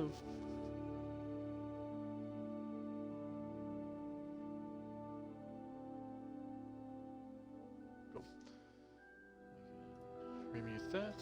live. Go. Remute that.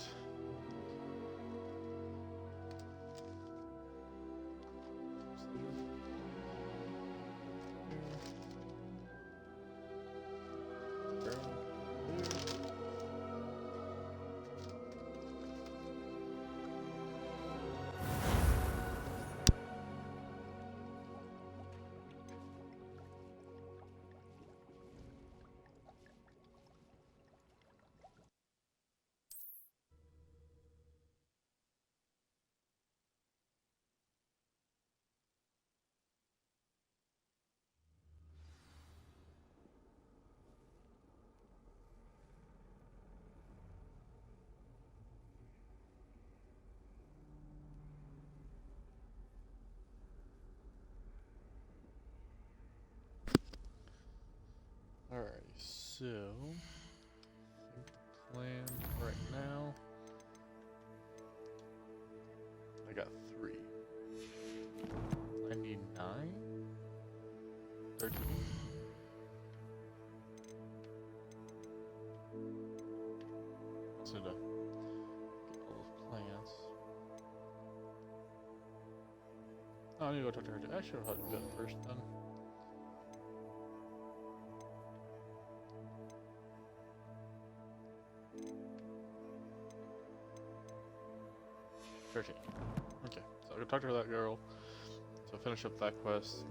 Alright, so I think the plan right now, I got 3. I need 9? 13? Let's need to get all those plants. Oh, I need to go talk to her. I should have done it first then. Okay, so I can talk to that girl. So finish up that quest.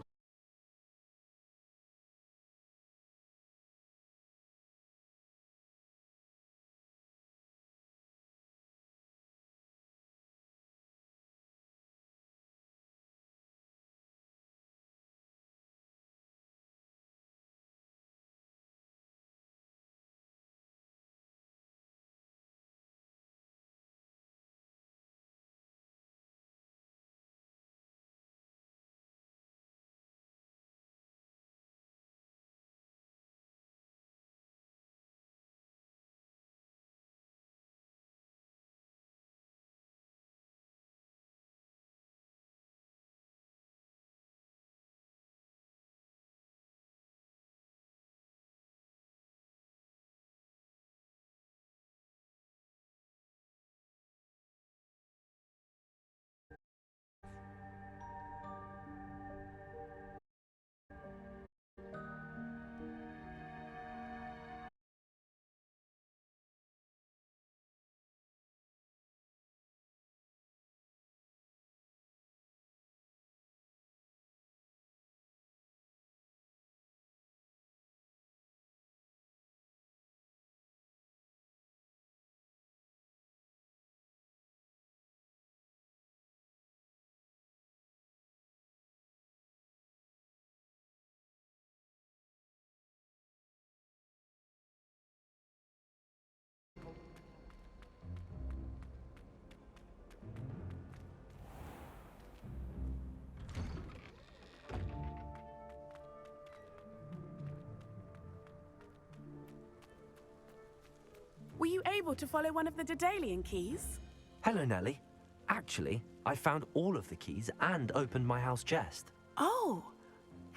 Were you able to follow one of the Daedalian keys? Hello, Nellie. Actually, I found all of the keys and opened my house chest. Oh,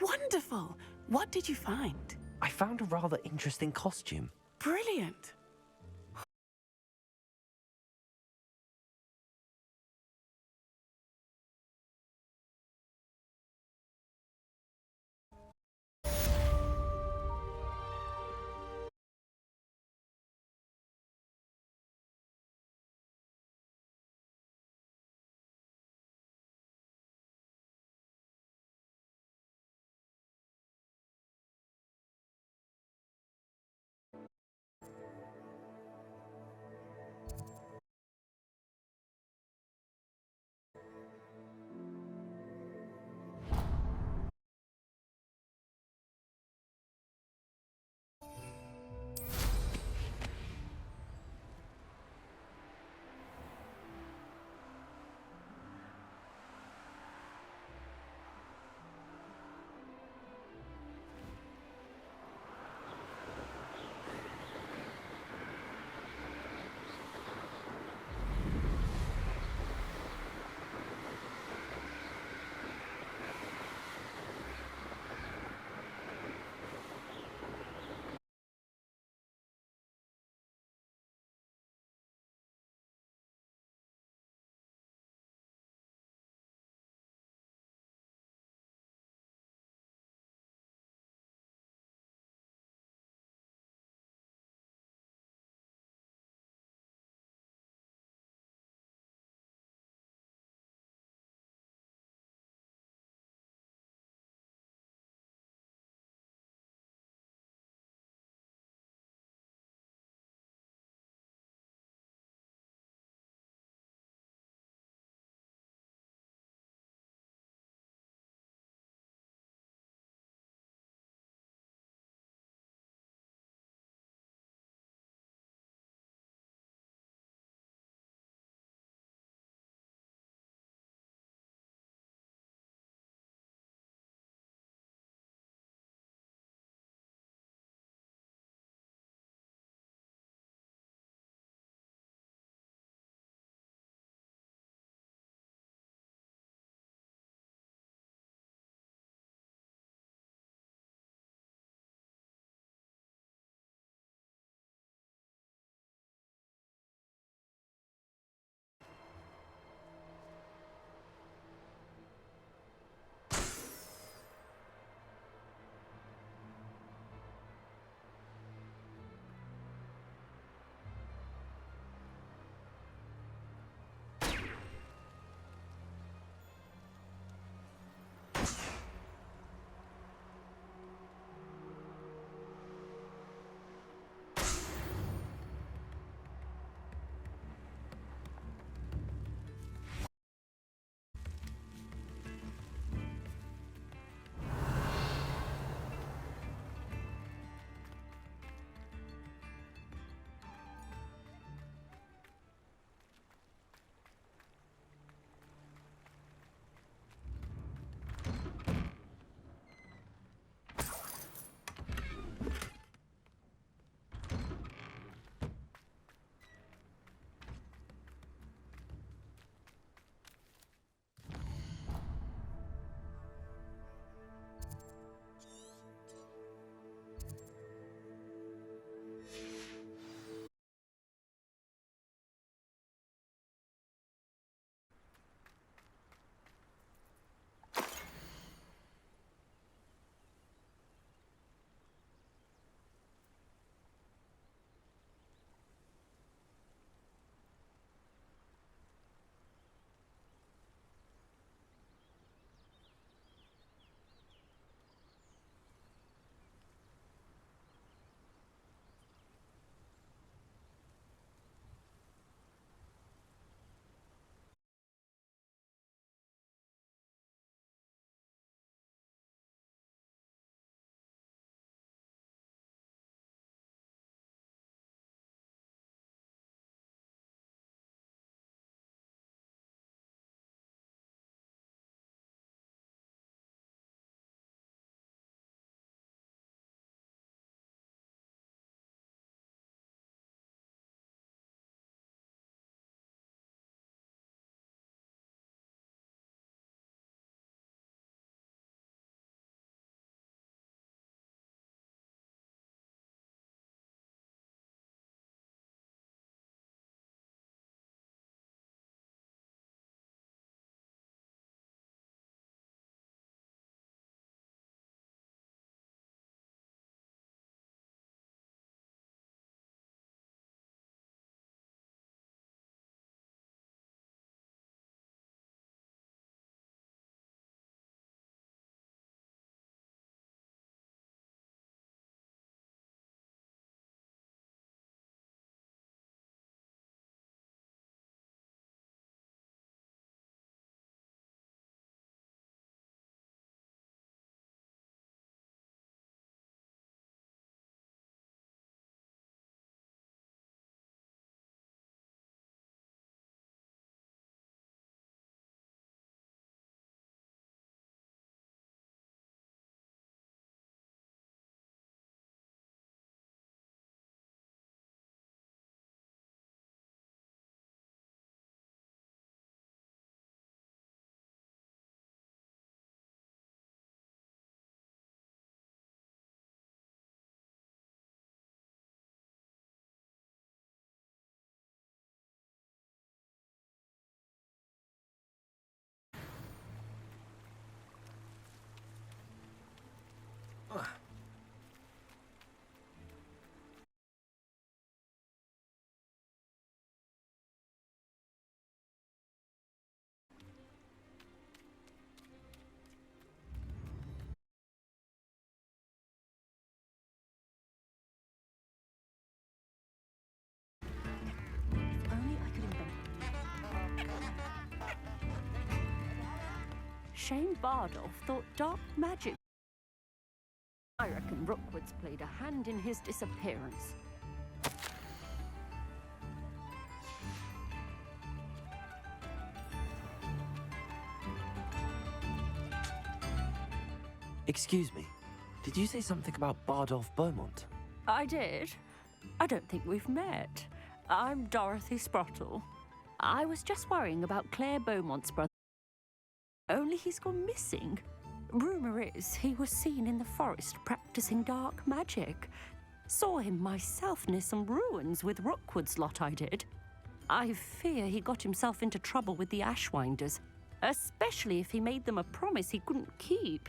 wonderful. What did you find? I found a rather interesting costume. Brilliant. shame Bardolph thought dark magic. I reckon Rookwood's played a hand in his disappearance. Excuse me, did you say something about Bardolph Beaumont? I did. I don't think we've met. I'm Dorothy Sprottle. I was just worrying about Claire Beaumont's brother. Only he's gone missing. Rumour is he was seen in the forest practicing dark magic. Saw him myself near some ruins with Rookwood's lot I did. I fear he got himself into trouble with the Ashwinders, especially if he made them a promise he couldn't keep.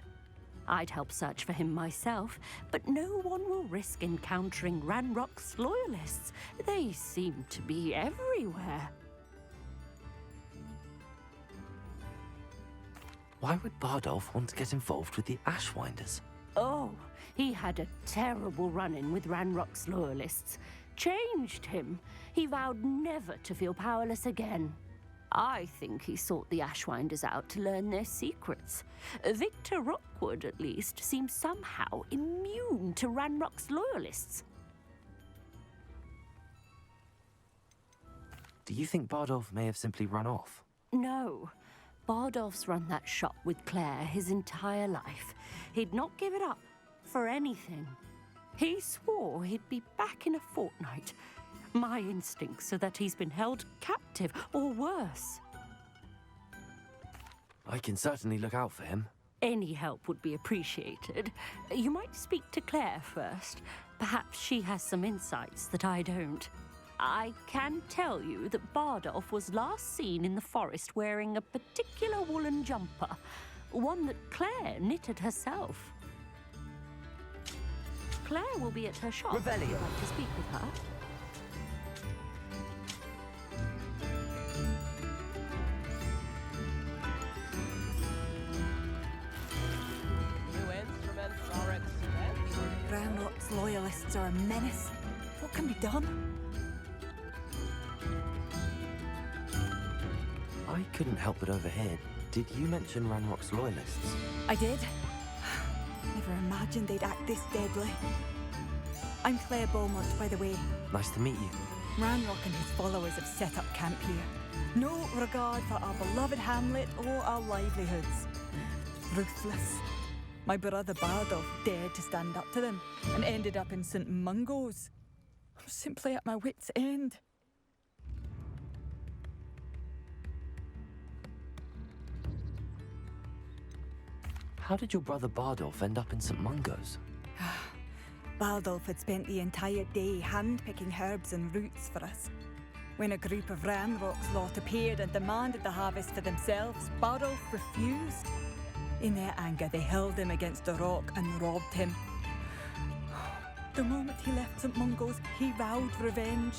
I'd help search for him myself, but no one will risk encountering Ranrock's loyalists. They seem to be everywhere. Why would Bardolph want to get involved with the Ashwinders? Oh, he had a terrible run-in with Ranrock's loyalists. Changed him. He vowed never to feel powerless again. I think he sought the Ashwinders out to learn their secrets. Victor Rookwood, at least, seems somehow immune to Ranrock's loyalists. Do you think Bardolph may have simply run off? No. Bardolph's run that shop with Claire his entire life. He'd not give it up for anything. He swore he'd be back in a fortnight. My instincts are that he's been held captive, or worse. I can certainly look out for him. Any help would be appreciated. You might speak to Claire first. Perhaps she has some insights that I don't. I can tell you that Bardolph was last seen in the forest wearing a particular woolen jumper, one that Claire knitted herself. Claire will be at her shop. Revelio. Would you like to speak with her? New instruments are expensive. Ranrock's loyalists are a menace. What can be done? I couldn't help but overhear. Did you mention Ranrock's loyalists? I did. Never imagined they'd act this deadly. I'm Claire Beaumont, by the way. Nice to meet you. Ranrock and his followers have set up camp here. No regard for our beloved hamlet or our livelihoods. Ruthless. My brother Bardolph dared to stand up to them and ended up in St. Mungo's. I'm simply at my wit's end. How did your brother Bardolph end up in St. Mungo's? Bardolph had spent the entire day hand-picking herbs and roots for us. When a group of Ranrock's lot appeared and demanded the harvest for themselves, Bardolph refused. In their anger, they hurled him against a rock and robbed him. The moment he left St. Mungo's, he vowed revenge.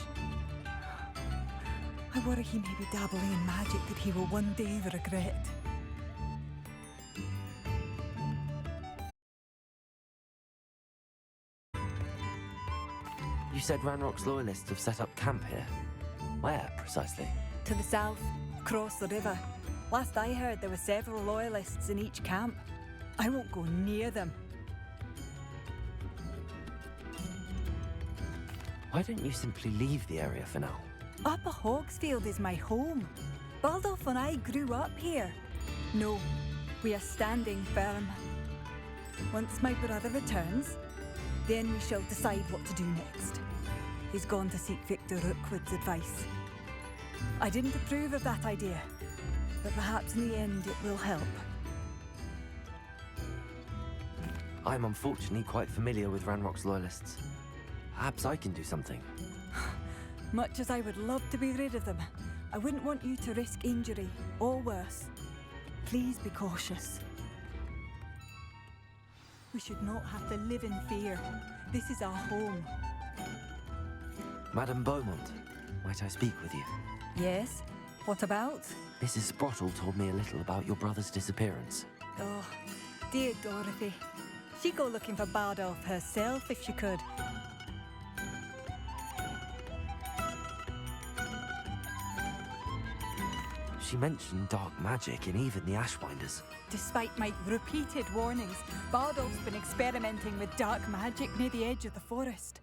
I worry he may be dabbling in magic that he will one day regret. You said Ranrock's loyalists have set up camp here. Where, precisely? To the south, across the river. Last I heard, there were several loyalists in each camp. I won't go near them. Why don't you simply leave the area for now? Upper Hogsfield is my home. Bardolph and I grew up here. No, we are standing firm. Once my brother returns, then we shall decide what to do next. He's gone to seek Victor Rookwood's advice. I didn't approve of that idea, but perhaps in the end it will help. I'm unfortunately quite familiar with Ranrock's loyalists. Perhaps I can do something. Much as I would love to be rid of them, I wouldn't want you to risk injury, or worse. Please be cautious. We should not have to live in fear. This is our home. Madame Beaumont, might I speak with you? Yes? What about? Mrs. Sprottle told me a little about your brother's disappearance. Oh, dear Dorothy. She'd go looking for Bardolph herself if she could. She mentioned dark magic in even the Ashwinders. Despite my repeated warnings, Bardolph's been experimenting with dark magic near the edge of the forest.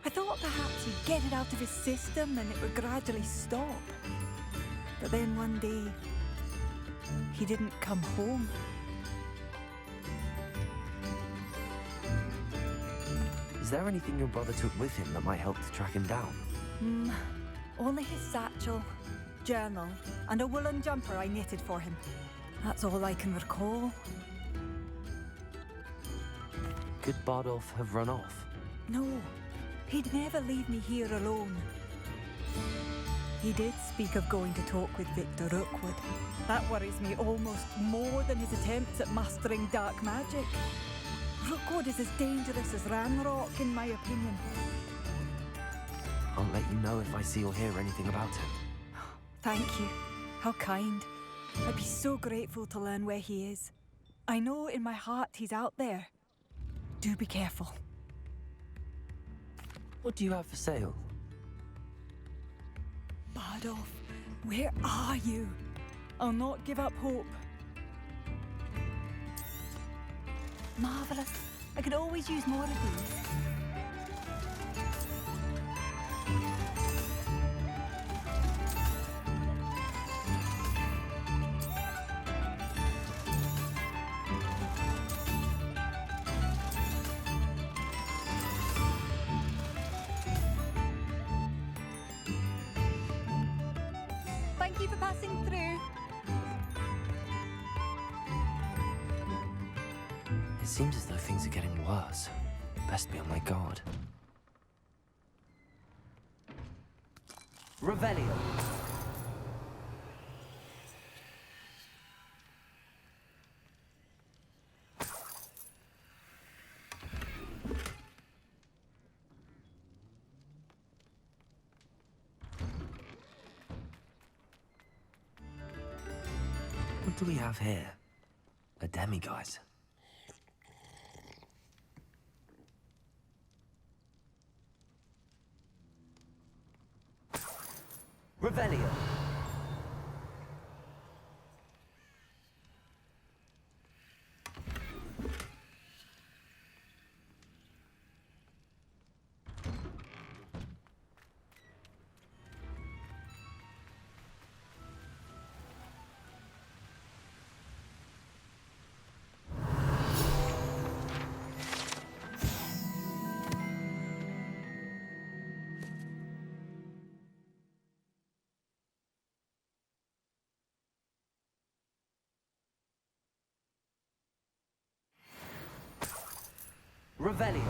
I thought perhaps he'd get it out of his system and it would gradually stop. But then one day, he didn't come home. Is there anything your brother took with him that might help to track him down? Only his satchel, journal, and a woolen jumper I knitted for him. That's all I can recall. Could Bardolph have run off? No, he'd never leave me here alone. He did speak of going to talk with Victor Rookwood. That worries me almost more than his attempts at mastering dark magic. Rookwood is as dangerous as Ranrock, in my opinion. I'll let you know if I see or hear anything about him. Thank you. How kind. I'd be so grateful to learn where he is. I know in my heart he's out there. Do be careful. What do you have for sale? Bardolph, where are you? I'll not give up hope. Marvelous. I could always use more of these. Thank you for passing through. It seems as though things are getting worse. Best be on my guard. Revelio. What do we have here? A demiguise. Revelio. Revelio.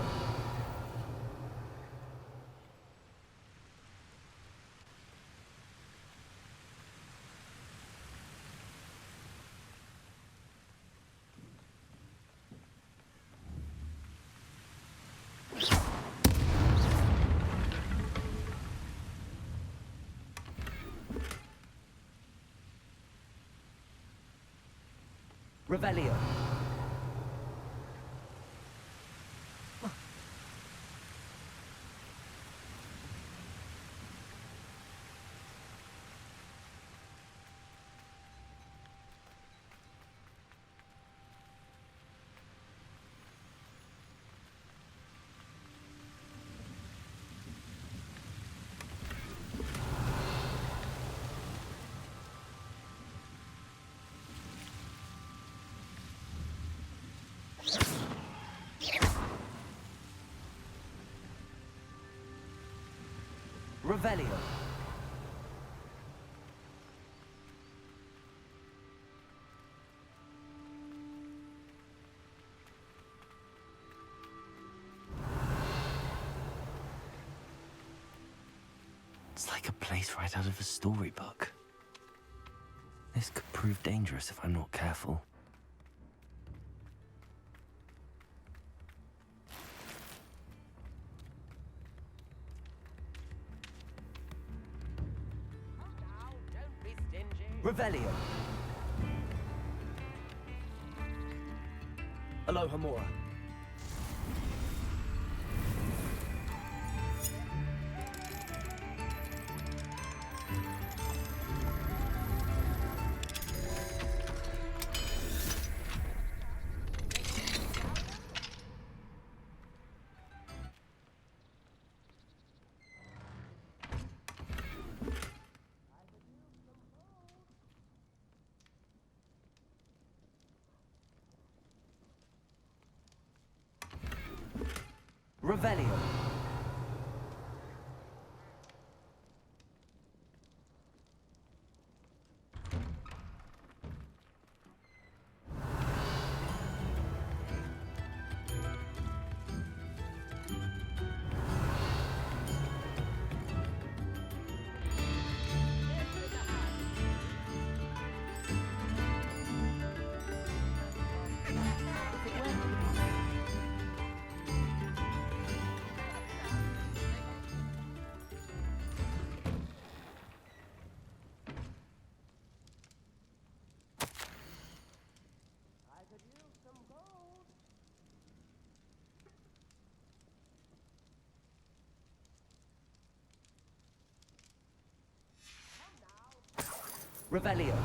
Revelio. Revelio. It's like a place right out of a storybook. This could prove dangerous if I'm not careful. Now, don't be stingy. Revelio. Alohomora. Revelio. Revelio.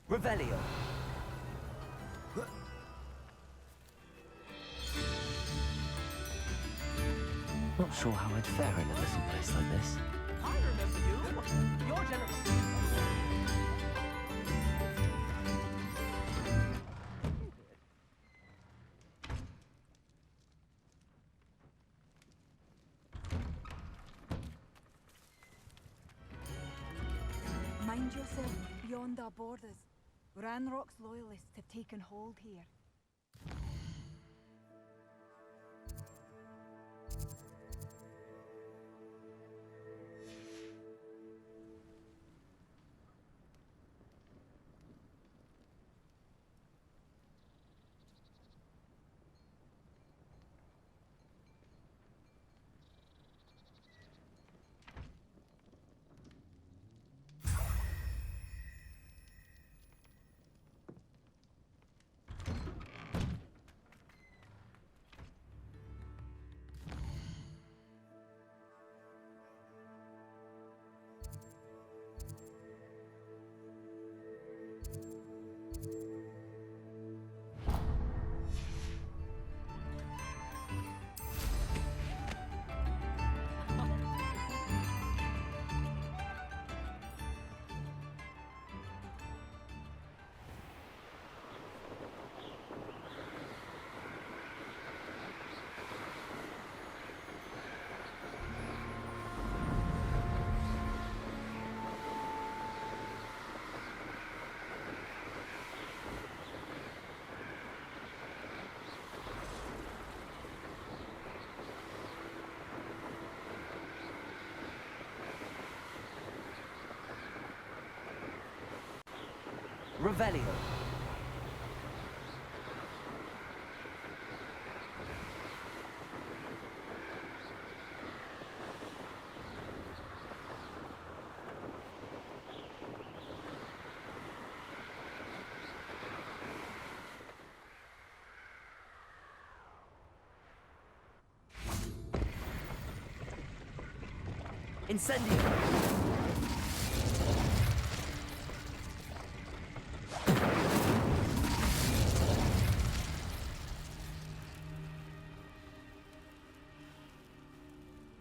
Revelio. Not sure how I'd fare in a little place like this. I remember you. Your generation. Mind yourself beyond our borders. Ranrock's loyalists have taken hold here. Revelio. Incendio.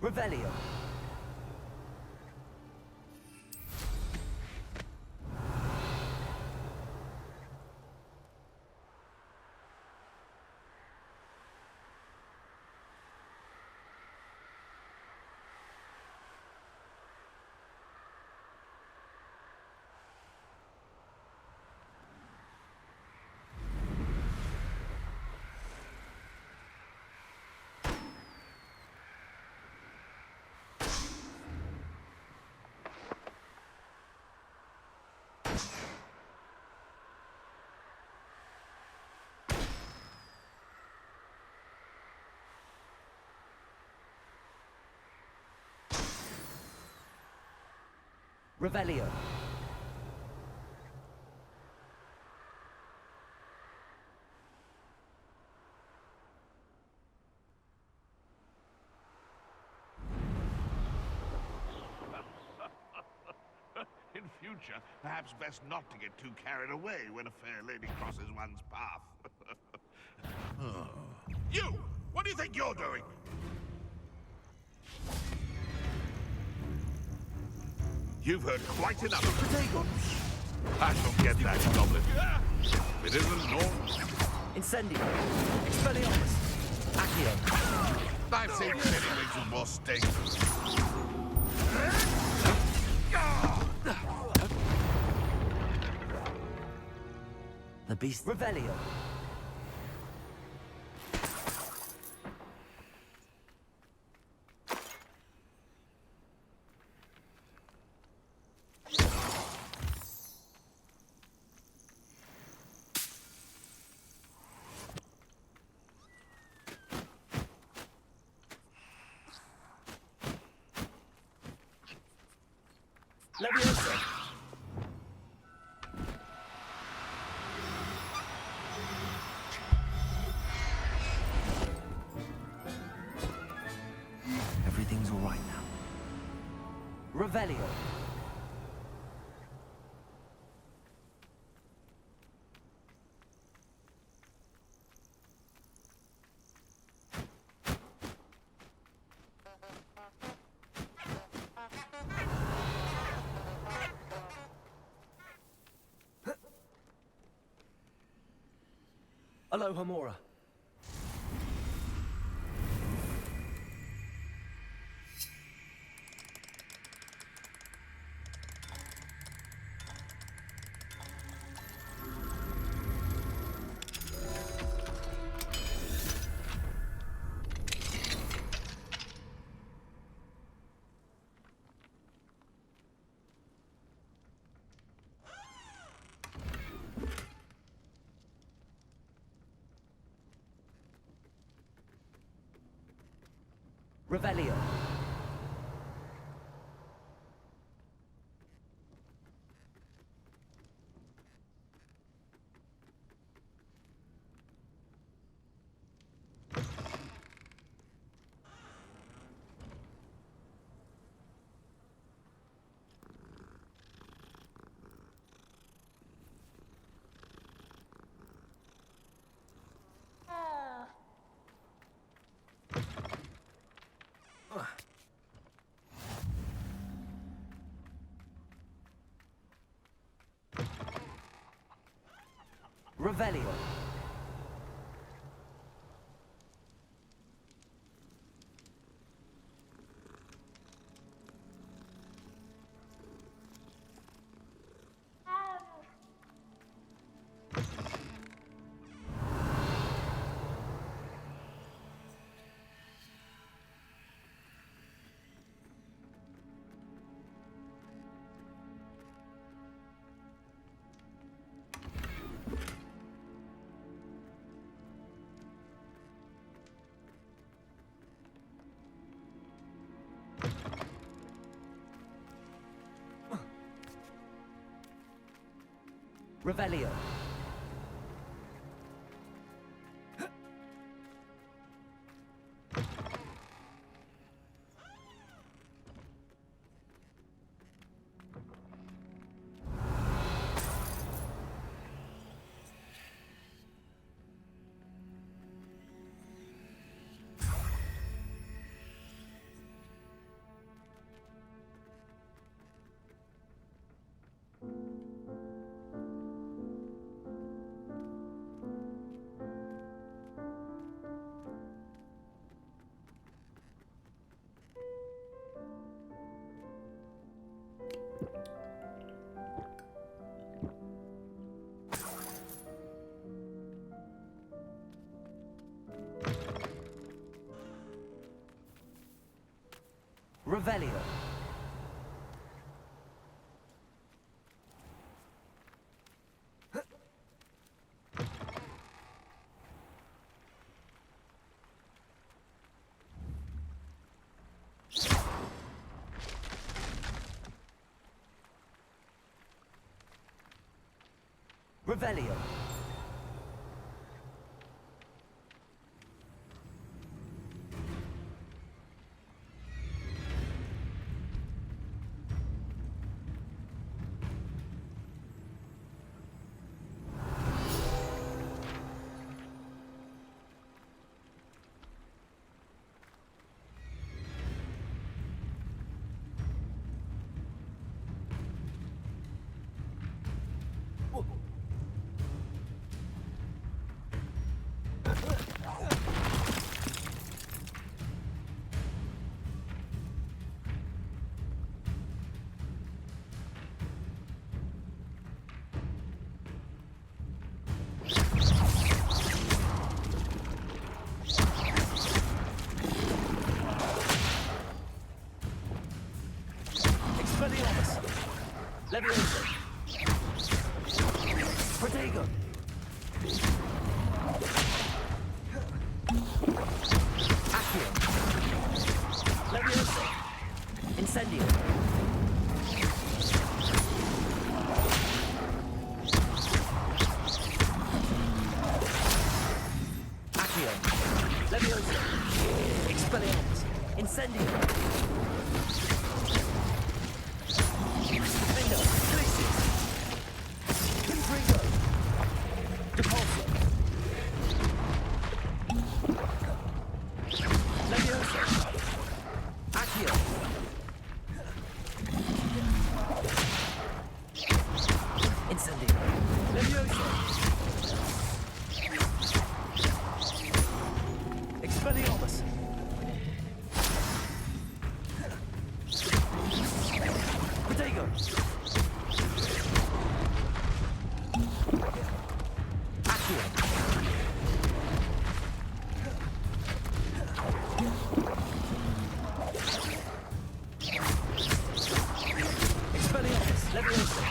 Revelio. Revelio. future, perhaps best not to get too carried away when a fair lady crosses one's path. Oh. You! What do you think you're doing? You've heard quite enough. I shall get that goblin. If it isn't normal. Incendio. Expelliarmus. Accio. I've seen many things with more sting. The beast. Revelio. Leviosa. Everything's all right now. Revelio. Alohomora. Revelio. Revelio. Revelio. Revelio. Revelio. Leviosa! Expelliarmus! Incendio! Defender! Glacius! Confringo! Depulso! Leviosa! Accio! Incendio! Leviosa! Expelliarmus! Protego! Accio! Expelliarmus! Leviosa!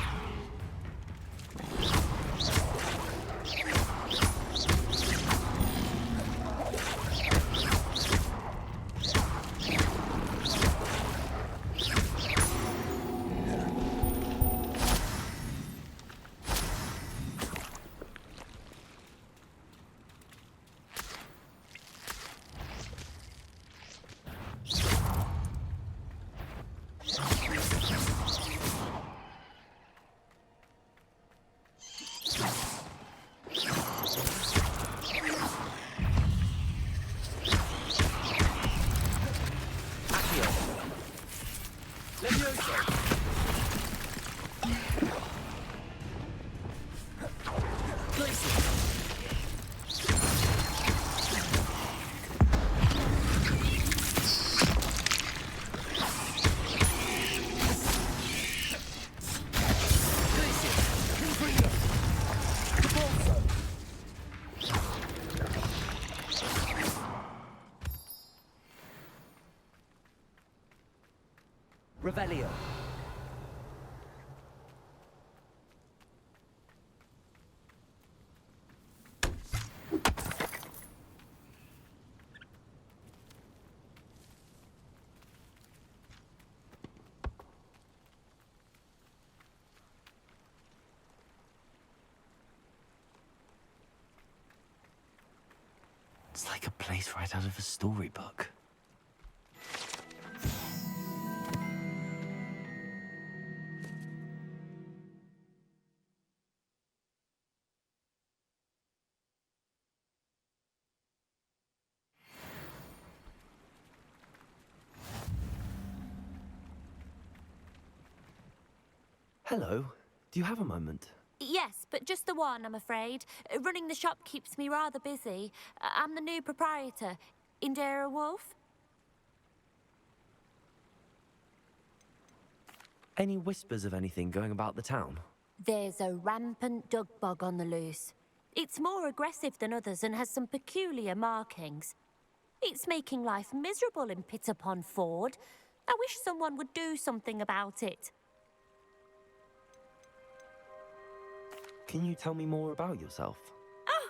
Leviosa! Glacius! Glacius! Confringo! Depulso! Revelio! It's like a place right out of a storybook. Hello. Do you have a moment? Yes, but just the one, I'm afraid. Running the shop keeps me rather busy. I'm the new proprietor, Indira Wolf. Any whispers of anything going about the town? There's a rampant dug bug on the loose. It's more aggressive than others and has some peculiar markings. It's making life miserable in Pitterpond Ford. I wish someone would do something about it. Can you tell me more about yourself? Oh,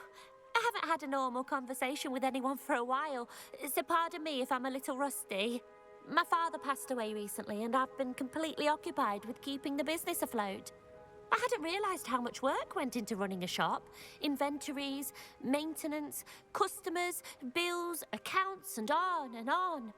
I haven't had a normal conversation with anyone for a while, so pardon me if I'm a little rusty. My father passed away recently, and I've been completely occupied with keeping the business afloat. I hadn't realised how much work went into running a shop. Inventories, maintenance, customers, bills, accounts, and on and on.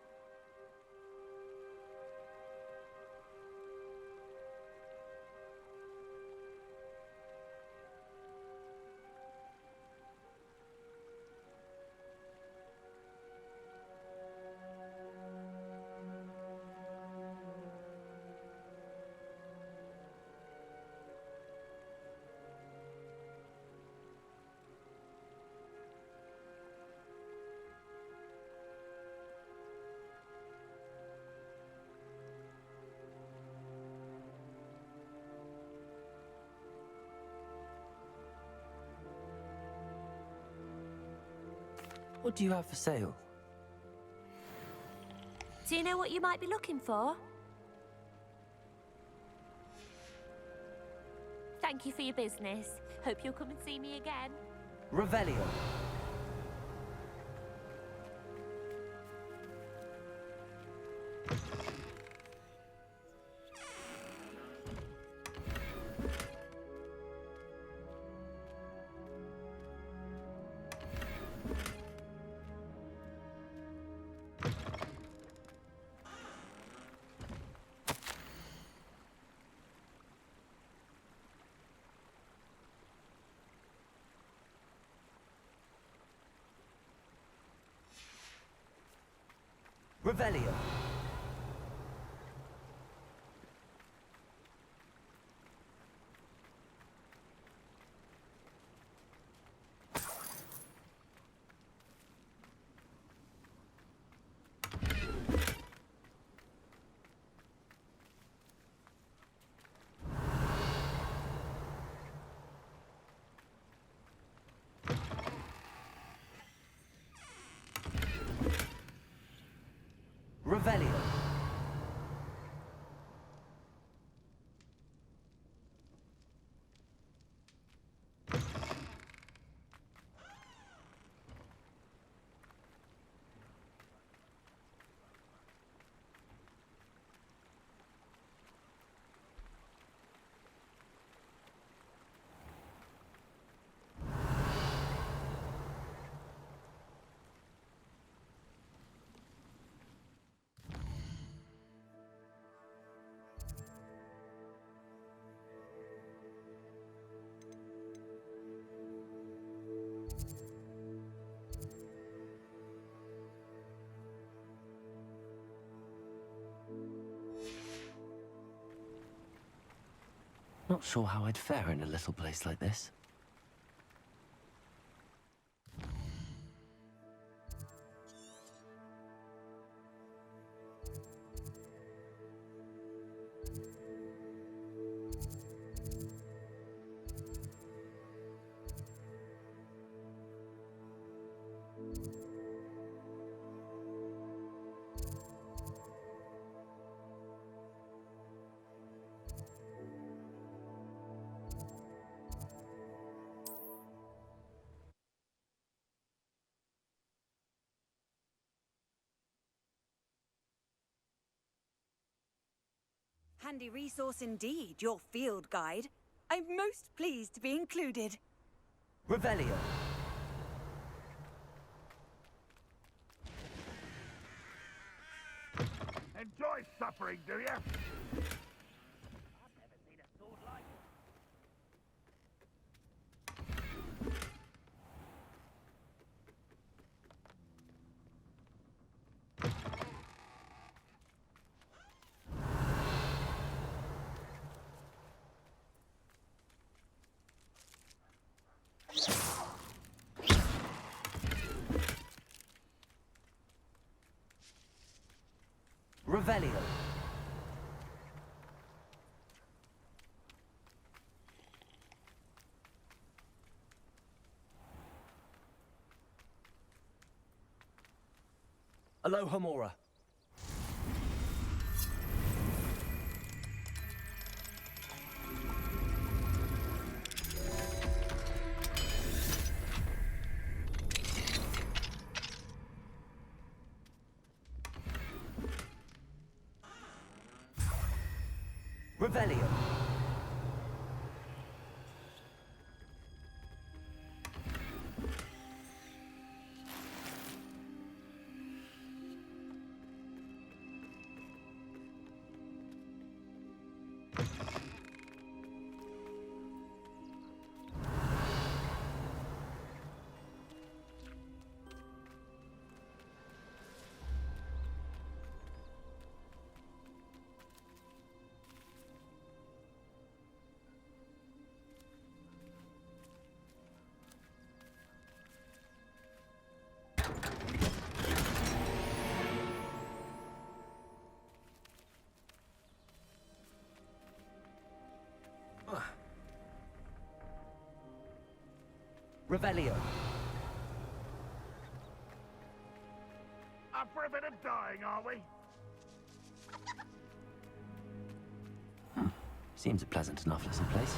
What do you have for sale? Do you know what you might be looking for? Thank you for your business. Hope you'll come and see me again. Revelio. Revelio. Revelio. Not sure how I'd fare in a little place like this. Handy resource indeed, your field guide. I'm most pleased to be included. Revelio. Enjoy suffering, do you? Revelio. Alohomora. Revelio. Revelio. Up for a bit of dying, are we? Seems a pleasant enough little place.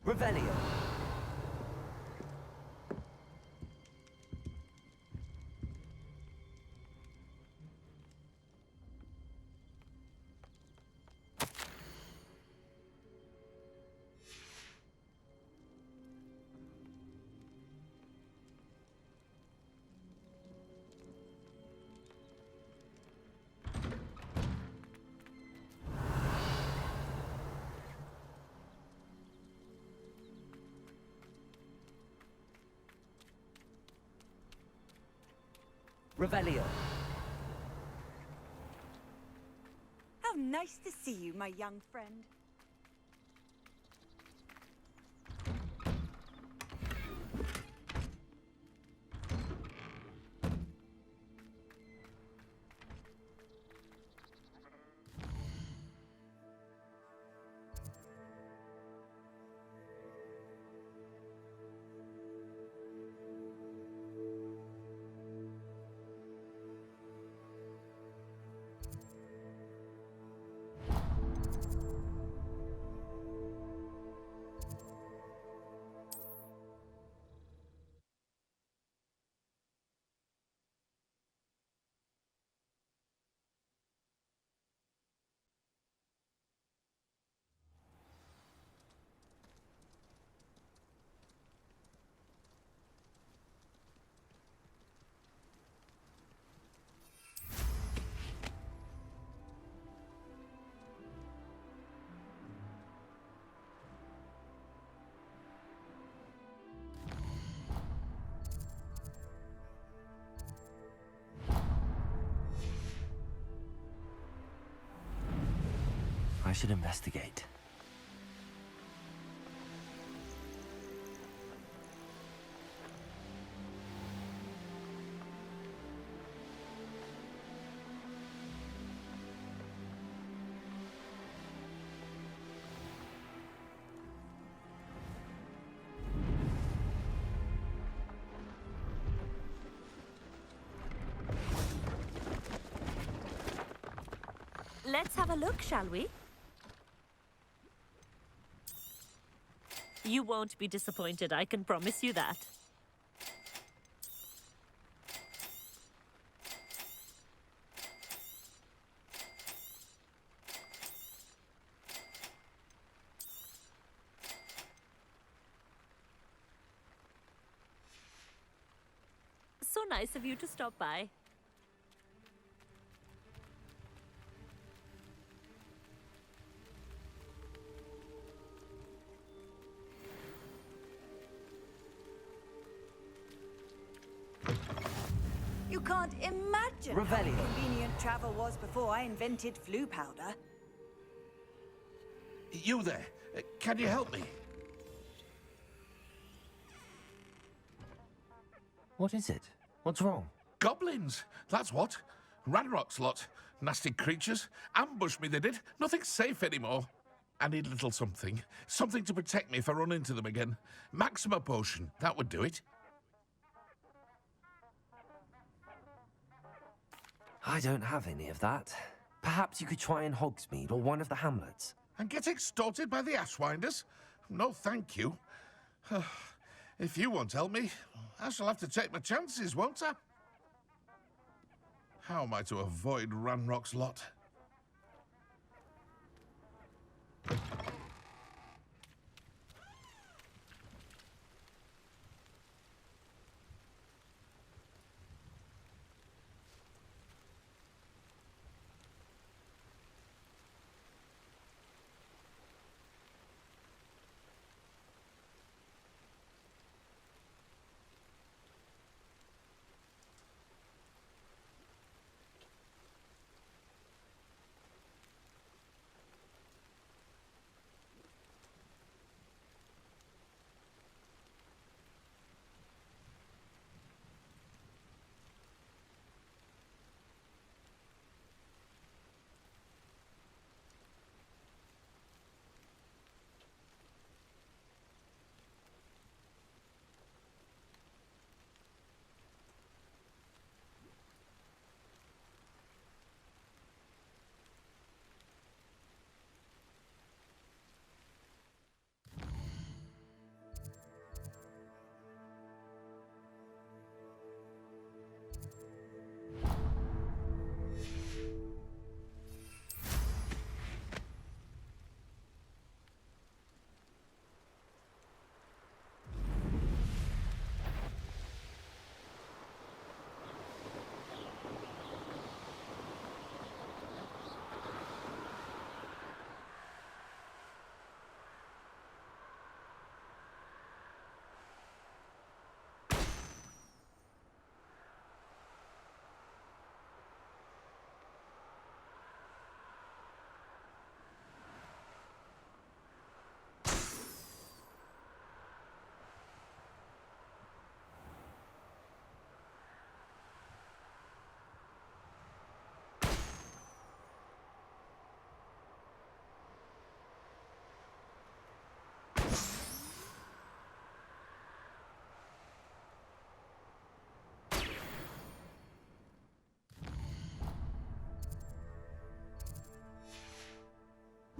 Revelio. Revelio. How nice to see you, my young friend. I should investigate. Let's have a look, shall we? You won't be disappointed, I can promise you that. So nice of you to stop by. You can't imagine how Revelio. convenient travel was before I invented flu powder. You there? Can you help me? What is it? What's wrong? Goblins, that's what. Ranrock's lot. Nasty creatures. Ambushed me, they did. Nothing's safe anymore. I need a little something. Something to protect me if I run into them again. Maxima potion, that would do it. I don't have any of that. Perhaps you could try in Hogsmeade or one of the hamlets. And get extorted by the Ashwinders? No, thank you. If you won't help me, I shall have to take my chances, won't I? How am I to avoid Ranrock's lot?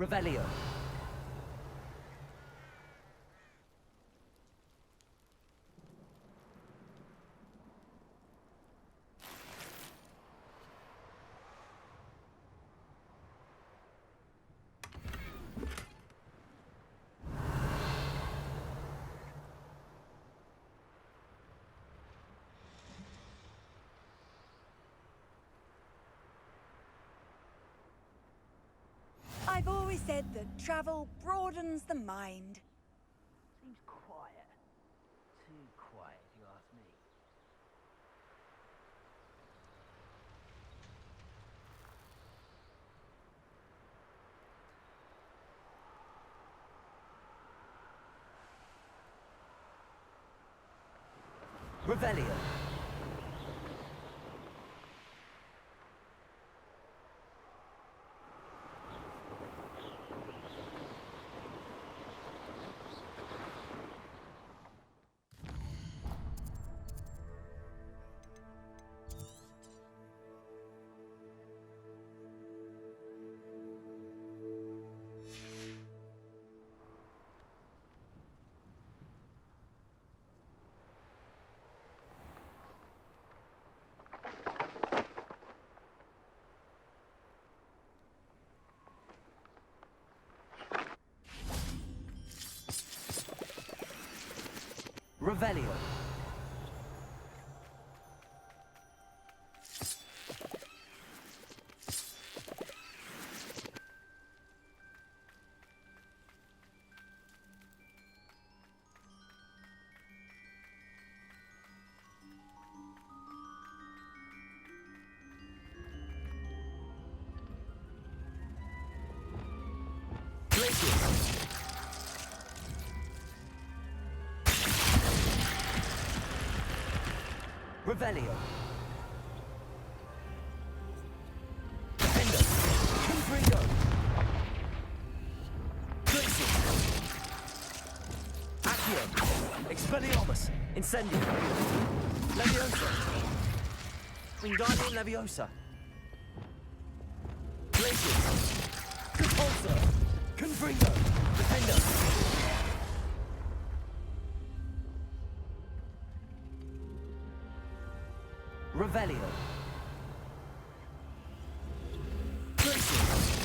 Revelio. I've always said that travel broadens the mind. Seems quiet. Too quiet, if you ask me. Revelio. Revelio. Revelio. Defender. Confringo. Glacius. Accio. Expelliarmus. Incendio. Leviosa. Wingardium Leviosa. Glacius. Compulsor. Confringo. Defender. Revelio. Glacius.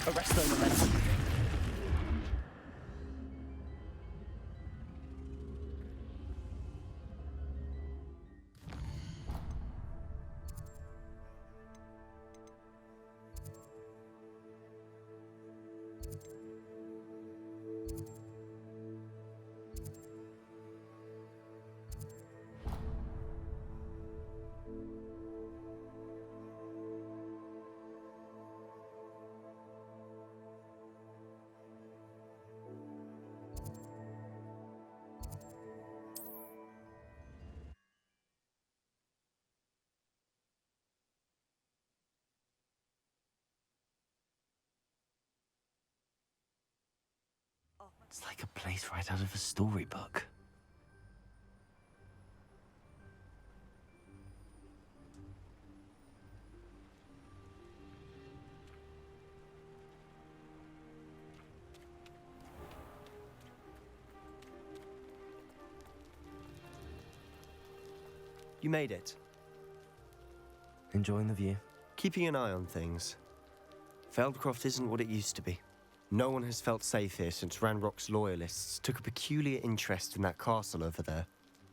Arresto momentum. It's like a place right out of a storybook. You made it. Enjoying the view? Keeping an eye on things. Feldcroft isn't what it used to be. No one has felt safe here since Ranrock's loyalists took a peculiar interest in that castle over there.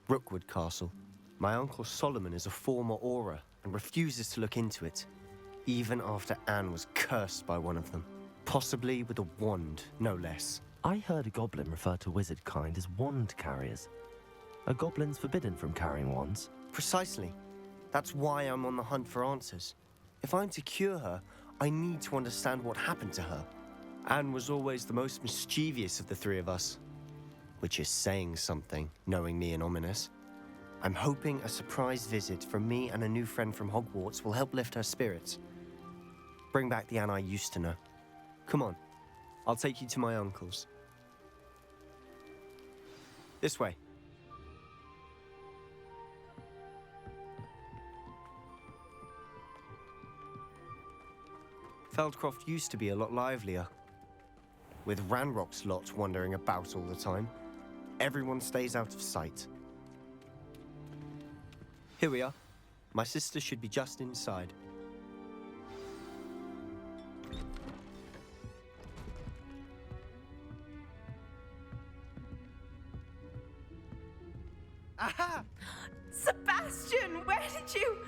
Rookwood Castle. My uncle Solomon is a former Auror and refuses to look into it, even after Anne was cursed by one of them. Possibly with a wand, no less. I heard a goblin refer to wizard kind as wand carriers. Are goblins forbidden from carrying wands? Precisely. That's why I'm on the hunt for answers. If I'm to cure her, I need to understand what happened to her. Anne was always the most mischievous of the three of us. Which is saying something, knowing me and Ominis. I'm hoping a surprise visit from me and a new friend from Hogwarts will help lift her spirits. Bring back the Anne I used to know. Come on, I'll take you to my uncle's. This way. Feldcroft used to be a lot livelier. With Ranrock's lot wandering about all the time, everyone stays out of sight. Here we are. My sister should be just inside. Aha! Sebastian, where did you...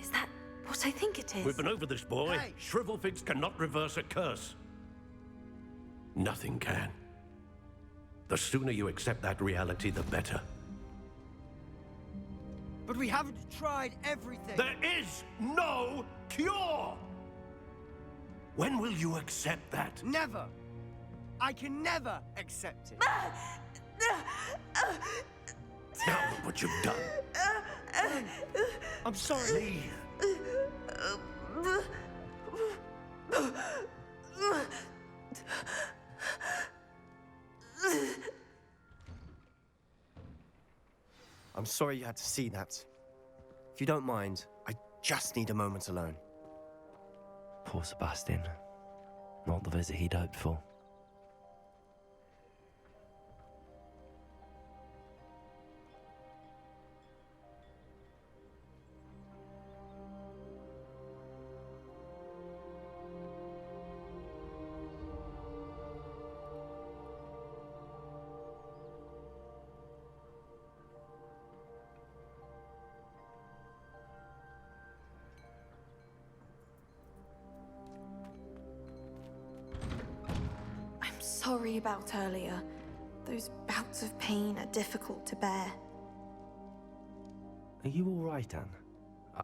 Is that what I think it is? We've been over this, boy. Hey. Shrivelfigs cannot reverse a curse. Nothing can. The sooner you accept that reality, the better. But we haven't tried everything. There is no cure! When will you accept that? Never. I can never accept it. Now look what you've done. I'm sorry. I'm sorry you had to see that. If you don't mind, I just need a moment alone. Poor Sebastian. Not the visit he'd hoped for. Sorry about earlier. Those bouts of pain are difficult to bear. Are you all right, Anne?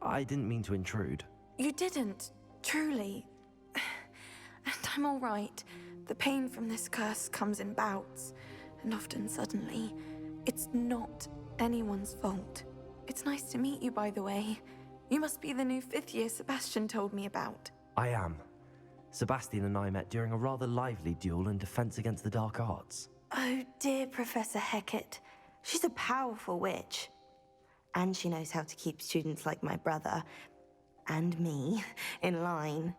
I didn't mean to intrude. You didn't, truly. And I'm all right. The pain from this curse comes in bouts, and often suddenly. It's not anyone's fault. It's nice to meet you, by the way. You must be the new 5th year Sebastian told me about. I am. Sebastian and I met during a rather lively duel in Defense Against the Dark Arts. Oh, dear Professor Hecat. She's a powerful witch. And she knows how to keep students like my brother, and me, in line.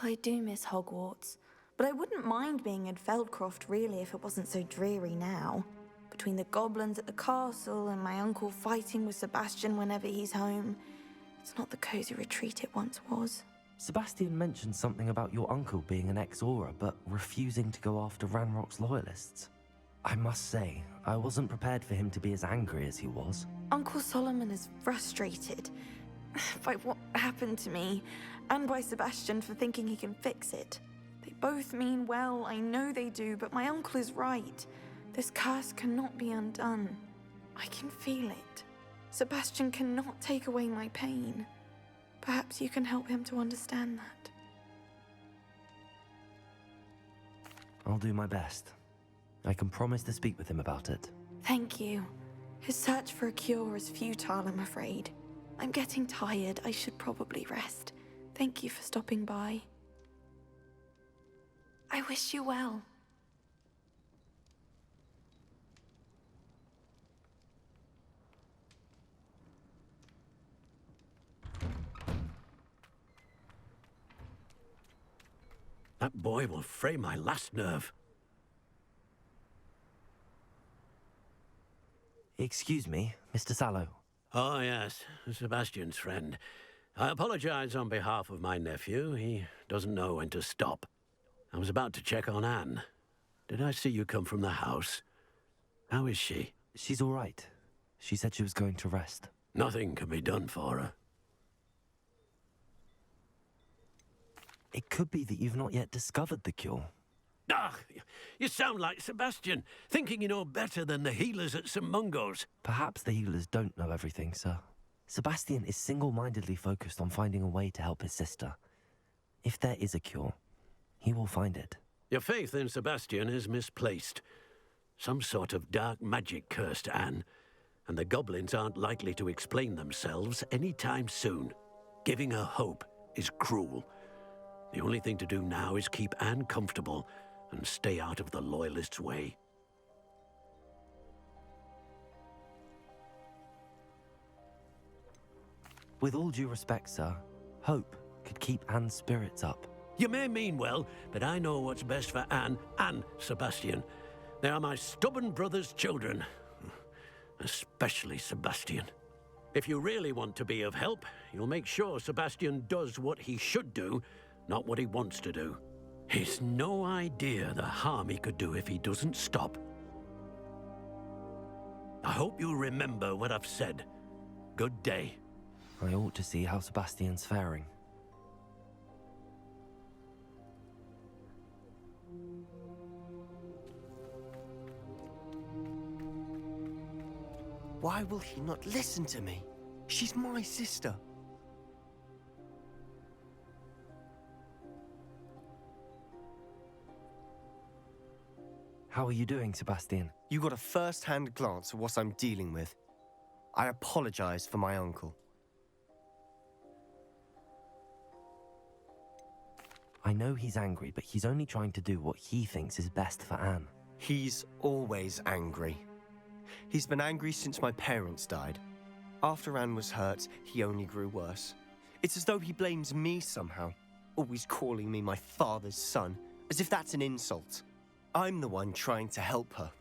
I do miss Hogwarts, but I wouldn't mind being in Feldcroft, really, if it wasn't so dreary now. Between the goblins at the castle and my uncle fighting with Sebastian whenever he's home, it's not the cozy retreat it once was. Sebastian mentioned something about your uncle being an ex-Auror, but refusing to go after Ranrock's loyalists. I must say, I wasn't prepared for him to be as angry as he was. Uncle Solomon is frustrated by what happened to me, and by Sebastian for thinking he can fix it. They both mean well, I know they do, but my uncle is right. This curse cannot be undone. I can feel it. Sebastian cannot take away my pain. Perhaps you can help him to understand that. I'll do my best. I can promise to speak with him about it. Thank you. His search for a cure is futile, I'm afraid. I'm getting tired. I should probably rest. Thank you for stopping by. I wish you well. That boy will fray my last nerve. Excuse me, Mr. Sallow. Oh, yes, Sebastian's friend. I apologize on behalf of my nephew. He doesn't know when to stop. I was about to check on Anne. Did I see you come from the house? How is she? She's all right. She said she was going to rest. Nothing can be done for her. It could be that you've not yet discovered the cure. Ah, you sound like Sebastian, thinking you know better than the healers at St. Mungo's. Perhaps the healers don't know everything, sir. Sebastian is single-mindedly focused on finding a way to help his sister. If there is a cure, he will find it. Your faith in Sebastian is misplaced. Some sort of dark magic cursed Anne, and the goblins aren't likely to explain themselves anytime soon. Giving her hope is cruel. The only thing to do now is keep Anne comfortable and stay out of the Loyalists' way. With all due respect, sir, hope could keep Anne's spirits up. You may mean well, but I know what's best for Anne and Sebastian. They are my stubborn brother's children. Especially Sebastian. If you really want to be of help, you'll make sure Sebastian does what he should do, not what he wants to do. He's no idea the harm he could do if he doesn't stop. I hope you'll remember what I've said. Good day. I ought to see how Sebastian's faring. Why will he not listen to me? She's my sister. How are you doing, Sebastian? You got a first-hand glance at what I'm dealing with. I apologize for my uncle. I know he's angry, but he's only trying to do what he thinks is best for Anne. He's always angry. He's been angry since my parents died. After Anne was hurt, he only grew worse. It's as though he blames me somehow, always calling me my father's son, as if that's an insult. I'm the one trying to help her.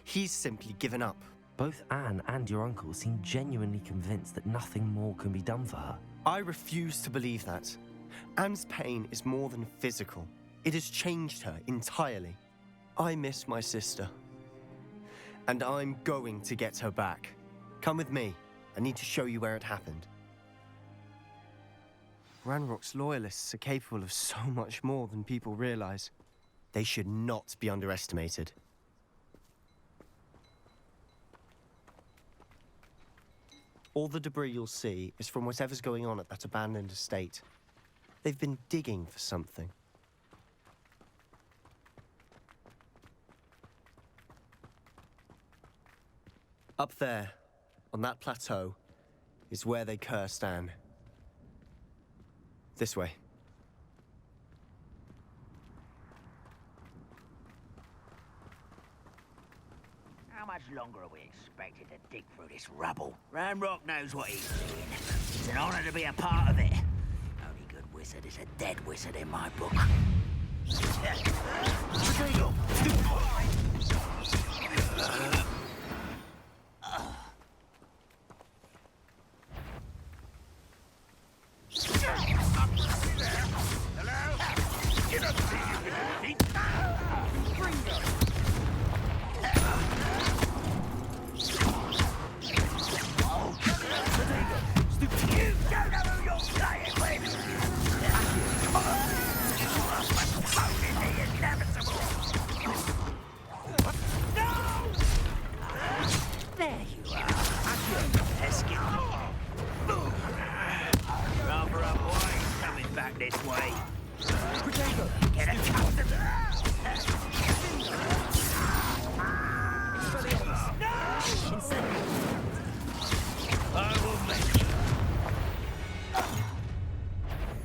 He's simply given up. Both Anne and your uncle seem genuinely convinced that nothing more can be done for her. I refuse to believe that. Anne's pain is more than physical. It has changed her entirely. I miss my sister. And I'm going to get her back. Come with me. I need to show you where it happened. Ranrock's Loyalists are capable of so much more than people realize. They should not be underestimated. All the debris you'll see is from whatever's going on at that abandoned estate. They've been digging for something. Up there, on that plateau, is where they cursed Anne. This way. How much longer are we expected to dig through this rubble? Ranrock knows what he's doing. It's an honor to be a part of it. Only good wizard is a dead wizard in my book.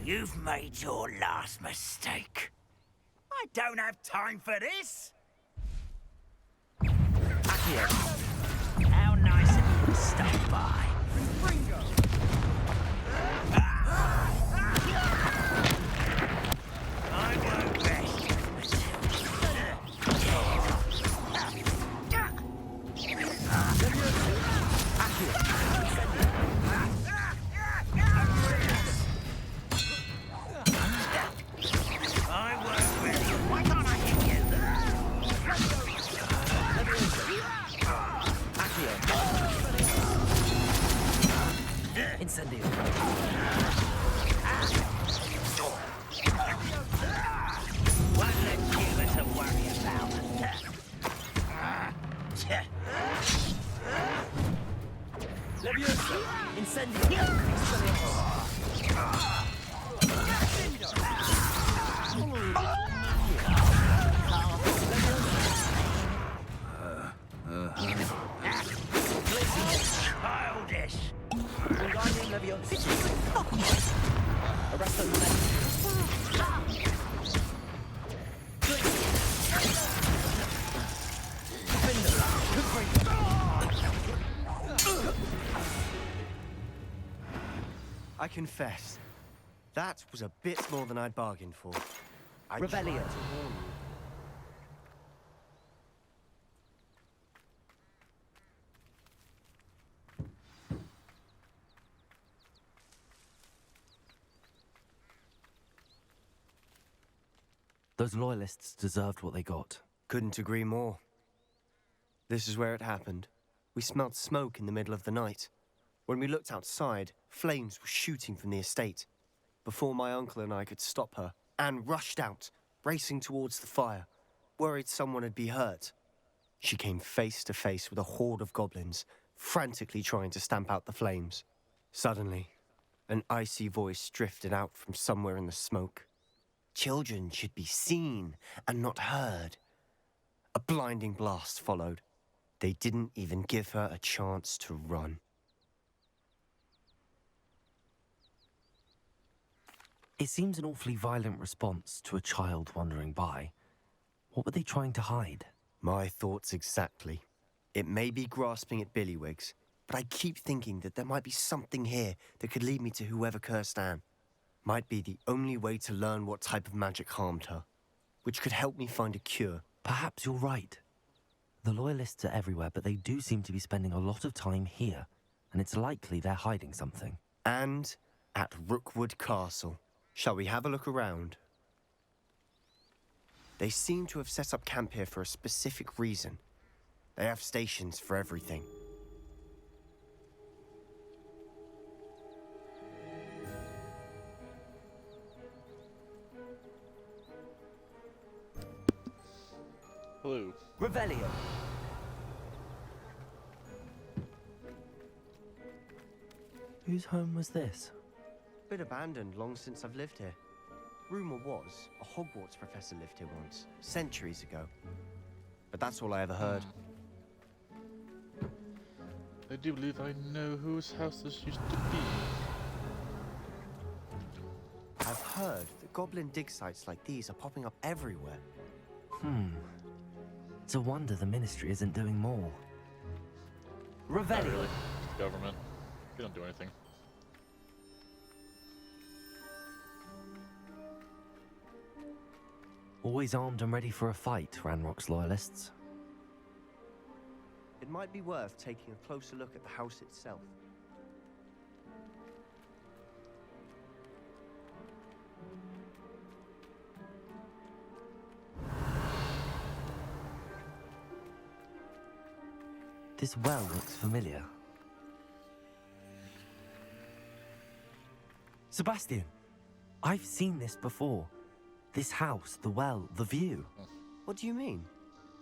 You've made your last mistake. I don't have time for this. How nice of you to stop by. I know best, Matilda. Incendio. One less human to worry about. Leviosa. Incendio. Childish. Wingardium Leviosa. Arresto I confess, that was a bit more than I'd bargained for. I tried to Revelio. warn you. Those loyalists deserved what they got. Couldn't agree more. This is where it happened. We smelled smoke in the middle of the night. When we looked outside, flames were shooting from the estate. Before my uncle and I could stop her, Anne rushed out, racing towards the fire, worried someone had been hurt. She came face to face with a horde of goblins, frantically trying to stamp out the flames. Suddenly, an icy voice drifted out from somewhere in the smoke. Children should be seen and not heard. A blinding blast followed. They didn't even give her a chance to run. It seems an awfully violent response to a child wandering by. What were they trying to hide? My thoughts exactly. It may be grasping at Billywigs, but I keep thinking that there might be something here that could lead me to whoever cursed Anne. Might be the only way to learn what type of magic harmed her, which could help me find a cure. Perhaps you're right. The Loyalists are everywhere, but they do seem to be spending a lot of time here, and it's likely they're hiding something. And at Rookwood Castle. Shall we have a look around? They seem to have set up camp here for a specific reason. They have stations for everything. Hello. Revelio. Whose home was this? Been abandoned long since I've lived here. Rumour was, a Hogwarts professor lived here once, centuries ago. But that's all I ever heard. I do believe I know whose house this used to be. I've heard that goblin dig sites like these are popping up everywhere. It's a wonder the Ministry isn't doing more. Not Revelio. really. It's the government. They don't do anything. Always armed and ready for a fight, Ranrock's Loyalists. It might be worth taking a closer look at the house itself. This well looks familiar. Sebastian, I've seen this before. This house, the well, the view. What do you mean?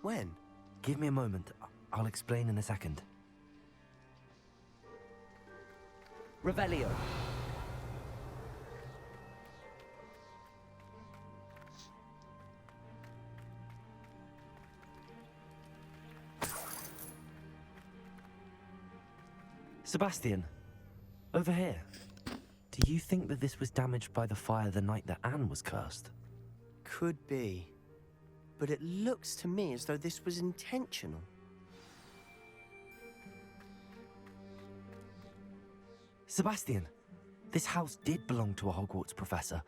When? Give me a moment. I'll explain in a second. Revelio. Sebastian, over here. Do you think that this was damaged by the fire the night that Anne was cursed? Could be. But it looks to me as though this was intentional. Sebastian, this house did belong to a Hogwarts professor,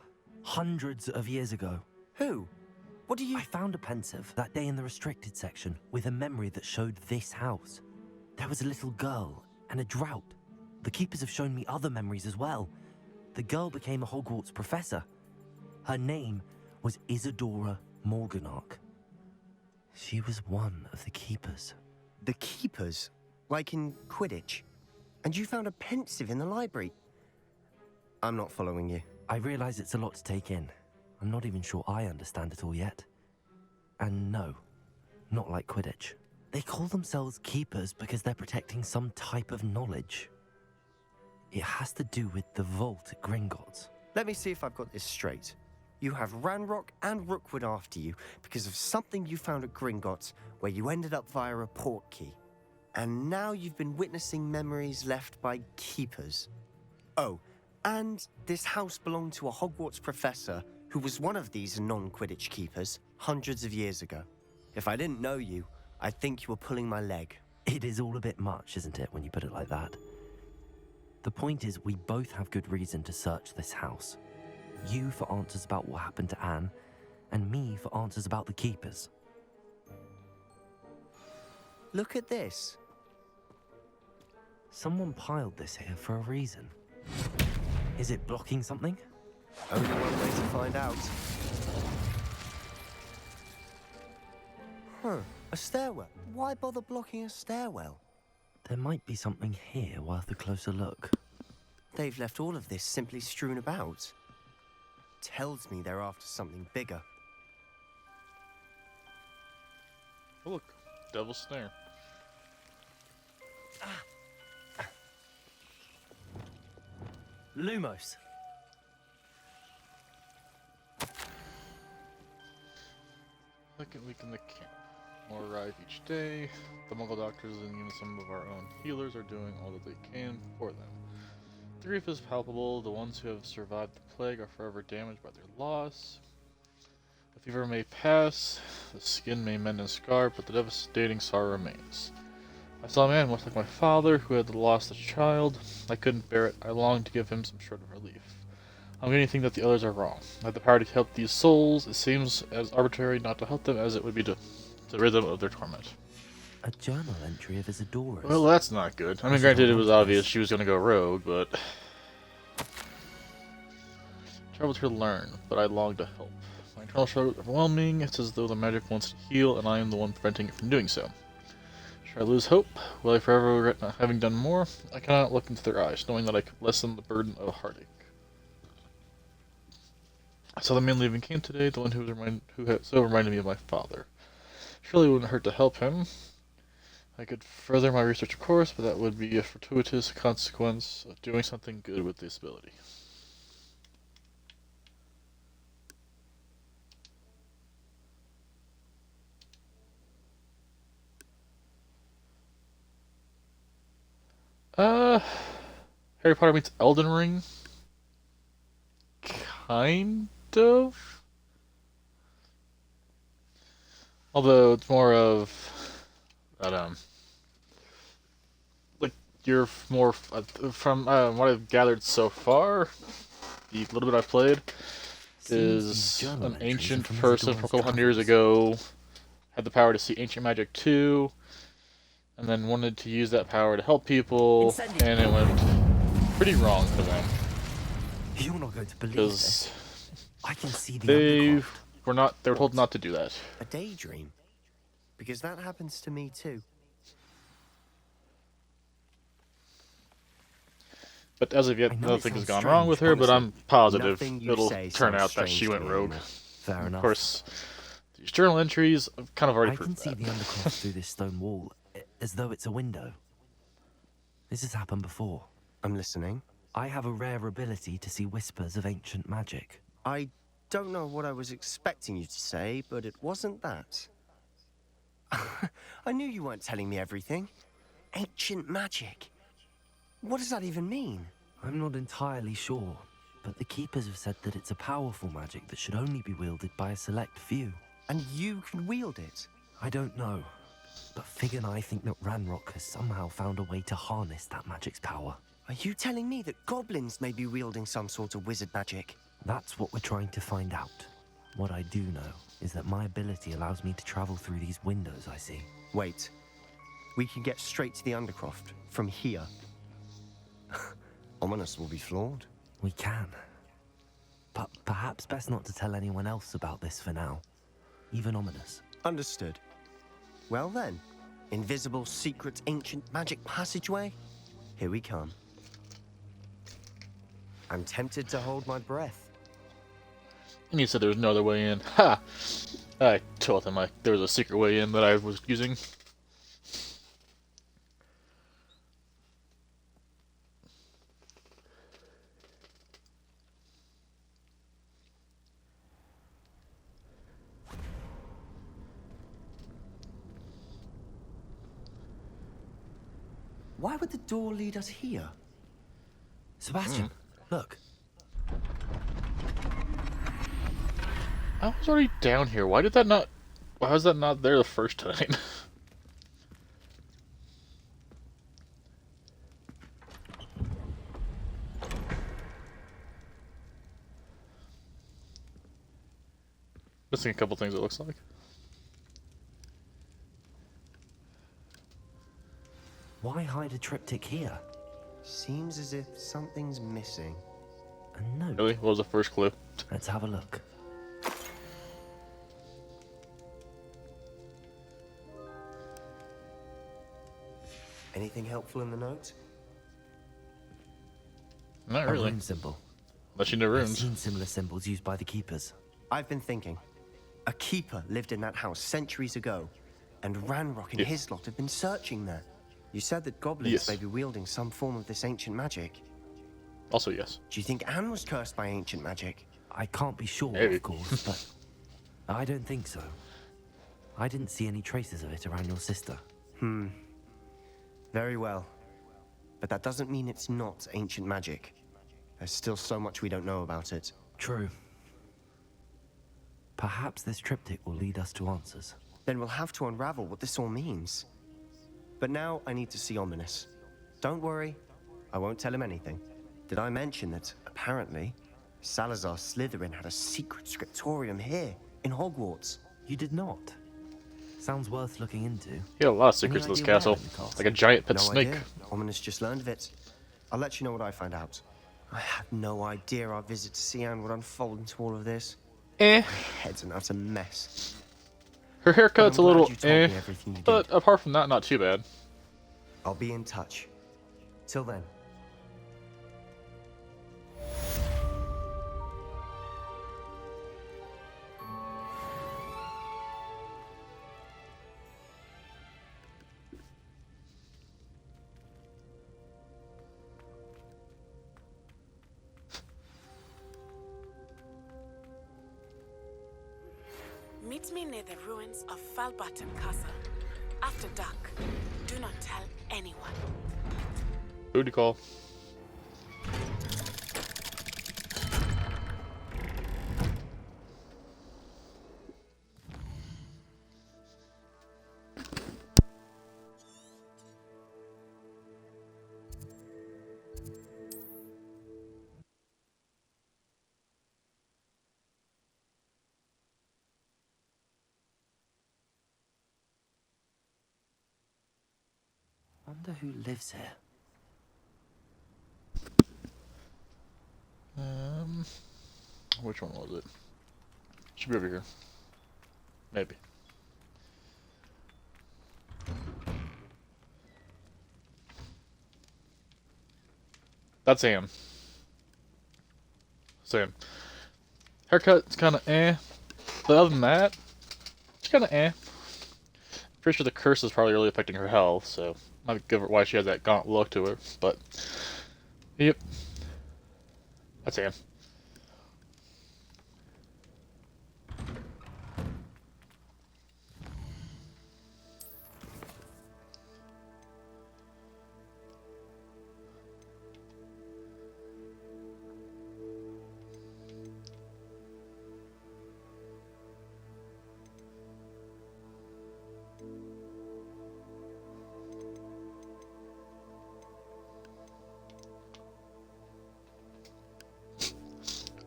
hundreds of years ago. Who? What do you... I found a pensive that day in the restricted section with a memory that showed this house. There was a little girl and a drought. The keepers have shown me other memories as well. The girl became a Hogwarts professor. Her name was Isadora Morganach. She was one of the keepers. The keepers? Like in Quidditch? And you found a pensive in the library? I'm not following you. I realize it's a lot to take in. I'm not even sure I understand it all yet. And no, not like Quidditch. They call themselves keepers because they're protecting some type of knowledge. It has to do with the vault at Gringotts. Let me see if I've got this straight. You have Ranrock and Rookwood after you because of something you found at Gringotts where you ended up via a port key. And now you've been witnessing memories left by keepers. Oh, and this house belonged to a Hogwarts professor who was one of these non-Quidditch keepers hundreds of years ago. If I didn't know you, I'd think you were pulling my leg. It is all a bit much, isn't it, when you put it like that? The point is, we both have good reason to search this house. You for answers about what happened to Anne, and me for answers about the keepers. Look at this. Someone piled this here for a reason. Is it blocking something? Only one way to find out. Huh, a stairwell. Why bother blocking a stairwell? There might be something here worth a closer look. They've left all of this simply strewn about. Tells me they're after something bigger. Oh, look, Devil's Snare. Lumos. Second week in the camp. More arrive each day. The Muggle doctors and even some of our own healers are doing all that they can for them. The grief is palpable. The ones who have survived the plague are forever damaged by their loss. The fever may pass, the skin may mend and scar, but the devastating sorrow remains. I saw a man much like my father who had lost a child. I couldn't bear it. I longed to give him some sort of relief. I'm beginning to think that the others are wrong. I have the power to help these souls. It seems as arbitrary not to help them as it would be to rid them of their torment. A journal entry of Isadora's. Well, that's not good. I mean, granted, it was obvious she was going to go rogue, but... Travel to learn, but I long to help. My internal struggle is overwhelming. It's as though the magic wants to heal, and I am the one preventing it from doing so. Should I lose hope? Will I forever regret not having done more? I cannot look into their eyes, knowing that I could lessen the burden of heartache. I saw the man leaving camp today, the one who had so reminded me of my father. Surely it wouldn't hurt to help him. I could further my research, of course, but that would be a fortuitous consequence of doing something good with this ability. Harry Potter meets Elden Ring? Kind of? Although it's more of that, like, you're more, from what I've gathered so far, the little bit I've played, is an ancient person from a couple hundred years ago, had the power to see ancient magic too, and then wanted to use that power to help people, and it went pretty wrong for them. You're not going to believe this. I can see the They were told not to do that. A daydream? Because that happens to me too. But as of yet, nothing has gone wrong with her, but I'm positive it'll turn out that she went rogue. Fair enough. Of course, these journal entries have kind of already I can proved see that. the undercroft through this stone wall, as though it's a window. This has happened before. I'm listening. I have a rare ability to see whispers of ancient magic. I don't know what I was expecting you to say, but it wasn't that. I knew you weren't telling me everything. Ancient magic. What does that even mean? I'm not entirely sure, but the Keepers have said that it's a powerful magic that should only be wielded by a select few. And you can wield it? I don't know, but Fig and I think that Ranrock has somehow found a way to harness that magic's power. Are you telling me that goblins may be wielding some sort of wizard magic? That's what we're trying to find out. What I do know is that my ability allows me to travel through these windows I see. Wait. We can get straight to the Undercroft from here. Ominous will be flawed. We can. But perhaps best not to tell anyone else about this for now. Even Ominous. Understood. Well then, invisible, secret, ancient magic passageway? Here we come. I'm tempted to hold my breath. And you said there was no other way in. Ha! I told him there was a secret way in that I was using. Why would the door lead us here? Sebastian, look. I was already down here. Why did that not... Why was that not there the first time? Missing a couple things, it looks like. Why hide a triptych here? Seems as if something's missing. A note. Really? What was the first clue? Let's have a look. Anything helpful in the note? Not A really. rune symbol. Unless you know I've runes. seen similar symbols used by the keepers. I've been thinking. A keeper lived in that house centuries ago, and Ranrock and Yes. his lot have been searching there. You said that goblins Yes. may be wielding some form of this ancient magic. Also, yes. Do you think Anne was cursed by ancient magic? I can't be sure, Maybe. of course, but I don't think so. I didn't see any traces of it around your sister. Very well. But that doesn't mean it's not ancient magic. There's still so much we don't know about it. True. Perhaps this triptych will lead us to answers. Then we'll have to unravel what this all means. But now I need to see Ominous. Don't worry, I won't tell him anything. Did I mention that, apparently, Salazar Slytherin had a secret scriptorium here, in Hogwarts? You did not. Sounds worth looking into. He had a lot of secrets in Any this idea where castle. in the castle? Like a giant pet No snake. idea. Ominous just learned of it. I'll let you know what I find out. I had no idea our visit to Sian would unfold into all of this. Eh. Head's an utter mess. Her haircut's a I'm glad little you told eh. me everything you But did. apart from that, not too bad. I'll be in touch. Till then. Meet me near the ruins of Falbottom Castle. After dark. Do not tell anyone. Booty call. Wonder who lives here. Which one was it? Should be over here. Maybe. That's Sam. Sam. Haircut's kind of eh. But other than that, it's kind of eh. Pretty sure the curse is probably really affecting her health, so might give her why she has that gaunt look to her. But yep, that's Sam.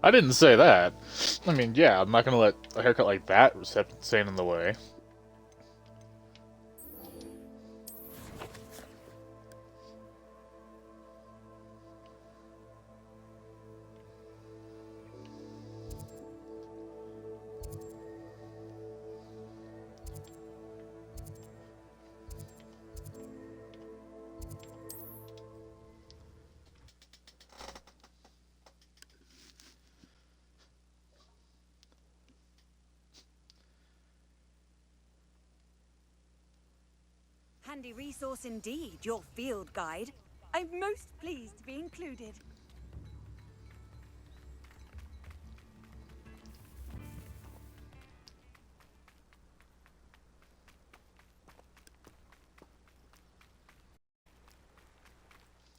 I didn't say that. I mean, yeah, I'm not gonna let a haircut like that stand in the way. handy resource indeed, your field guide. I'm most pleased to be included.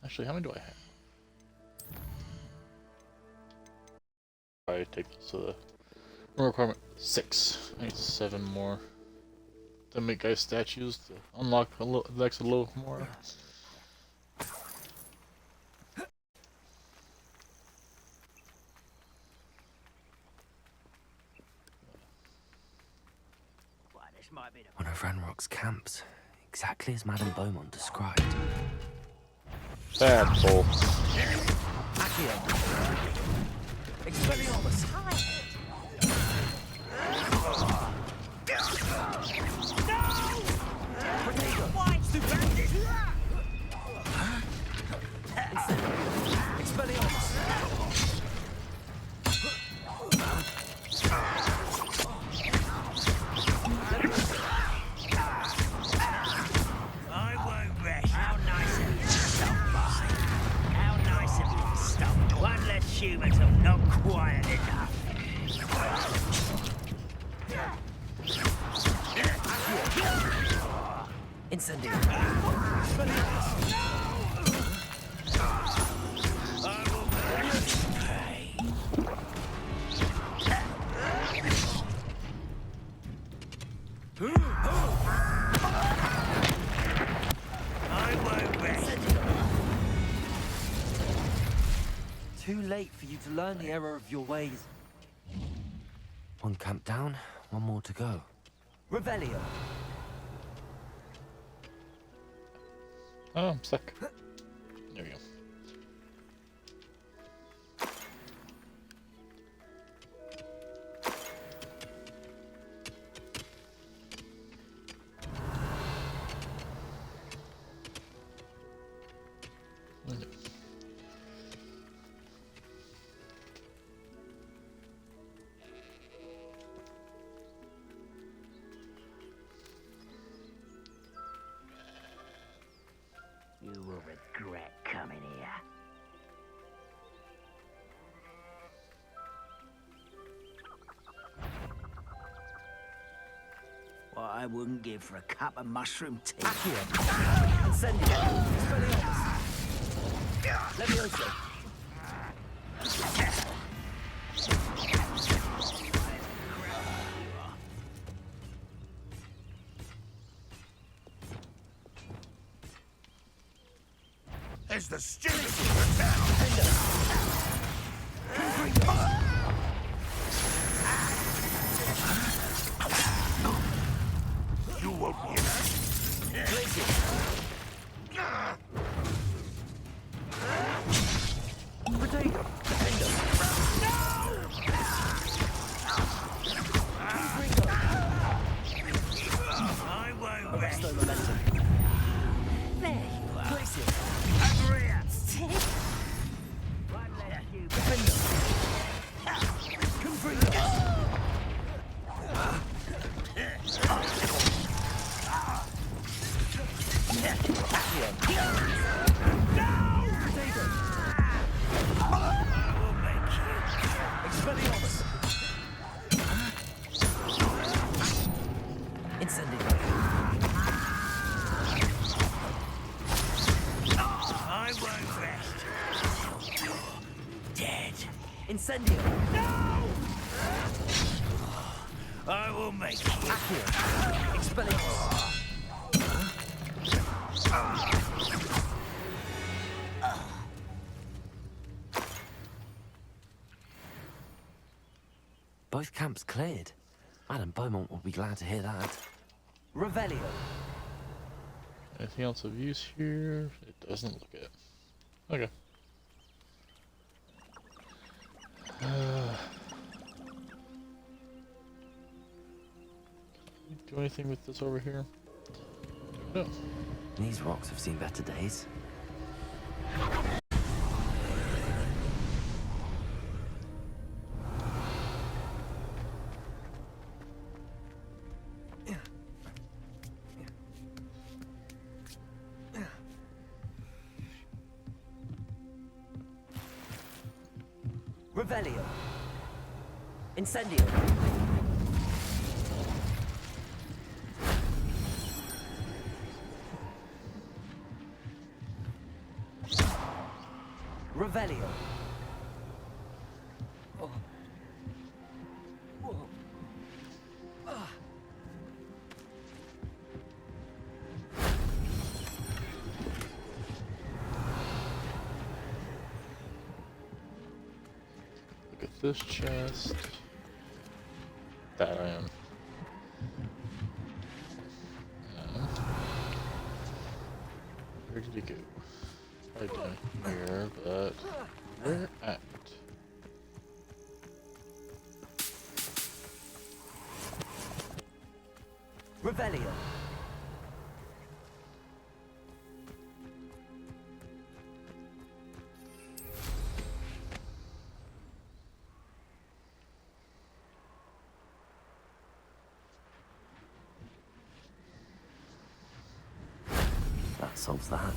Actually, how many do I have? I take this to the requirement 6. I need 7 more to make guys statues to unlock the next a little more. One of Ranrock's camps, exactly as Madame Beaumont described. Bad bull. Accio. Expelliarmus. Protego. Stupendous. Expelliarmus. I won't rest. How nice of you to stop by. How nice of you to stop. One less human till not quiet enough. Incendio. Too late for you to learn the error of your ways. One camp down, one more to go. Revelio. Oh, I'm stuck. There we go. You will regret coming here. What I wouldn't give for a cup of mushroom tea. Accio. Incendio. Expelliarmus. Levioso. It's the stupidest in the town. You won't be Protego. I won't rest. Arresto momentum. There you are. Glacier. Over here. One less human. Defender. Confringo. Expelliarmus. Incendio. I won't rest. You're dead. Incendio. I will make you. Accio. Expelliarmus. Both camps cleared. Madame Beaumont will be glad to hear that. Revelio. Anything else of use here? It doesn't look it. Okay. Do anything with this over here? No. These rocks have seen better days. Revelio. Incendio. Revelio. Oh. Whoa. Ah. Look at this chest. That I am. Where did he go? Right down here, but where at? Revelio. That solves that.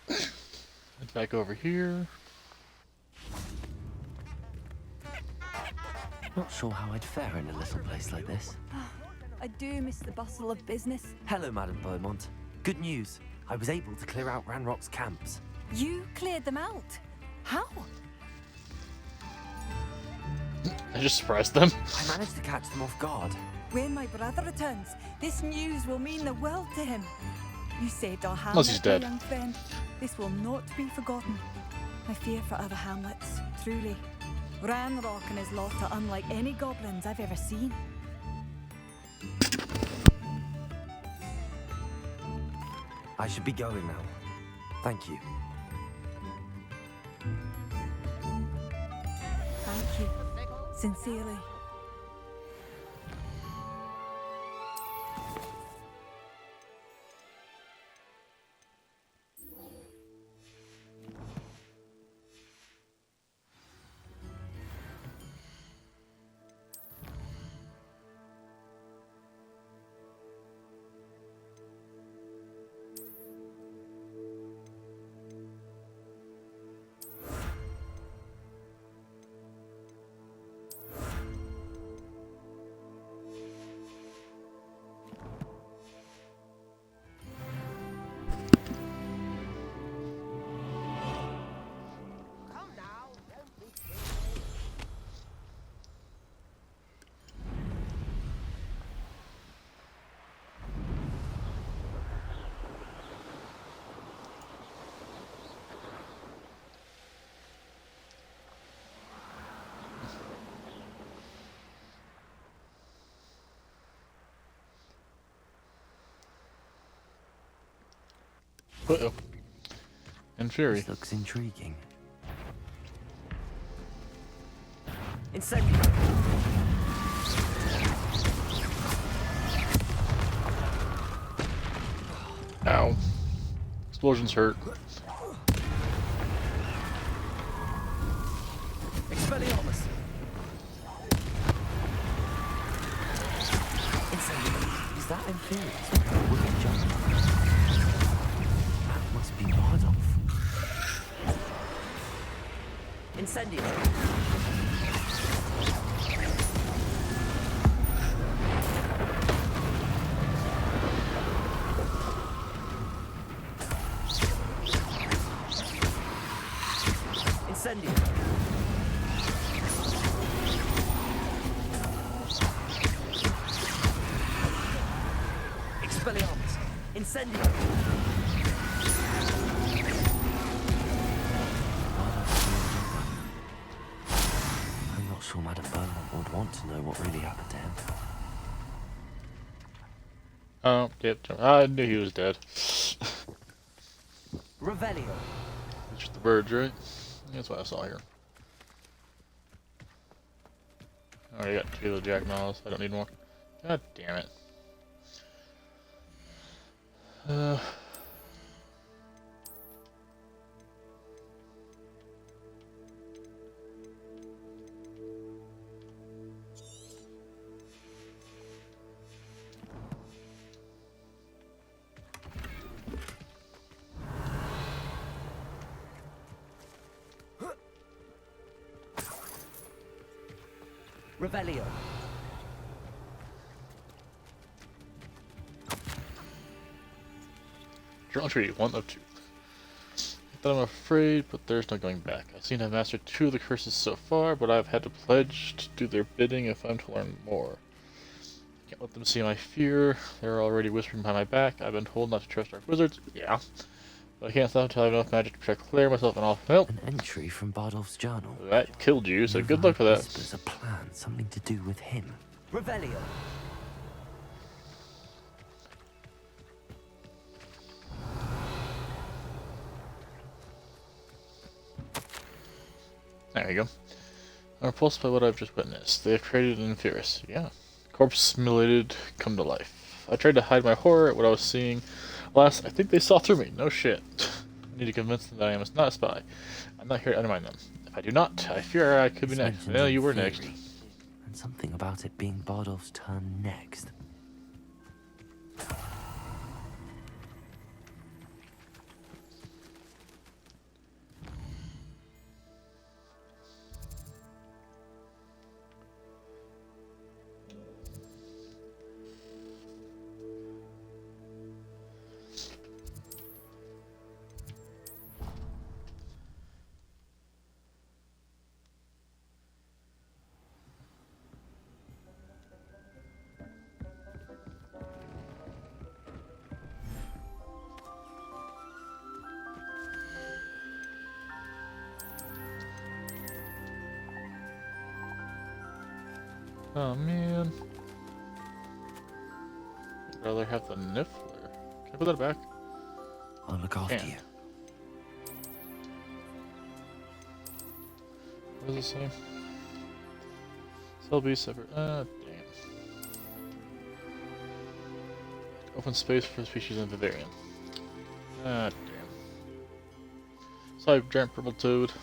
Head back over here. Not sure how I'd fare in a little place like this. I do miss the bustle of business. Hello, Madame Beaumont. Good news. I was able to clear out Ranrock's camps. You cleared them out? How? I just surprised them. I managed to catch them off guard. When my brother returns, this news will mean the world to him. You saved our Unless he's hamlet, dead. my young friend. This will not be forgotten. I fear for other hamlets, truly. Ranrock and his lot are unlike any goblins I've ever seen. I should be going now. Thank you. Thank you. Sincerely. Uh-oh. And Fury. This looks intriguing. Incendio. Ow. Explosions hurt. Expelliarmus. Incendio. Is that inferior? Would it jump? That must be Bardolph. Incendio. Incendio. Expelliarmus. Incendio. I'm not sure Madame Beaumont would want to know what really happened to him. Oh, yep. I knew he was dead. Revelio. It's just the birds, right? That's what I saw here. I already got 2 of the Jackdaws. I don't need more. God damn it. Revelio. Journal entry 1 of 2. But I'm afraid, but there's no going back. I seem to have mastered 2 of the curses so far, but I've had to pledge to do their bidding if I'm to learn more. Can't let them see my fear. They're already whispering behind my back. I've been told not to trust dark wizards. Yeah. But I can't stop until I have enough magic to protect Claire, myself, and all. Well, An entry from Bardolph's journal. that killed you, so good luck for that. There's a plan, something to do with him. Revelio. There you go. I'm repulsed by what I've just witnessed. They have created an Inferius. Yeah. Corpse mutilated, come to life. I tried to hide my horror at what I was seeing. Alas, I think they saw through me. No shit. I need to convince them that I am not a spy. I'm not here to undermine them. If I do not, I fear I could be next. Well, you were next. And something about it being Bardolph's turn next. Oh man. I'd rather have the Niffler. Can I put that back? I'll look after you. What does it say? Cell B separate. Damn. Open space for species in Vivarian. Damn. Sorry, giant purple toad.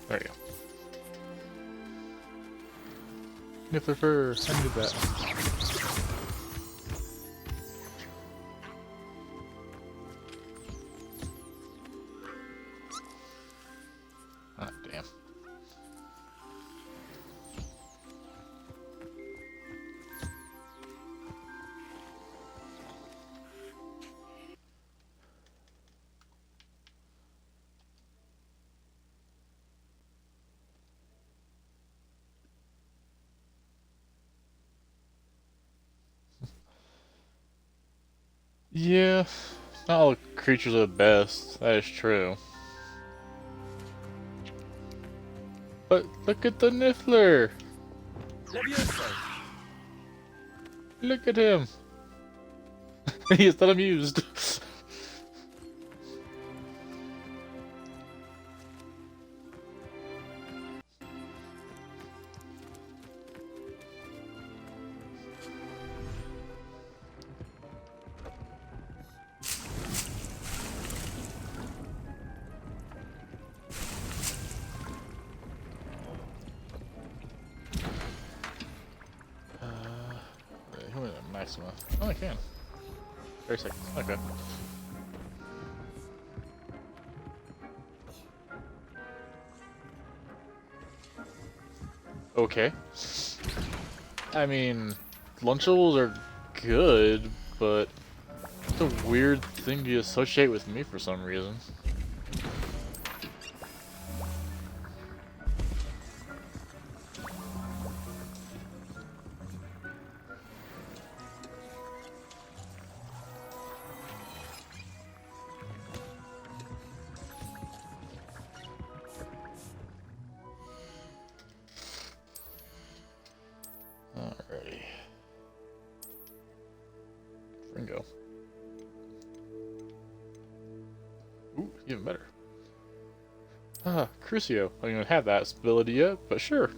There you go. Niffler fur, I knew that. Ah, damn. Yeah, not all creatures are the best, that is true. But look at the Niffler! Look at him! He is not amused. Maxima. Oh, I can. 30 seconds. Okay. Okay. I mean, Lunchables are good, but It's a weird thing to associate with me for some reason. Alrighty. Fringo. Ooh, even better. Ah, Crucio. I don't even have that ability yet, but sure.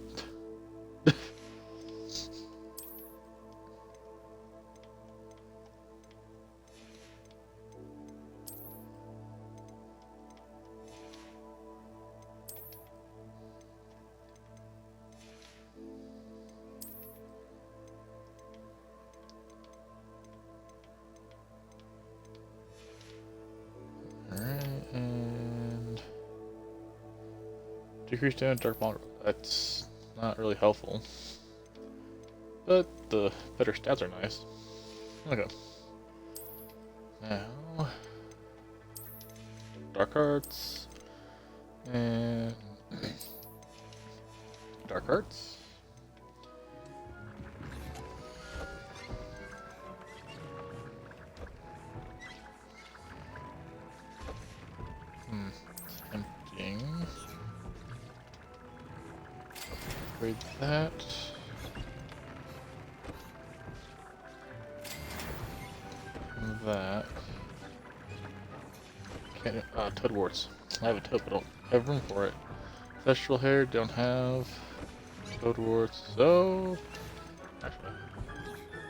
Decrease damage, dark bond. That's not really helpful. But the better stats are nice. Okay. Now, dark arts and dark arts. Tempting. Upgrade that. And that. Can't, toad warts. I have a toad, but I don't have room for it. Vegetable hair, don't have. Toad warts, so. Actually,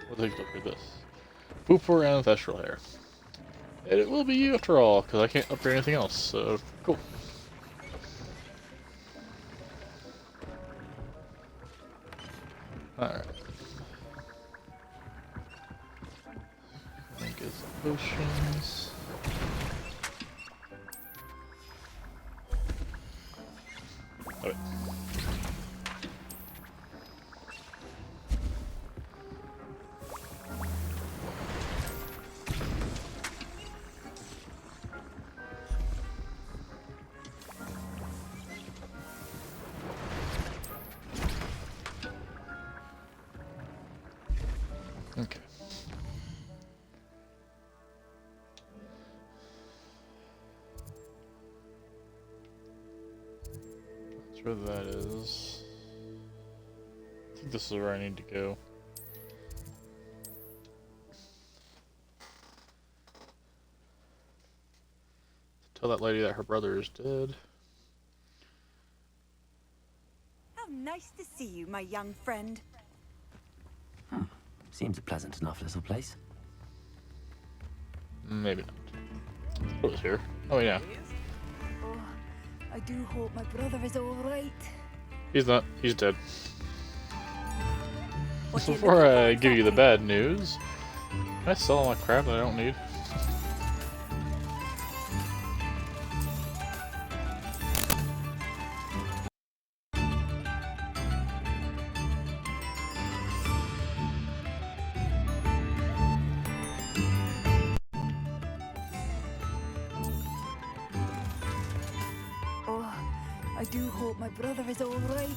we'll take a look at this. Pooper and vegetable hair. And it will be you after all, because I can't upgrade anything else, so cool. Alright. Get some potions. Okay. Okay. That's where that is. I think this is where I need to go. Tell that lady that her brother is dead. How nice to see you, my young friend. Seems a pleasant enough little place. Maybe not. It was here. Oh yeah. Oh, I do hope my brother is all right. He's not. He's dead. Before I give you the bad news, can I sell all my crap that I don't need? Oh, I do hope my brother is all right.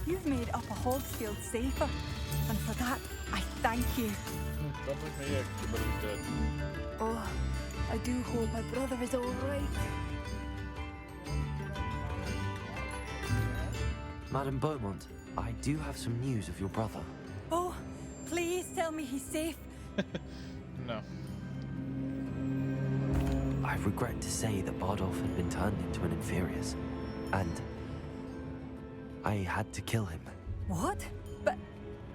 You've made Upper Hogsfield safer, and for that, I thank you. Don't make me extra, but he's dead. Oh, I do hope my brother is all right. Madame Beaumont, I do have some news of your brother. Oh, please tell me he's safe. No. I regret to say that Bardolph had been turned into an Inferius, and I had to kill him. What?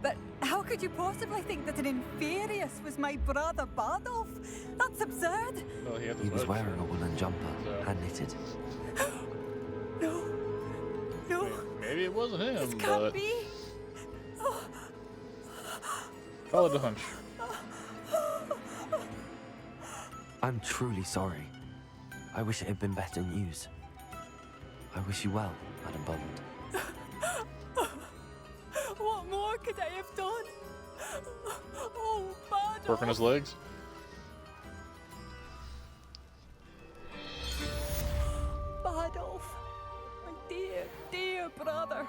But how could you possibly think that an Inferius was my brother Bardolph? That's absurd. Well, He was wearing a woolen jumper, hand knitted. No. Maybe it wasn't him, This can't but be. Oh. Follow the hunch. I'm truly sorry. I wish it had been better news. I wish you well, Madam Beaumont. What more could I have done? Oh, Bardolph. Working his legs. Bardolph, my dear, dear brother.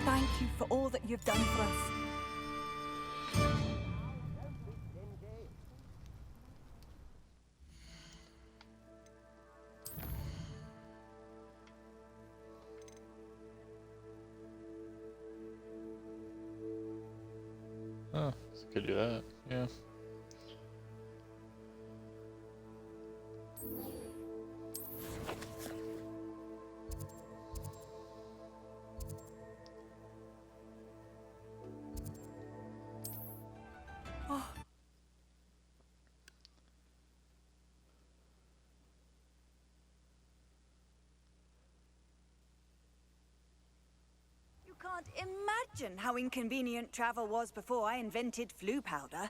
Thank you for all that you've done for us. Oh, could do that. Yeah. You can't imagine how inconvenient travel was before I invented flu powder.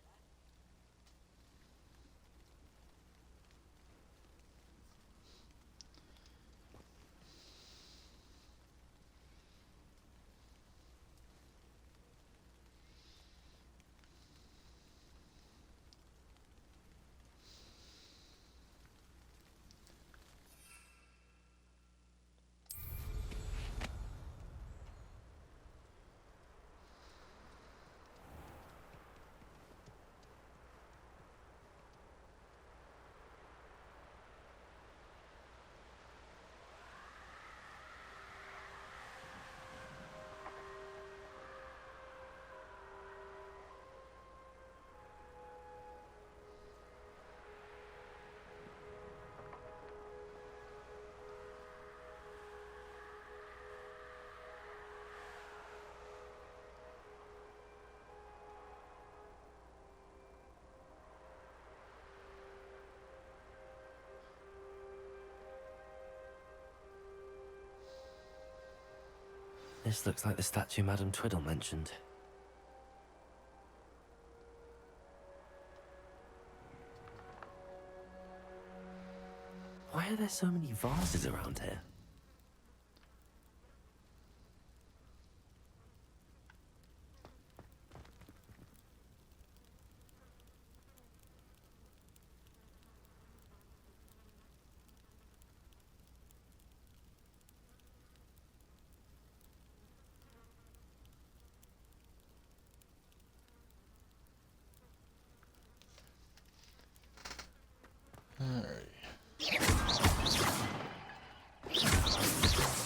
This looks like the statue Madame Twiddle mentioned. Why are there so many vases around here?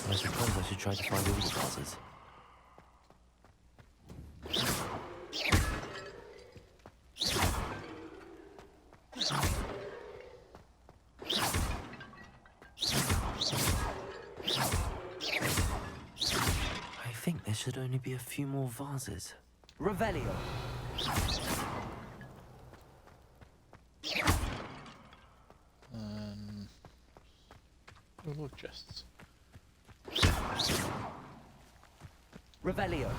I suppose I should try to find all the vases. I think there should only be a few more vases. Revelio. Look, chests. Revelio.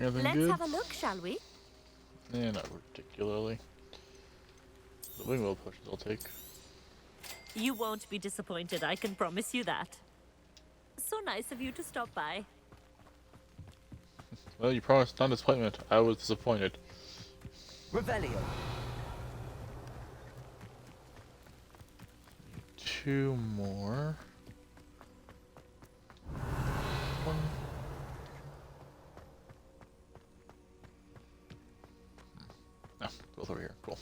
Anything Let's good? have a look, shall we? Yeah, not particularly. The wing wheel pushes I'll take. You won't be disappointed, I can promise you that. So nice of you to stop by. Well, you promised non-disappointment. I was disappointed. Revelio. 2 more. 1. No, both over here. Cool.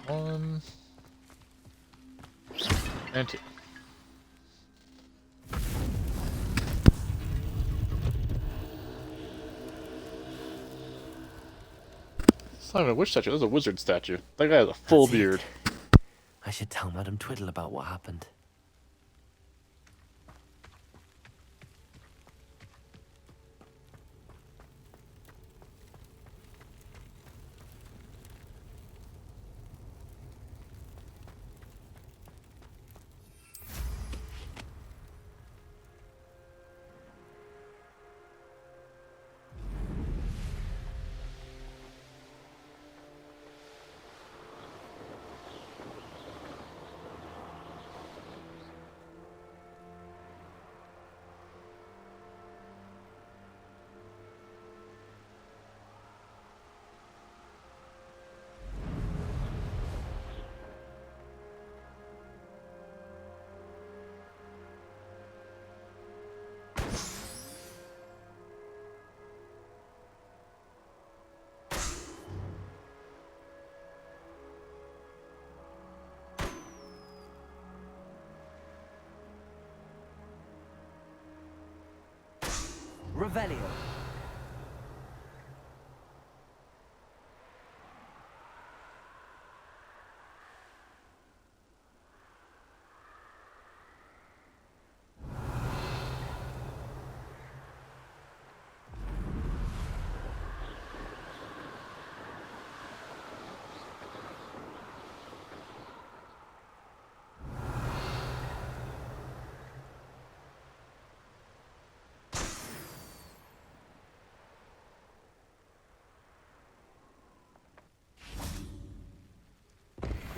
1 and 2. It's not even a witch statue, that's a wizard statue. That guy has a full beard. I should tell Madame Twiddle about what happened. Revelio.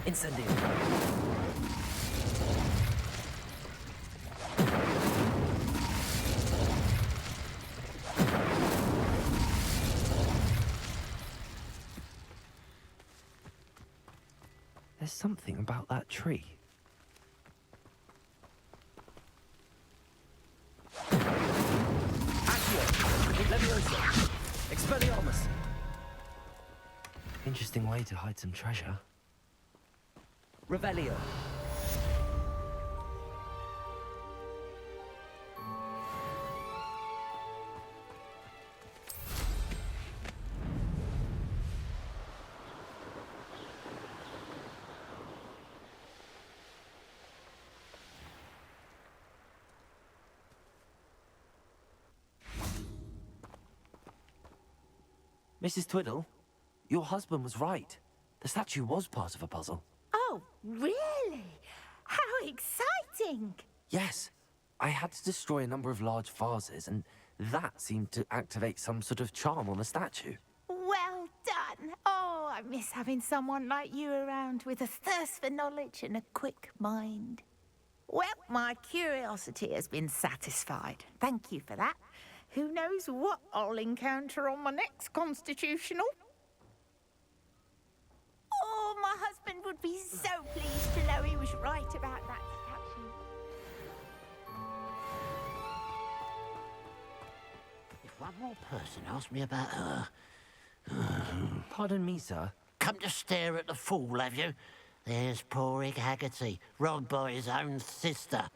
Incendio. There's something about that tree. Leviosa. Expelliarmus. Interesting way to hide some treasure. Revelio. Mrs. Twiddle, your husband was right. The statue was part of a puzzle. Oh, really? How exciting! Yes. I had to destroy a number of large vases, and that seemed to activate some sort of charm on the statue. Well done. Oh, I miss having someone like you around with a thirst for knowledge and a quick mind. Well, my curiosity has been satisfied. Thank you for that. Who knows what I'll encounter on my next constitutional? Oh, my husband would be so pleased to know he was right about that statue. If one more person asks me about her... Pardon me, sir. Come to stare at the fool, have you? There's poor Ig Haggerty, robbed by his own sister.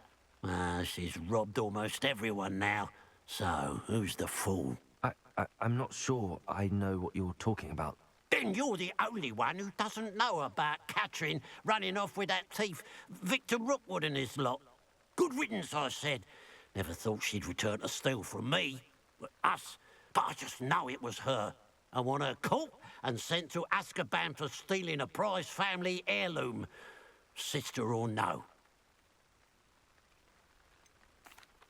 She's robbed almost everyone now. So, who's the fool? I'm not sure I know what you're talking about. Then you're the only one who doesn't know about Catherine running off with that thief, Victor Rookwood and his lot. Good riddance, I said. Never thought she'd return to steal from me. Us. But I just know it was her. I want her caught and sent to Azkaban for stealing a prize family heirloom. Sister or no.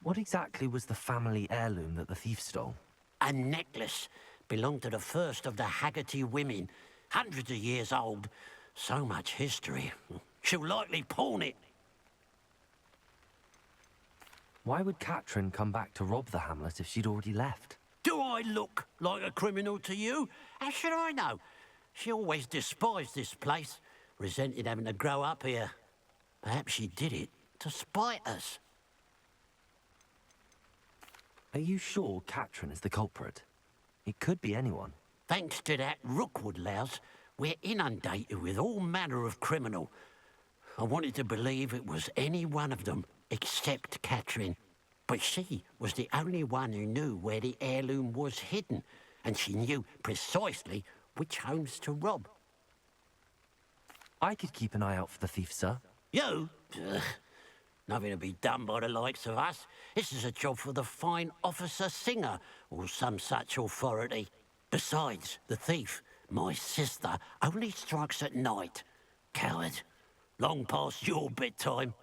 What exactly was the family heirloom that the thief stole? A necklace. Belonged to the first of the Haggerty women. Hundreds of years old. So much history. She'll likely pawn it. Why would Katrin come back to rob the hamlet if she'd already left? Do I look like a criminal to you? How should I know? She always despised this place, resented having to grow up here. Perhaps she did it to spite us. Are you sure Katrin is the culprit? It could be anyone. Thanks to that Rookwood louse, we're inundated with all manner of criminal. I wanted to believe it was any one of them, except Katrin. But she was the only one who knew where the heirloom was hidden, and she knew precisely which homes to rob. I could keep an eye out for the thief, sir. You? Ugh. Nothing to be done by the likes of us. This is a job for the fine officer Singer, or some such authority. Besides, the thief, my sister, only strikes at night. Coward. Long past your bedtime.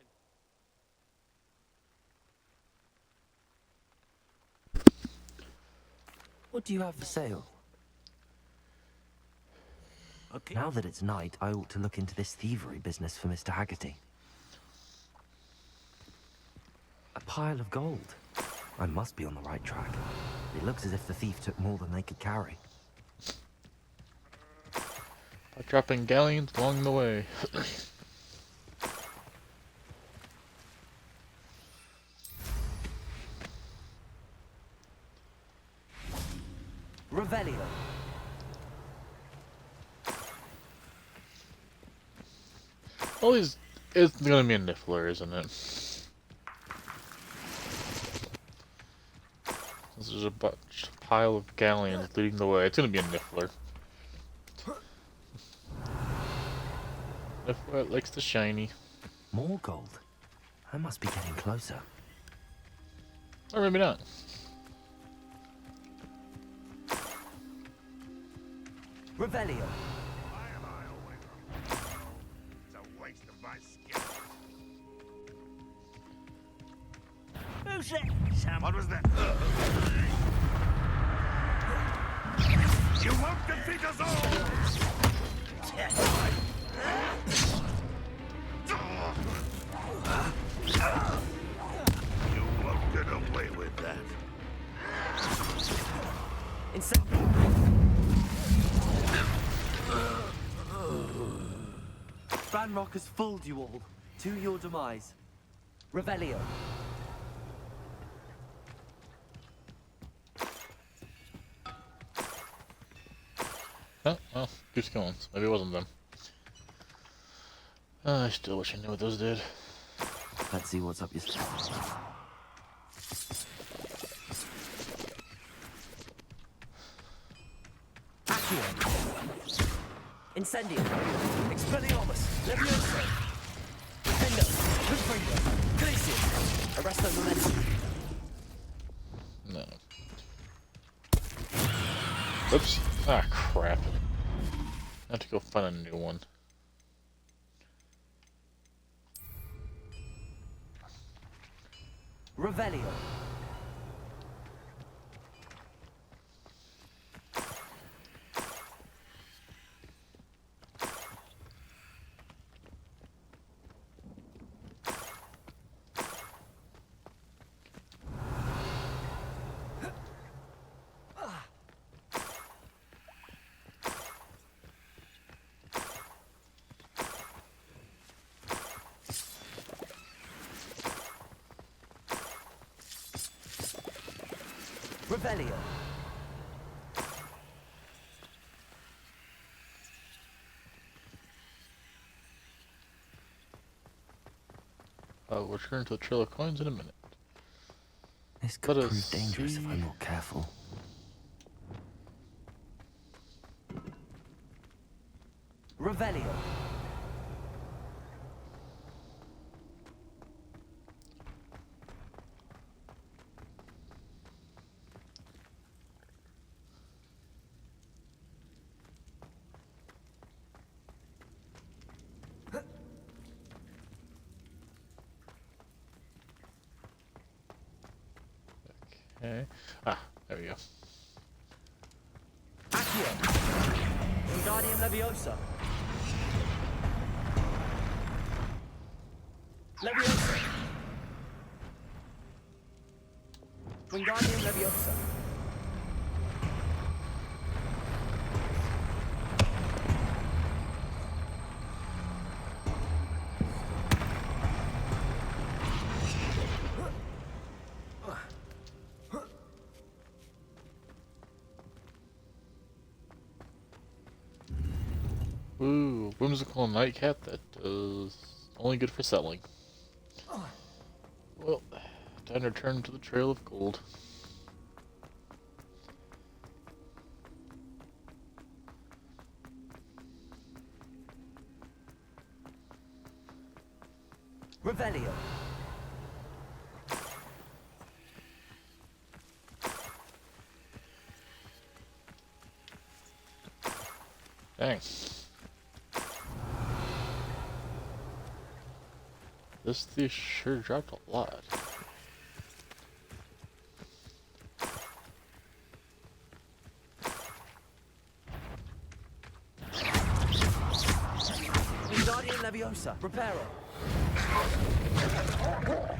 What do you have for sale? Okay. Now that it's night, I ought to look into this thievery business for Mr. Haggerty. A pile of gold. I must be on the right track. It looks as if the thief took more than they could carry. By dropping galleons along the way. Revelio. Always, it's gonna be a Niffler, isn't it? This is a pile of galleons leading the way. It's gonna be a Niffler. Niffler likes the shiny. More gold. I must be getting closer. Or maybe not. Revelio. It's a waste of my skill. Who's that? What was that? You won't defeat us all! You won't get away with that. Ranrock has fooled you all. To your demise. Revelio. Oh, well, keeps going. So maybe it wasn't them. I still wish I knew what those did. Let's see what's up your sleeve. Accio. Incendio. Expelliarmus. Leviosa. Defendo. Confringo. Glacius. Arresto Momentum. No. Oops. Ah, crap. I have to go find a new one. Revelio. Revelio. I'll return to the trail of coins in a minute. This could prove dangerous if I'm not careful. Revelio. Okay. Ah, there we go. Accio. Wingardium Leviosa. Leviosa. Wingardium Leviosa. Ooh, whimsical nightcap that does only good for selling. Well, time to return to the Trail of Gold. Revelio. Dang. This thief sure dropped a lot. Wingardium Leviosa. Reparo.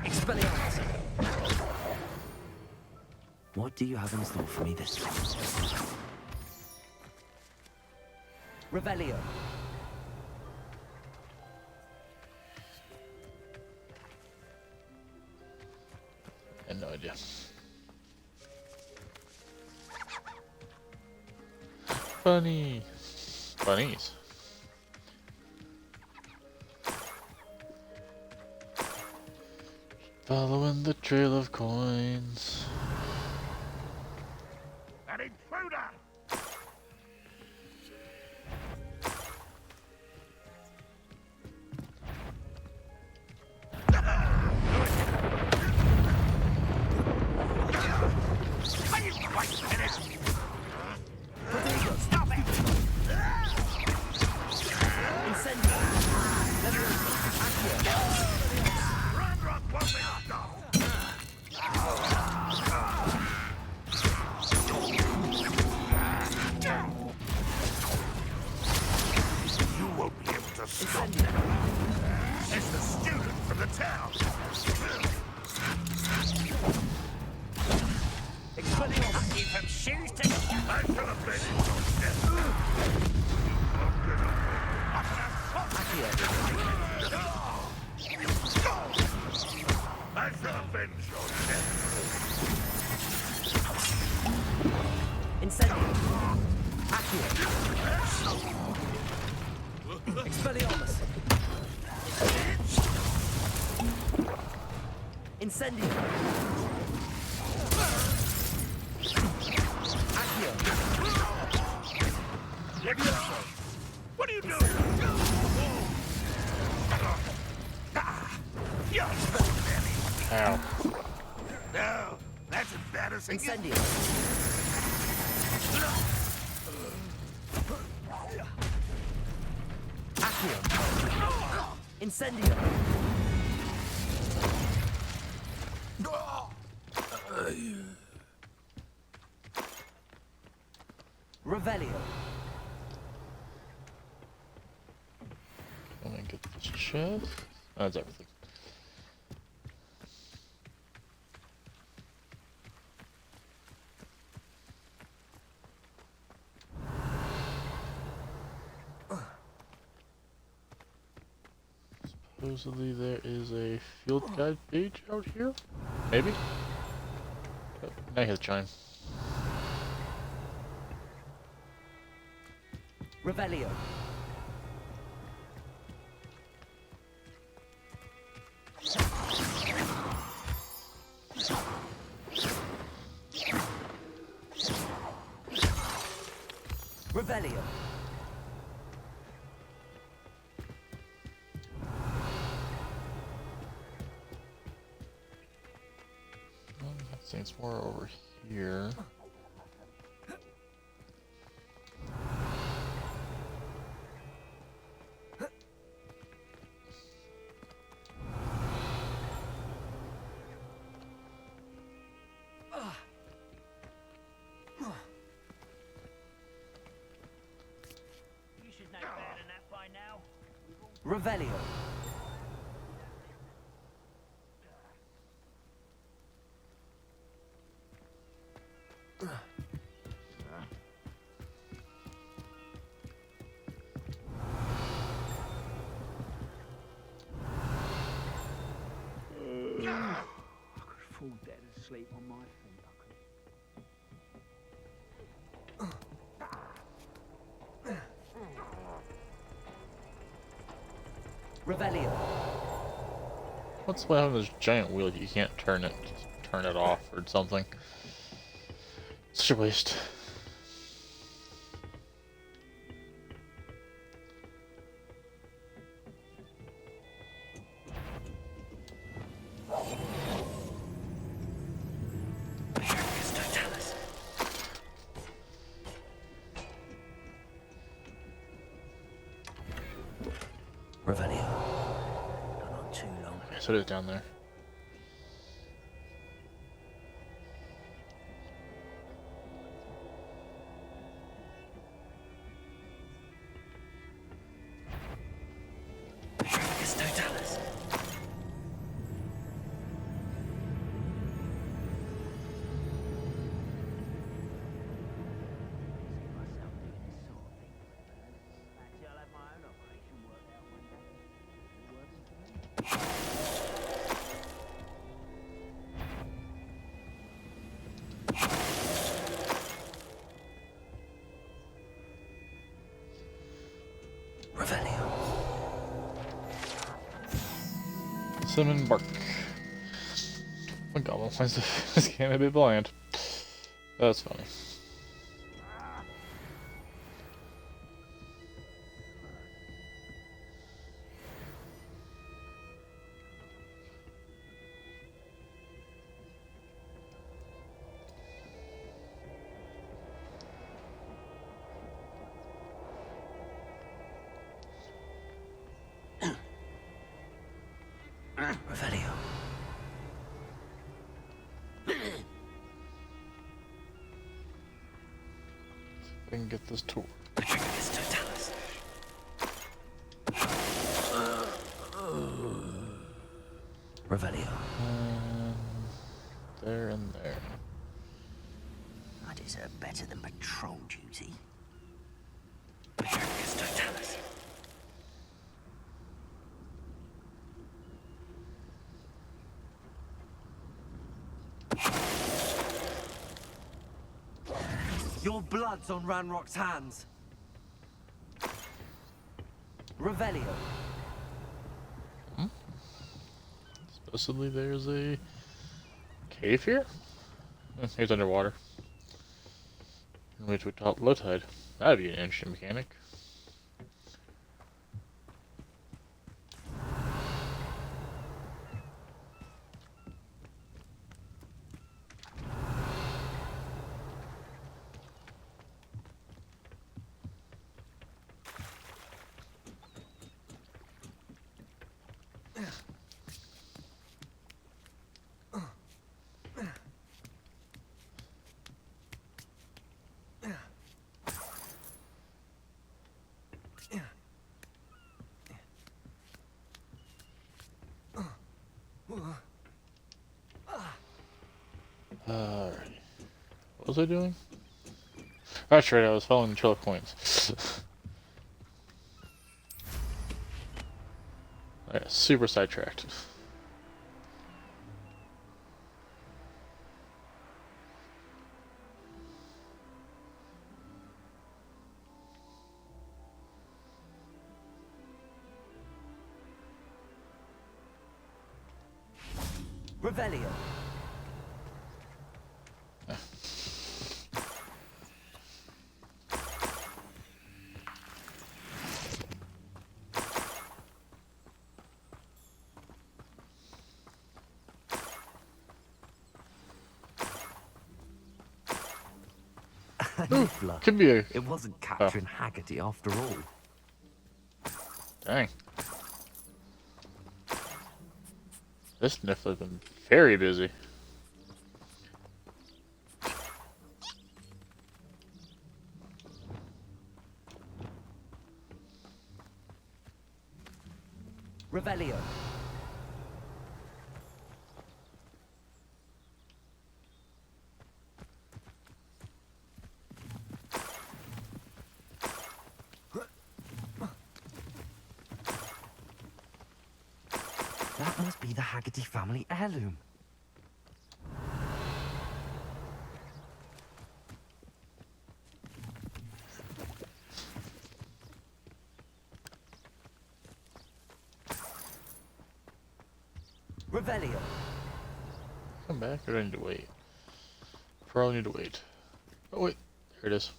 Expelliarmus. What do you have in store for me this time? Revelio. I had no idea. Funny. Bunnies. Following the trail of coins. An intruder! Stop it! Incendio. Leviosa. Accio. Ranrock won't be stopped! You won't be able to stop me. It's the student from the town. Expelliarmus. Keep him shoes to... I shall have been in your death. I shall avenge your death. Incendio. Accio. Expelliarmus. Incendio. Accio. Leviosa! What are you doing? Ow. No, that's embarrassing. Incendio. Accio. Incendio. Revelio. Let me get this chest. That's everything. Supposedly there is a field guide page out here? Maybe? Oh, now he has chime. Revelio. Revelio. I think it's more over here. You should know better than that by now. Revelio. could fall dead asleep on my feet. Revelio. What's the point of this giant wheel? You can't turn it off or something. Such a waste. Revelio. Not too long. Okay, so it is down there. Cinnamon bark. My goblin finds this game a bit bland. That's funny. Revelio. I can get this tool. Revelio. There and there. I deserve better than patrol duty. Your blood's on Ranrock's hands. Revelio. Supposedly there's a cave here? It's underwater. Which we top low tide. That'd be an interesting mechanic. Alright. What was I doing? That's right, I was following the trail of coins. I got super sidetracked. Revelio. Niffler. Could be a... It wasn't capturing Haggerty after all. Dang. This Niffler's been very busy. Revelio. That must be the Haggerty family heirloom. Revelio. Come back, or do I need to wait? Probably need to wait. Oh wait, there it is.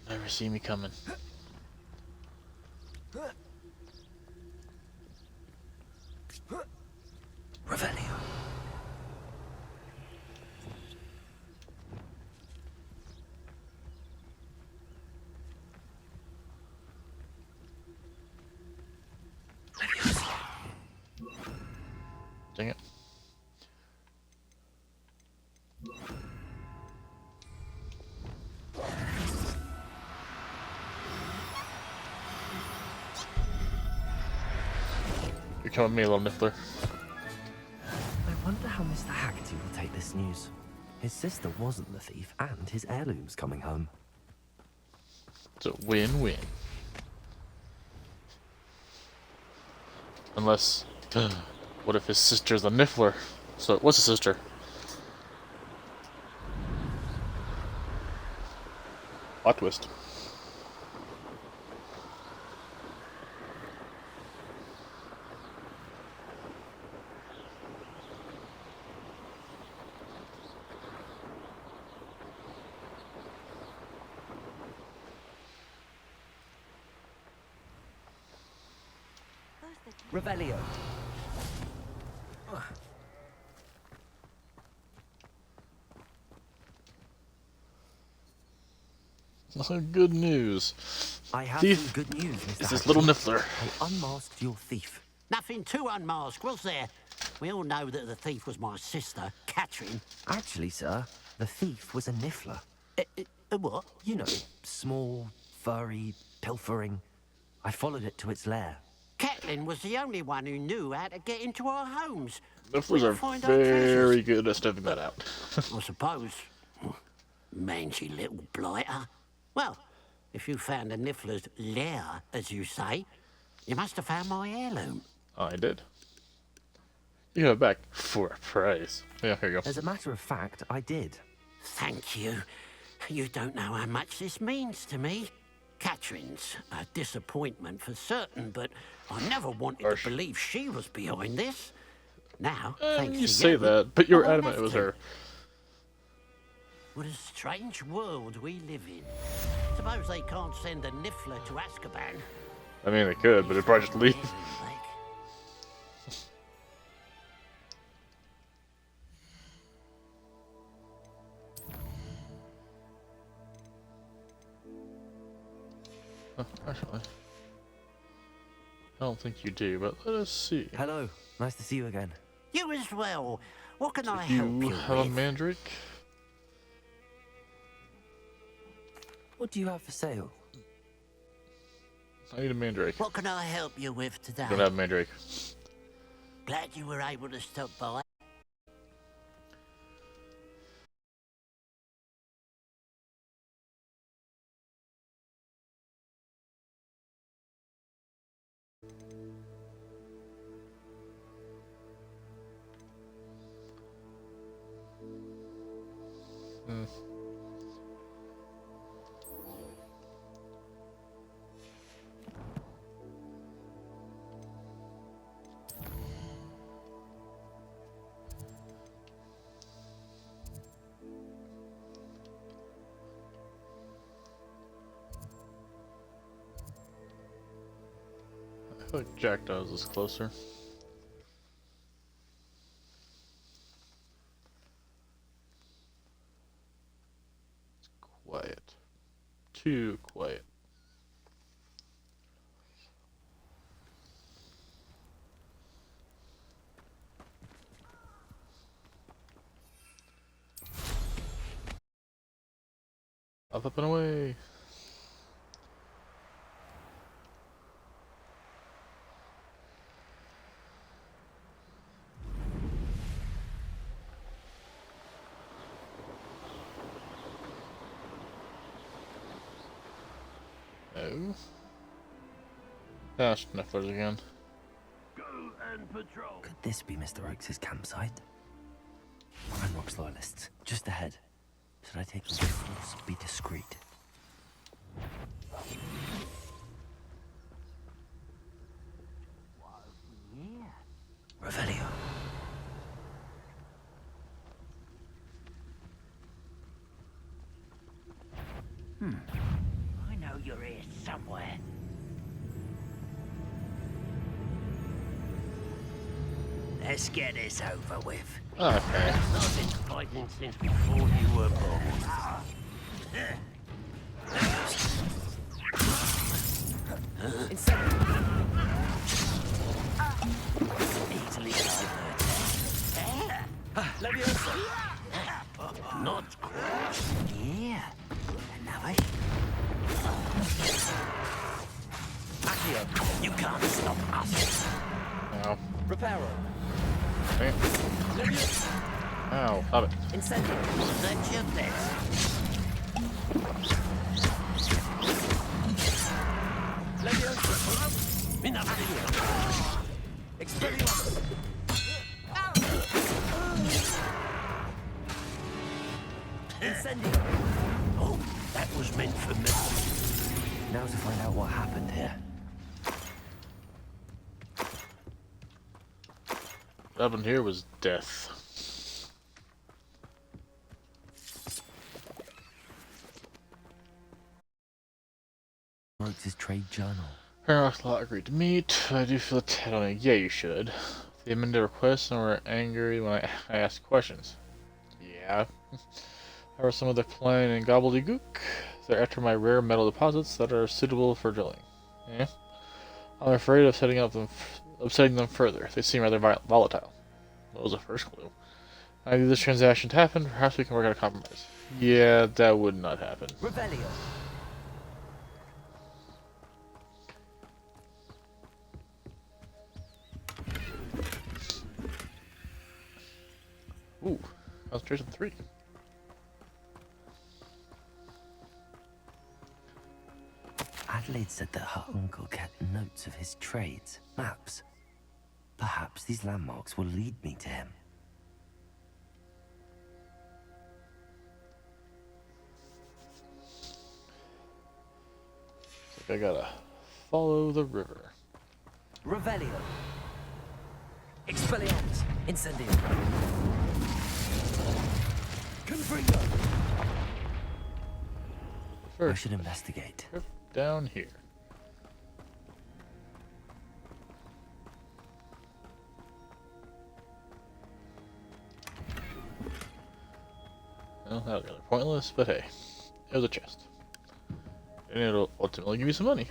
You'll never see me coming. Revelio. Dang it. You're coming with me, little niffler. I wonder how Mr. Haggerty will take this news. His sister wasn't the thief, and his heirloom's coming home. It's a win-win. Unless, what if his sister's a niffler? So, what's a sister? Plot twist. Revelio. Good news. I have Thief some good news, Mr. is this Haggerty. little niffler. I unmasked your thief. Nothing to unmask, was there? We all know that the thief was my sister, Catherine. Actually, sir, the thief was a niffler. What? You know, small, furry, pilfering. I followed it to its lair. Catelyn was the only one who knew how to get into our homes. Nifflers are Find our treasures. very good at sniffing that out. I suppose. Mangy little blighter. Well, if you found a niffler's lair, as you say, you must have found my heirloom. I did. You have it back for a price. Yeah, here you go. As a matter of fact, I did. Thank you. You don't know how much this means to me. Catherine's a disappointment for certain, but I never wanted to believe she was behind this. Now, thanks You to say you, that, but you were I won't adamant it have was to. her. What a strange world we live in. Suppose they can't send a niffler to Azkaban. I mean, they could, but it'd probably just leave. Actually, I don't think you do, but let us see. Hello, nice to see you again. You as well. What can I Do help you you have a with? mandrake? What do you have for sale? I need a mandrake. What can I help you with today? Don't have a mandrake. Glad you were able to stop by. I feel like Jackdaws is closer. It's quiet. Too quiet. Up and away. So, past Snifflers again. Go and patrol. Could this be Mr. Oakes' campsite? Ranrock's loyalists, just ahead. Should I take them or be discreet? Revelio. I know you're here somewhere. Let's get this over with. Okay. I've been fighting since before you were born. Easily diverted. Leviosa. Not quite. Yeah. Another. Accio. You can't stop us. Ow. Reparo. Okay. Leviosa. Ow, stop it. Incendio. That's your best. Leviosa. Enough. Expelliarmus. Incendio. Oh, that was meant for me. Now to find out what happened here. What happened here was death. Oakes' trade journal. Ranrock's lot agreed to meet. I do feel a tad on it. Yeah, you should. They amended requests and were angry when I asked questions. Yeah. How are some of the klein and gobbledygook? They're after my rare metal deposits that are suitable for drilling. Yeah. I'm afraid of setting them further. They seem rather volatile. What was the first clue? I need this transaction to happen. Perhaps we can work out a compromise. Yeah, that would not happen. Revelio. Ooh, concentration 3. Adelaide said that her uncle kept notes of his trades, maps. Perhaps these landmarks will lead me to him. I gotta follow the river. Revelio. Expelliarmus. Incendio. Confringo. I should investigate. Down here. Well, that was rather pointless, but hey, it was a chest. And it'll ultimately give you some money.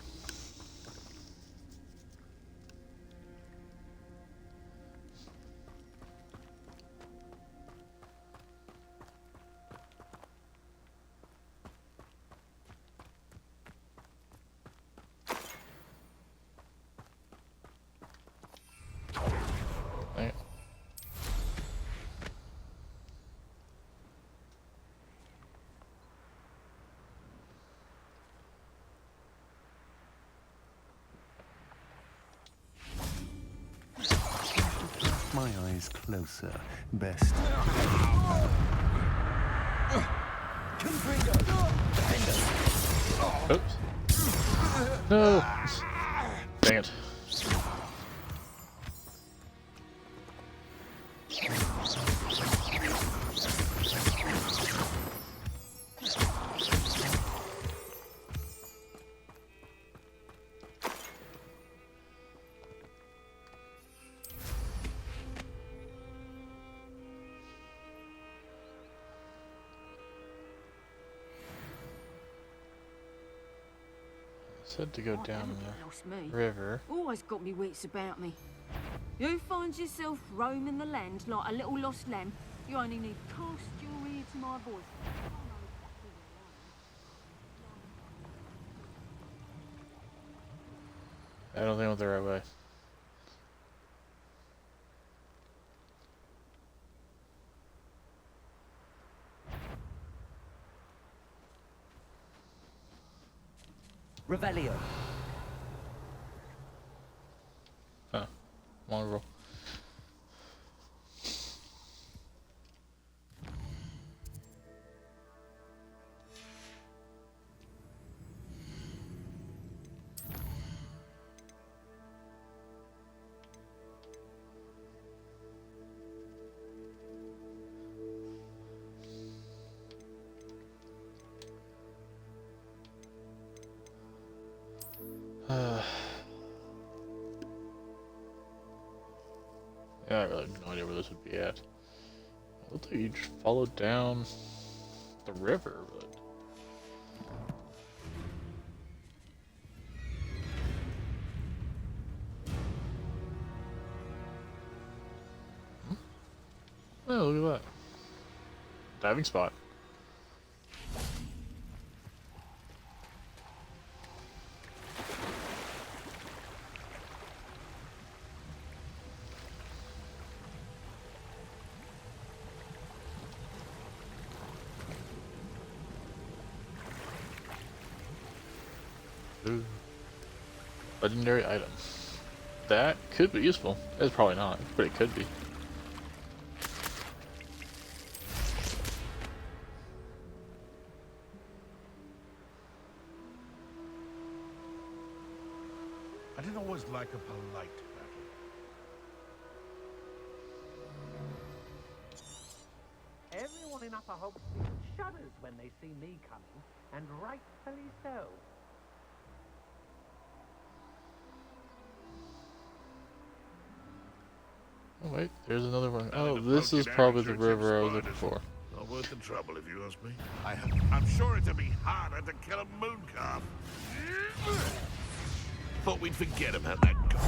Right. My eyes closer, best. Oops. No. Dang it. Said to go down the river. Always got me wits about me. You find yourself roaming the land like a little lost lamb, you only need cast your ear to my voice. I don't think I went the right way. Revelio. Huh. Mongrel. Yeah, I really have no idea where this would be at. I looked like you just followed down the river, but... Oh, look at that. Diving spot. Ooh. Legendary item. That could be useful. It's probably not, but it could be. I didn't always like a polite battle. Everyone in Upper Hogsmeade shudders when they see me coming, and rightfully so. Oh wait, there's another one. Oh, this is probably the river I was looking for. Not worth the trouble, if you ask me. I'm sure it'd be harder to kill a moon calf. Thought we'd forget about that guy.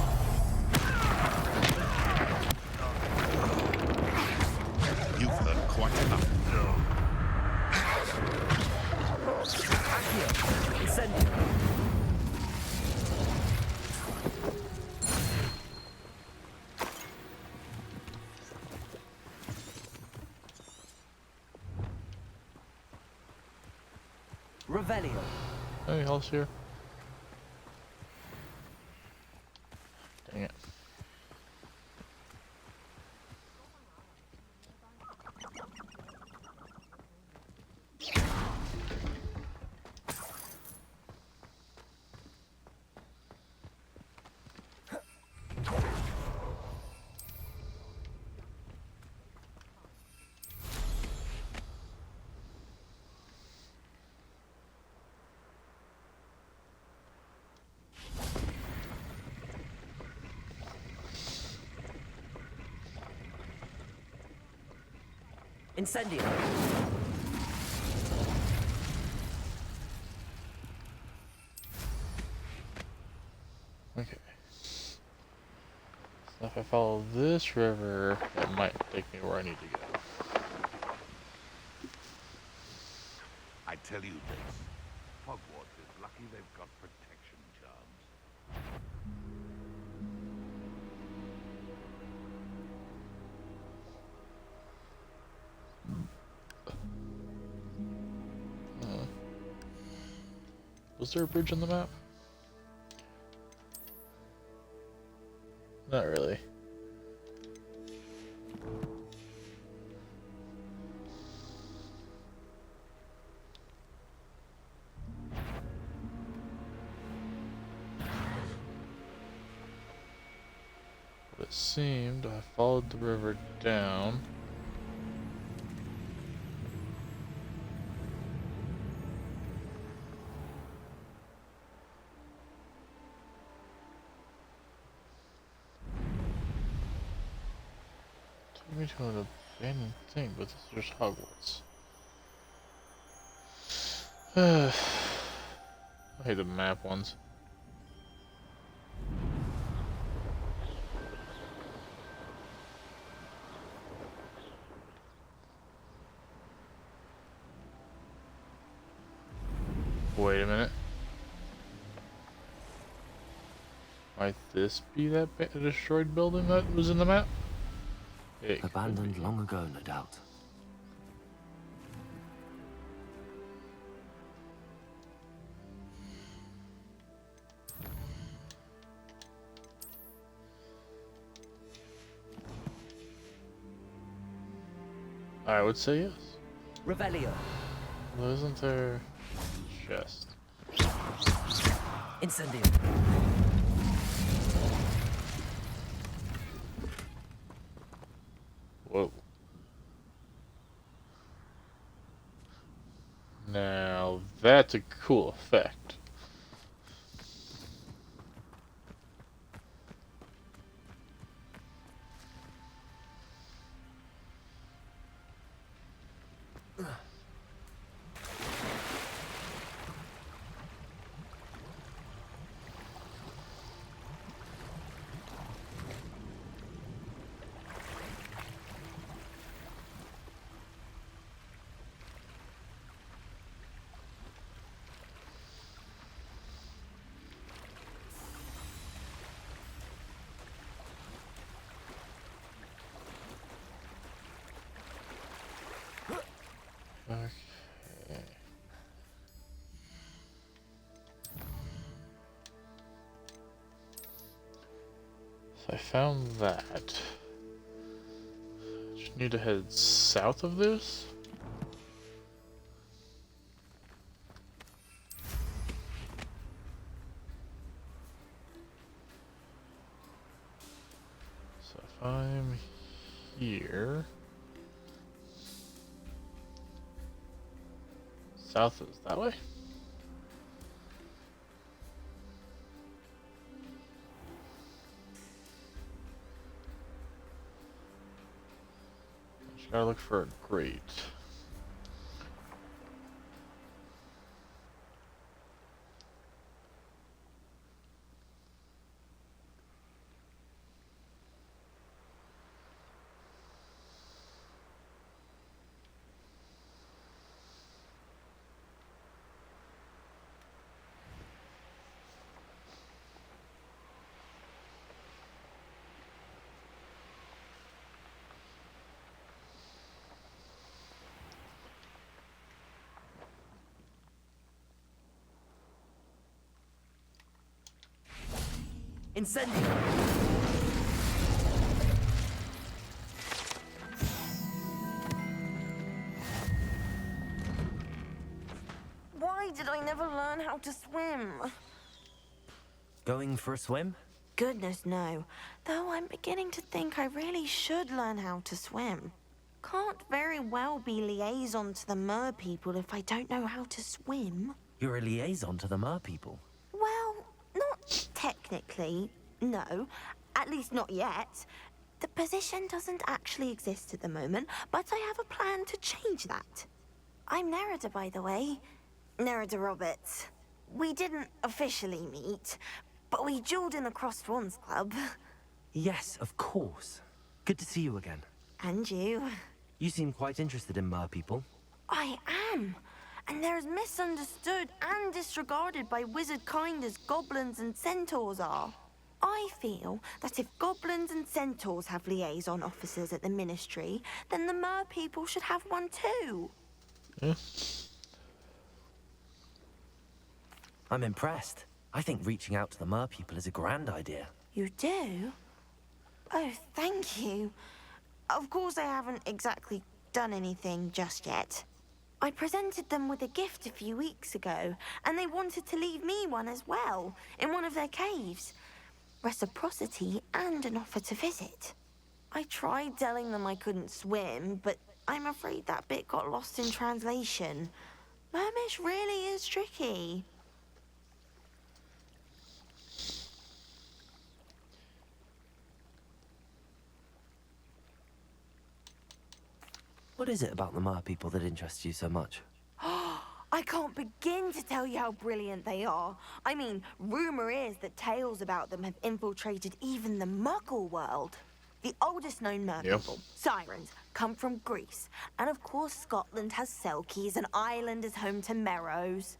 You've heard quite enough. Revelio. Anything else here? Dang it. Incendio. Okay. So if I follow this river, it might take me where I need to go. I tell you this, Hogwarts is lucky they've got protection charms. Was there a bridge on the map? Not really. But it seemed I followed the river down. Took me to an abandoned thing, but this is just Hogwarts. I hate the map ones. Wait a minute. Might this be that destroyed building that was in the map? Abandoned long ago, no doubt. I would say yes. Revelio. Well, isn't there chest? Incendio. Whoa. Now that's a cool effect. Okay. So I found that. Just need to head south of this. So if I'm here. South is that way? Just gotta look for a grate. Incendio. Why did I never learn how to swim? Going for a swim? Goodness, no. Though I'm beginning to think I really should learn how to swim. Can't very well be liaison to the mer people if I don't know how to swim. You're a liaison to the mer people. Well, not technically, no. At least not yet. The position doesn't actually exist at the moment, but I have a plan to change that. I'm Nerida, by the way. Nerida Roberts. We didn't officially meet, but we dueled in the Crossed Swans Club. Yes, of course. Good to see you again. And you. You seem quite interested in mer people. I am. And they're as misunderstood and disregarded by wizard kind as goblins and centaurs are. I feel that if goblins and centaurs have liaison officers at the Ministry, then the mer people should have one too. Yeah. I'm impressed. I think reaching out to the mer people is a grand idea. You do? Oh, thank you. Of course I haven't exactly done anything just yet. I presented them with a gift a few weeks ago, and they wanted to leave me one as well, in one of their caves. Reciprocity and an offer to visit. I tried telling them I couldn't swim, but I'm afraid that bit got lost in translation. Mermish really is tricky. What is it about the mer people that interests you so much? I can't begin to tell you how brilliant they are. I mean, rumor is that tales about them have infiltrated even the Muggle world. The oldest known mer people, Sirens, come from Greece. And of course Scotland has Selkies and Ireland is home to Merrows.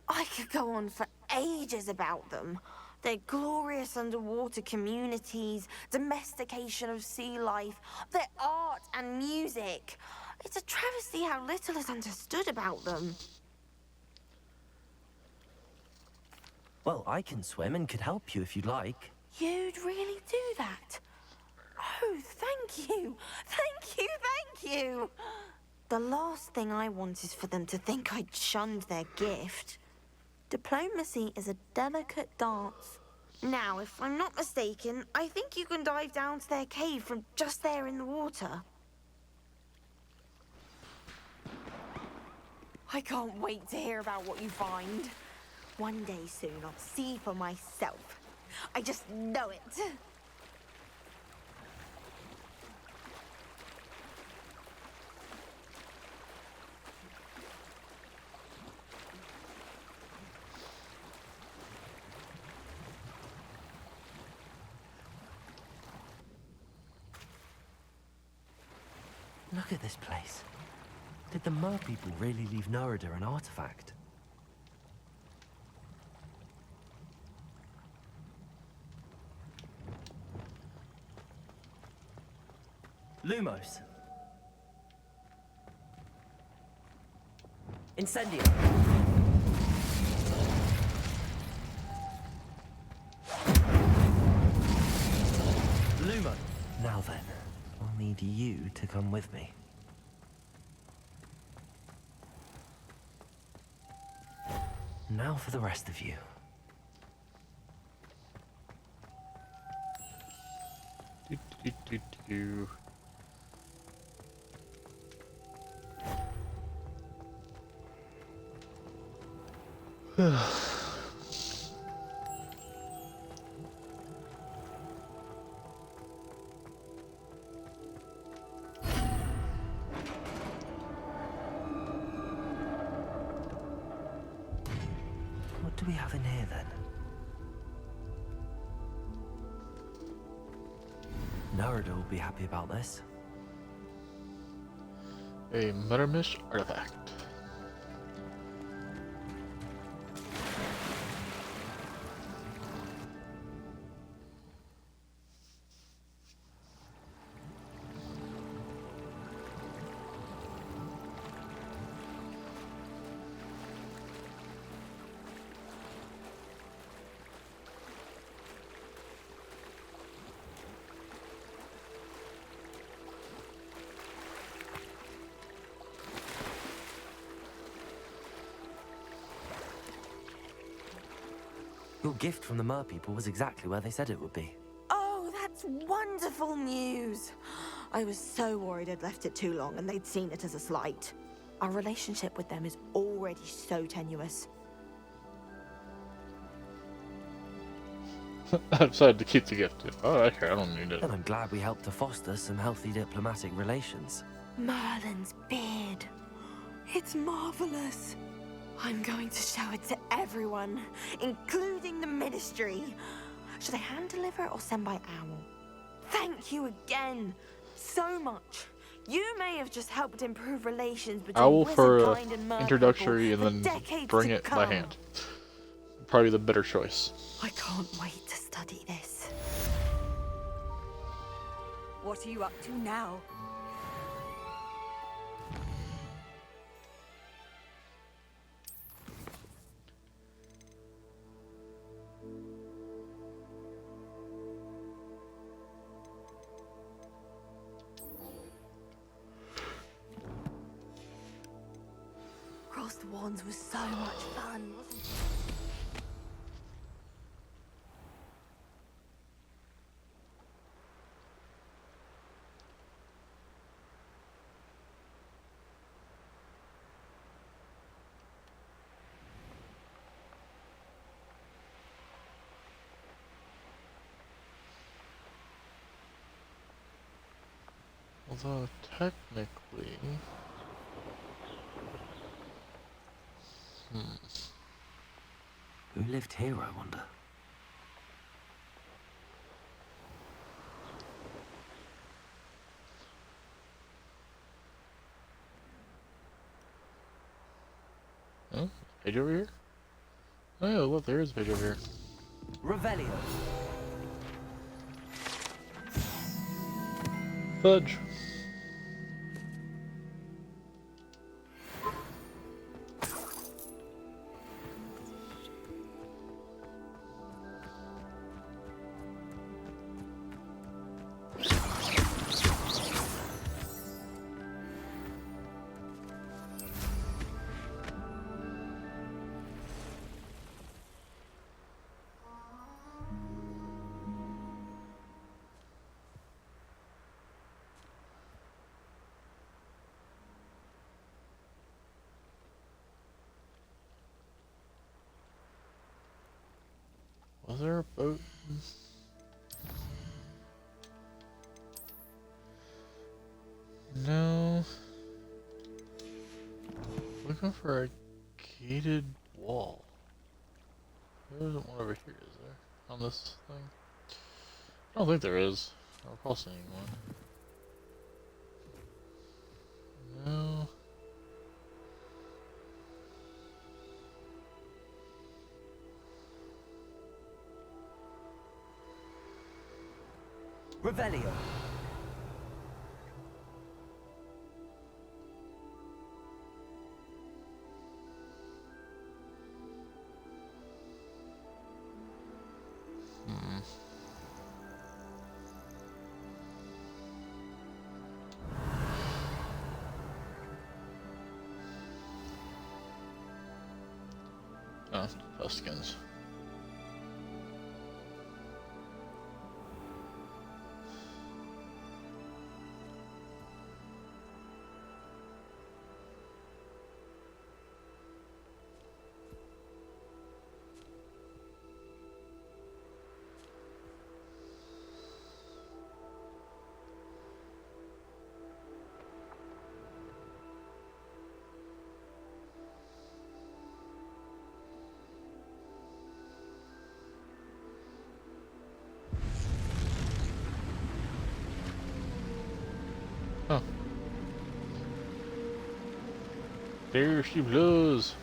I could go on for ages about them. Their glorious underwater communities, domestication of sea life, their art and music. It's a travesty how little is understood about them. Well, I can swim and could help you if you'd like. You'd really do that? Oh, thank you. Thank you, thank you. The last thing I want is for them to think I shunned their gift. Diplomacy is a delicate dance. Now, if I'm not mistaken, I think you can dive down to their cave from just there in the water. I can't wait to hear about what you find. One day soon, I'll see for myself. I just know it. Look at this place. Did the Mer people really leave Narada an artifact? Lumos. Incendio. Lumo. Now then, I'll need you to come with me. Now for the rest of you. What do we have in here then? Narada will be happy about this. A Muttermish artifact. Your gift from the Mer people was exactly where they said it would be. Oh, that's wonderful news. I was so worried I'd left it too long and they'd seen it as a slight. Our relationship with them is already so tenuous. I decided to keep the gift. Oh, okay, I don't need it. And I'm glad we helped to foster some healthy diplomatic relations. Merlin's beard. It's marvelous. I'm going to show it to everyone, including the Ministry. Should I hand deliver or send by owl? Thank you again, so much. You may have just helped improve relations between Owl for Wizardkind and Mer introductory, people and for then decades bring to it by come. hand. Probably the better choice. I can't wait to study this. What are you up to now? Crossed Wands was so much fun, wasn't it? Although technically, Who lived here, I wonder? oh, page over here. Oh, yeah, look, there is a page over here. Revelio. Fudge. there a boat? No. Looking for a gated wall. There isn't one over here, is there? On this thing? I don't think there is. I don't recall seeing one. No. Revelio. Oh, Tuskens. Huh. There she blows.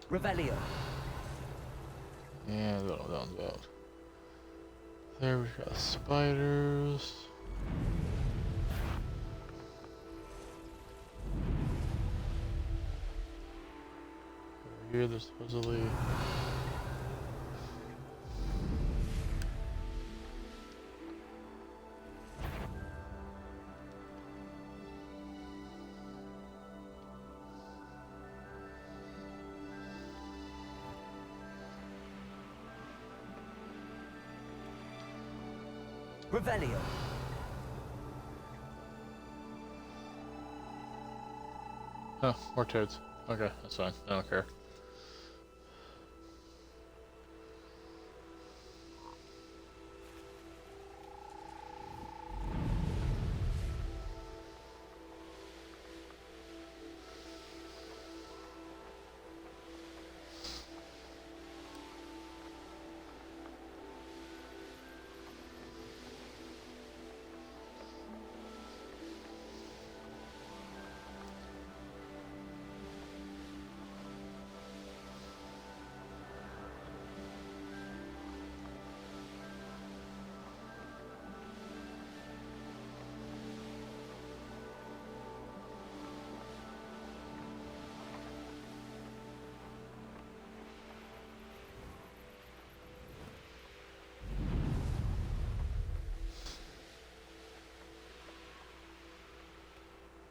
Revelio. Yeah, I don't know what that one's about. There we got spiders. Over here there's supposedly Revelio. oh, more toads. Okay, that's fine. I don't care.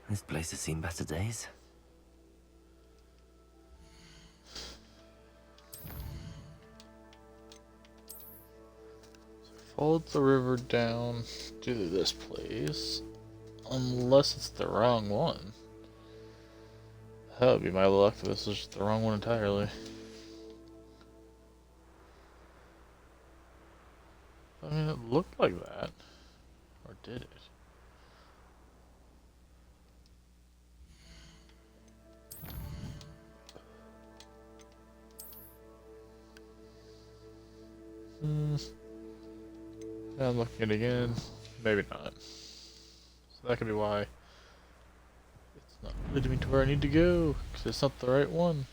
This place has seen better days. Follow the river down to this place. Unless it's the wrong one. That would be my luck if this is just the wrong one entirely. I mean, it looked like that. Or did it? Yeah, I'm looking at it again. Maybe not. So that could be why it's not leading me to where I need to go, because it's not the right one.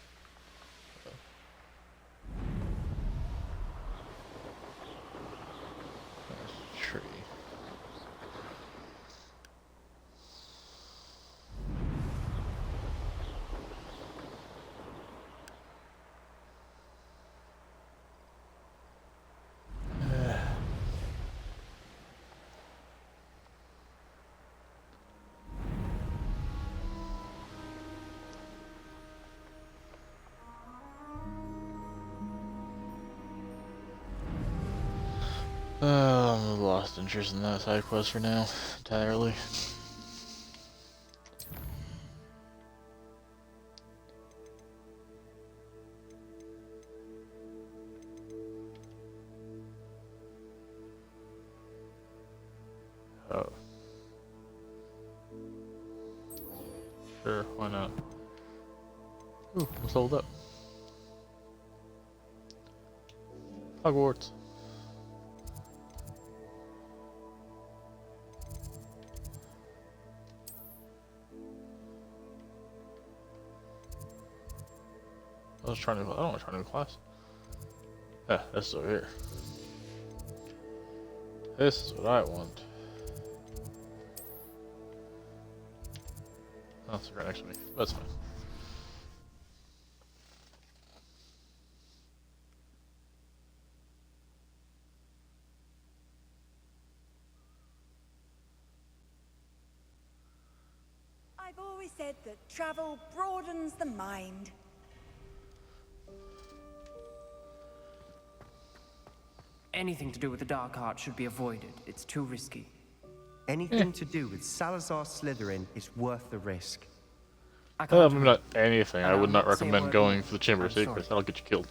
There's a tree. I'm lost interest in that side quest for now, entirely. Oh. Sure, why not? Ooh, I'm sold up. Hogwarts. I don't want to try a new class. Yeah, this is over here. This is what I want. Oh, it's right next to me. That's fine. I've always said that travel broadens the mind. Anything to do with the dark art should be avoided. It's too risky. Anything to do with Salazar Slytherin is worth the risk. Maybe not anything. I would not recommend going for the Chamber of Secrets. That'll get you killed.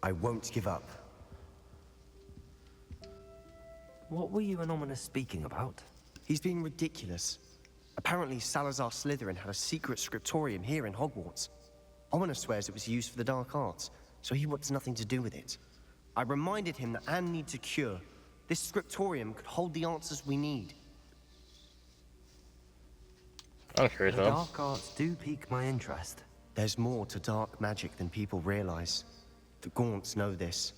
I won't give up. What were you and Ominous speaking about? He's being ridiculous. Apparently Salazar Slytherin had a secret scriptorium here in Hogwarts. Ominous swears it was used for the dark arts, so he wants nothing to do with it. I reminded him that Anne needs a cure. This scriptorium could hold the answers we need. I'm curious The dark arts do pique my interest. There's more to dark magic than people realize. The Gaunts know this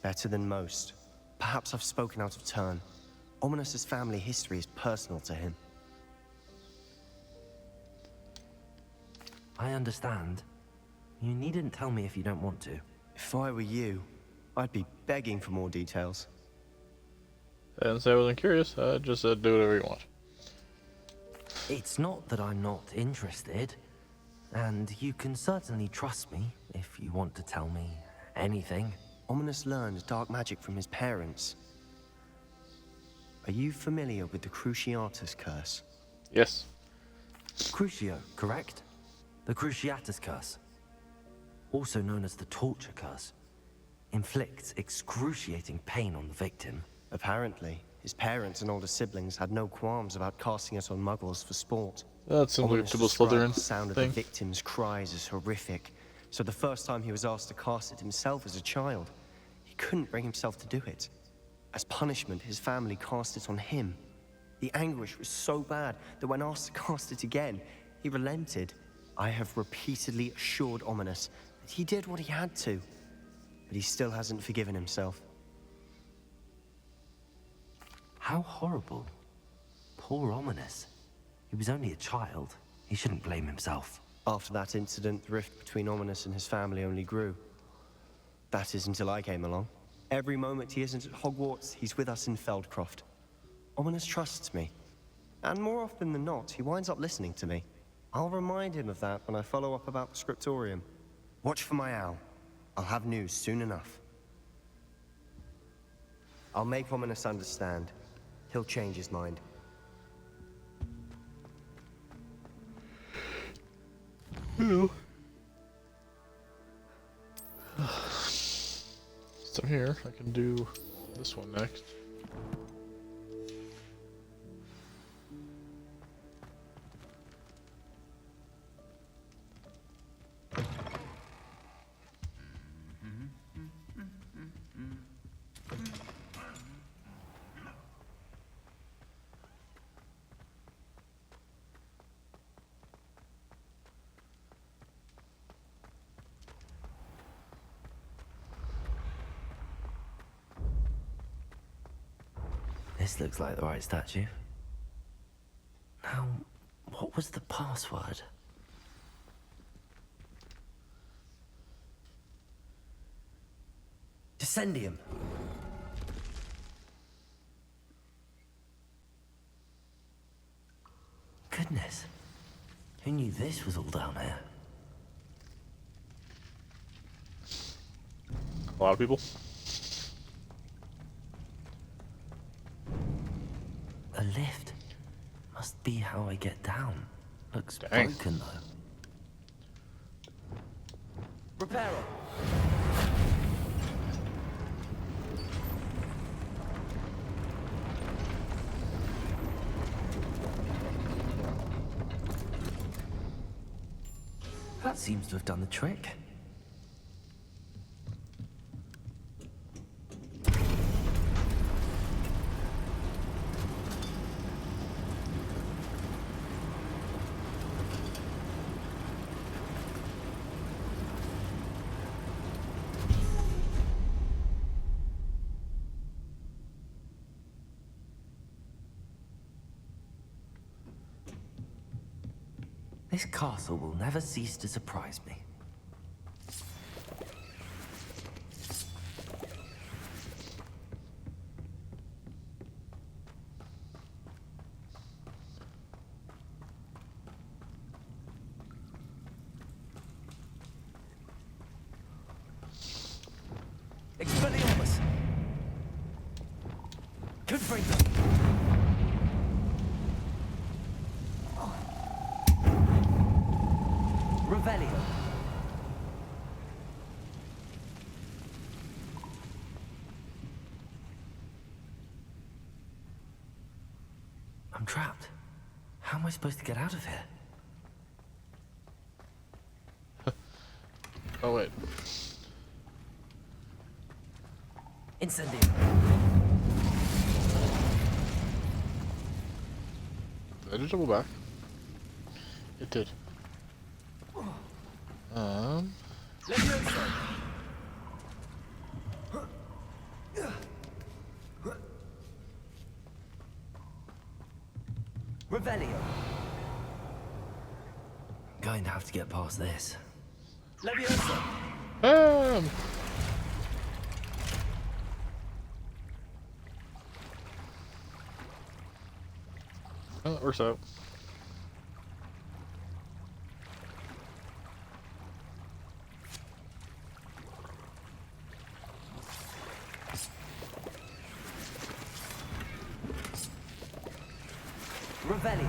better than most. Perhaps I've spoken out of turn. Ominous's family history is personal to him. I understand. You needn't tell me if you don't want to. If I were you, I'd be begging for more details. I didn't say I wasn't curious. I just said do whatever you want. It's not that I'm not interested. And you can certainly trust me if you want to tell me anything. Ominous learned dark magic from his parents. Are you familiar with the Cruciatus Curse? Yes. Crucio, correct? The Cruciatus Curse, also known as the Torture Curse, inflicts excruciating pain on the victim. Apparently, his parents and older siblings had no qualms about casting it on Muggles for sport. That seems like a typical Slytherin The sound of thing. the victim's cries is horrific, so the first time he was asked to cast it himself as a child, he couldn't bring himself to do it. As punishment, his family cast it on him. The anguish was so bad that when asked to cast it again, he relented. I have repeatedly assured Ominous that he did what he had to, but he still hasn't forgiven himself. How horrible. Poor Ominous. He was only a child. He shouldn't blame himself. After that incident, the rift between Ominous and his family only grew. That is until I came along. Every moment he isn't at Hogwarts, he's with us in Feldcroft. Ominous trusts me. And more often than not, he winds up listening to me. I'll remind him of that when I follow up about the scriptorium. Watch for my owl. I'll have news soon enough. I'll make Ominous understand. He'll change his mind. So here, I can do this one next. This looks like the right statue. Now, what was the password? Descendium. Goodness. Who knew this was all down here? A lot of people. lift. Must be how I get down. Looks Dang. broken though. Reparo. That seems to have done the trick. This castle will never cease to surprise me. Expelliarmus. Confringo. Revelio. I'm trapped. How am I supposed to get out of here? Oh wait. Incendio. Did I just double back? It did. Levioso. Revelio. Going to have to get past this. Levioso. Oh, that works out. Revelio.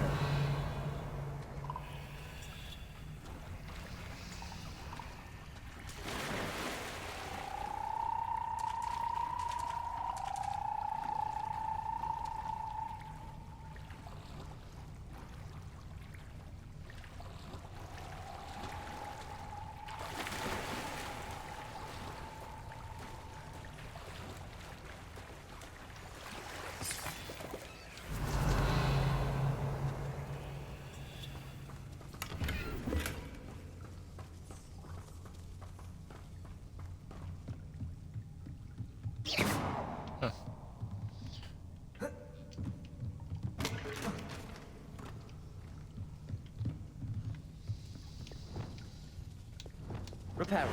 Reparo.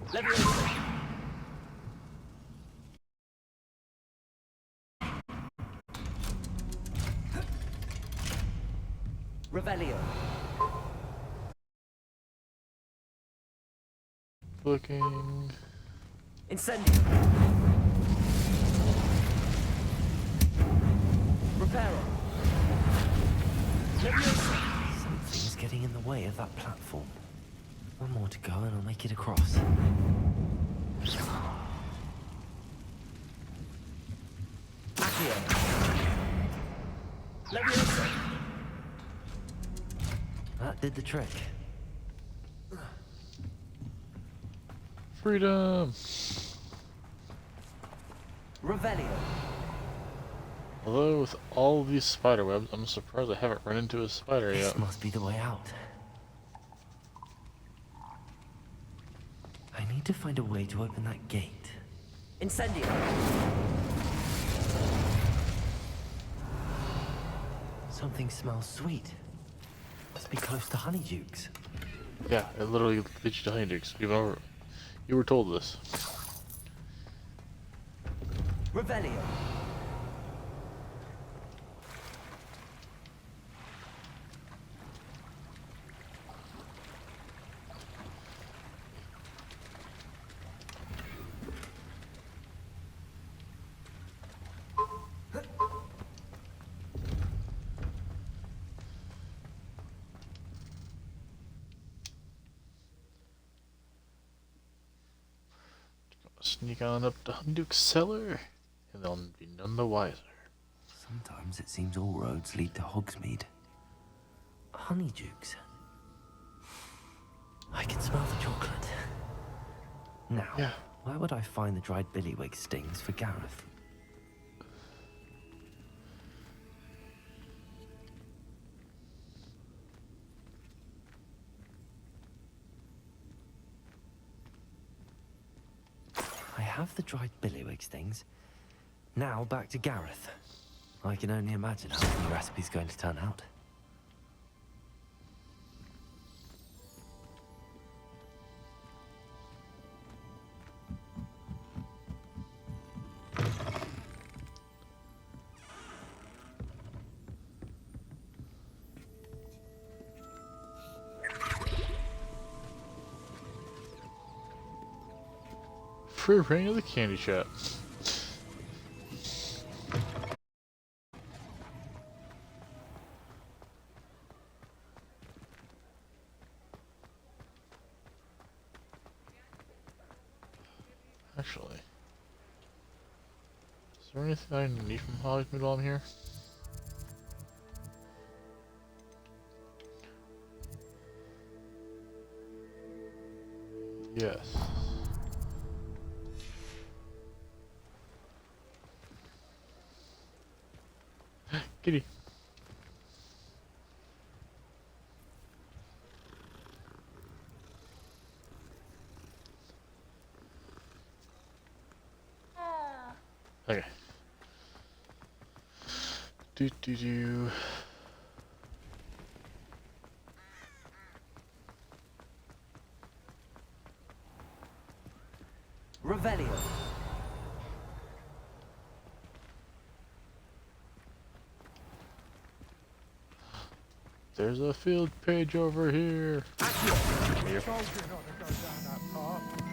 Levioso. Revelio. Looking. Incendio. Reparo. Something's getting in the way of that platform. One more to go and I'll make it across. Accio. Levioso. That did the trick. Freedom! Revelio. Although with all these spider webs, I'm surprised I haven't run into a spider This yet. must be the way out. I need to find a way to open that gate. Incendio. Something smells sweet. Must be close to Honeydukes. Yeah, it literally leads you to Honeydukes. You were told this. Revelio. Sneak on up to Honeyduke's cellar, and they'll be none the wiser. Sometimes it seems all roads lead to Hogsmeade. Honeydukes. I can smell the chocolate. Now, where would I find the dried billywig stings for Gareth? I have the dried billywig stings. Now back to Gareth. I can only imagine how the recipe's going to turn out. Free reign of the candy shop. Actually, is there anything I need from Hogsmeade while I'm here? Yes. Kitty. Okay. Do. Revelio. There's a field page over here.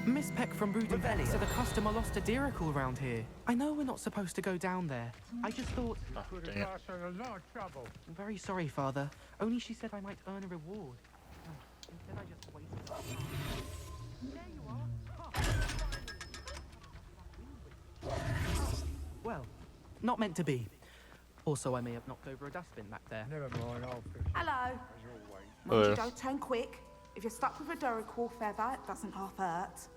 Miss Peck from Brooding Revelio. said a customer lost a Diracle around here. I know we're not supposed to go down there. I just thought... Oh, dang it. I'm very sorry, Father. Only she said I might earn a reward. Instead I just wasted... There you are. Well, not meant to be. Also, I may have knocked over a dustbin back there. Never mind, I'll fix it. Hello. Mind you, don't turn quick. If you're stuck with a Duracle feather, it doesn't half hurt.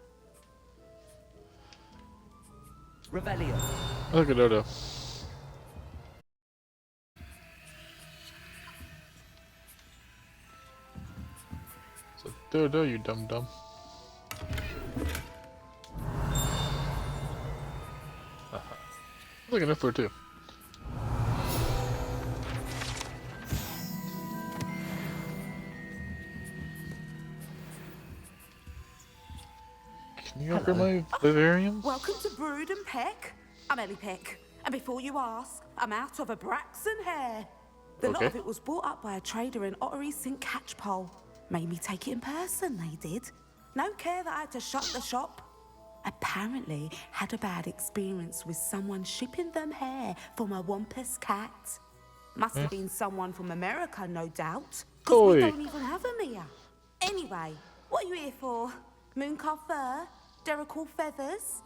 Revelio. Look at Dodo. So Dodo, you dumb. Look at Niffler too. Can you upgrade my vivariums? Welcome to Brood and Peck. I'm Ellie Peck. And before you ask, I'm out of a Braxton hair. The lot Okay. of it was bought up by a trader in Ottery St. Catchpole. Made me take it in person, they did. No care that I had to shut the shop. Apparently had a bad experience with someone shipping them hair from a Wampus cat. Must have been someone from America, no doubt. Because we don't even have them here. Anyway, what are you here for? Mooncar fur? Duracle feathers?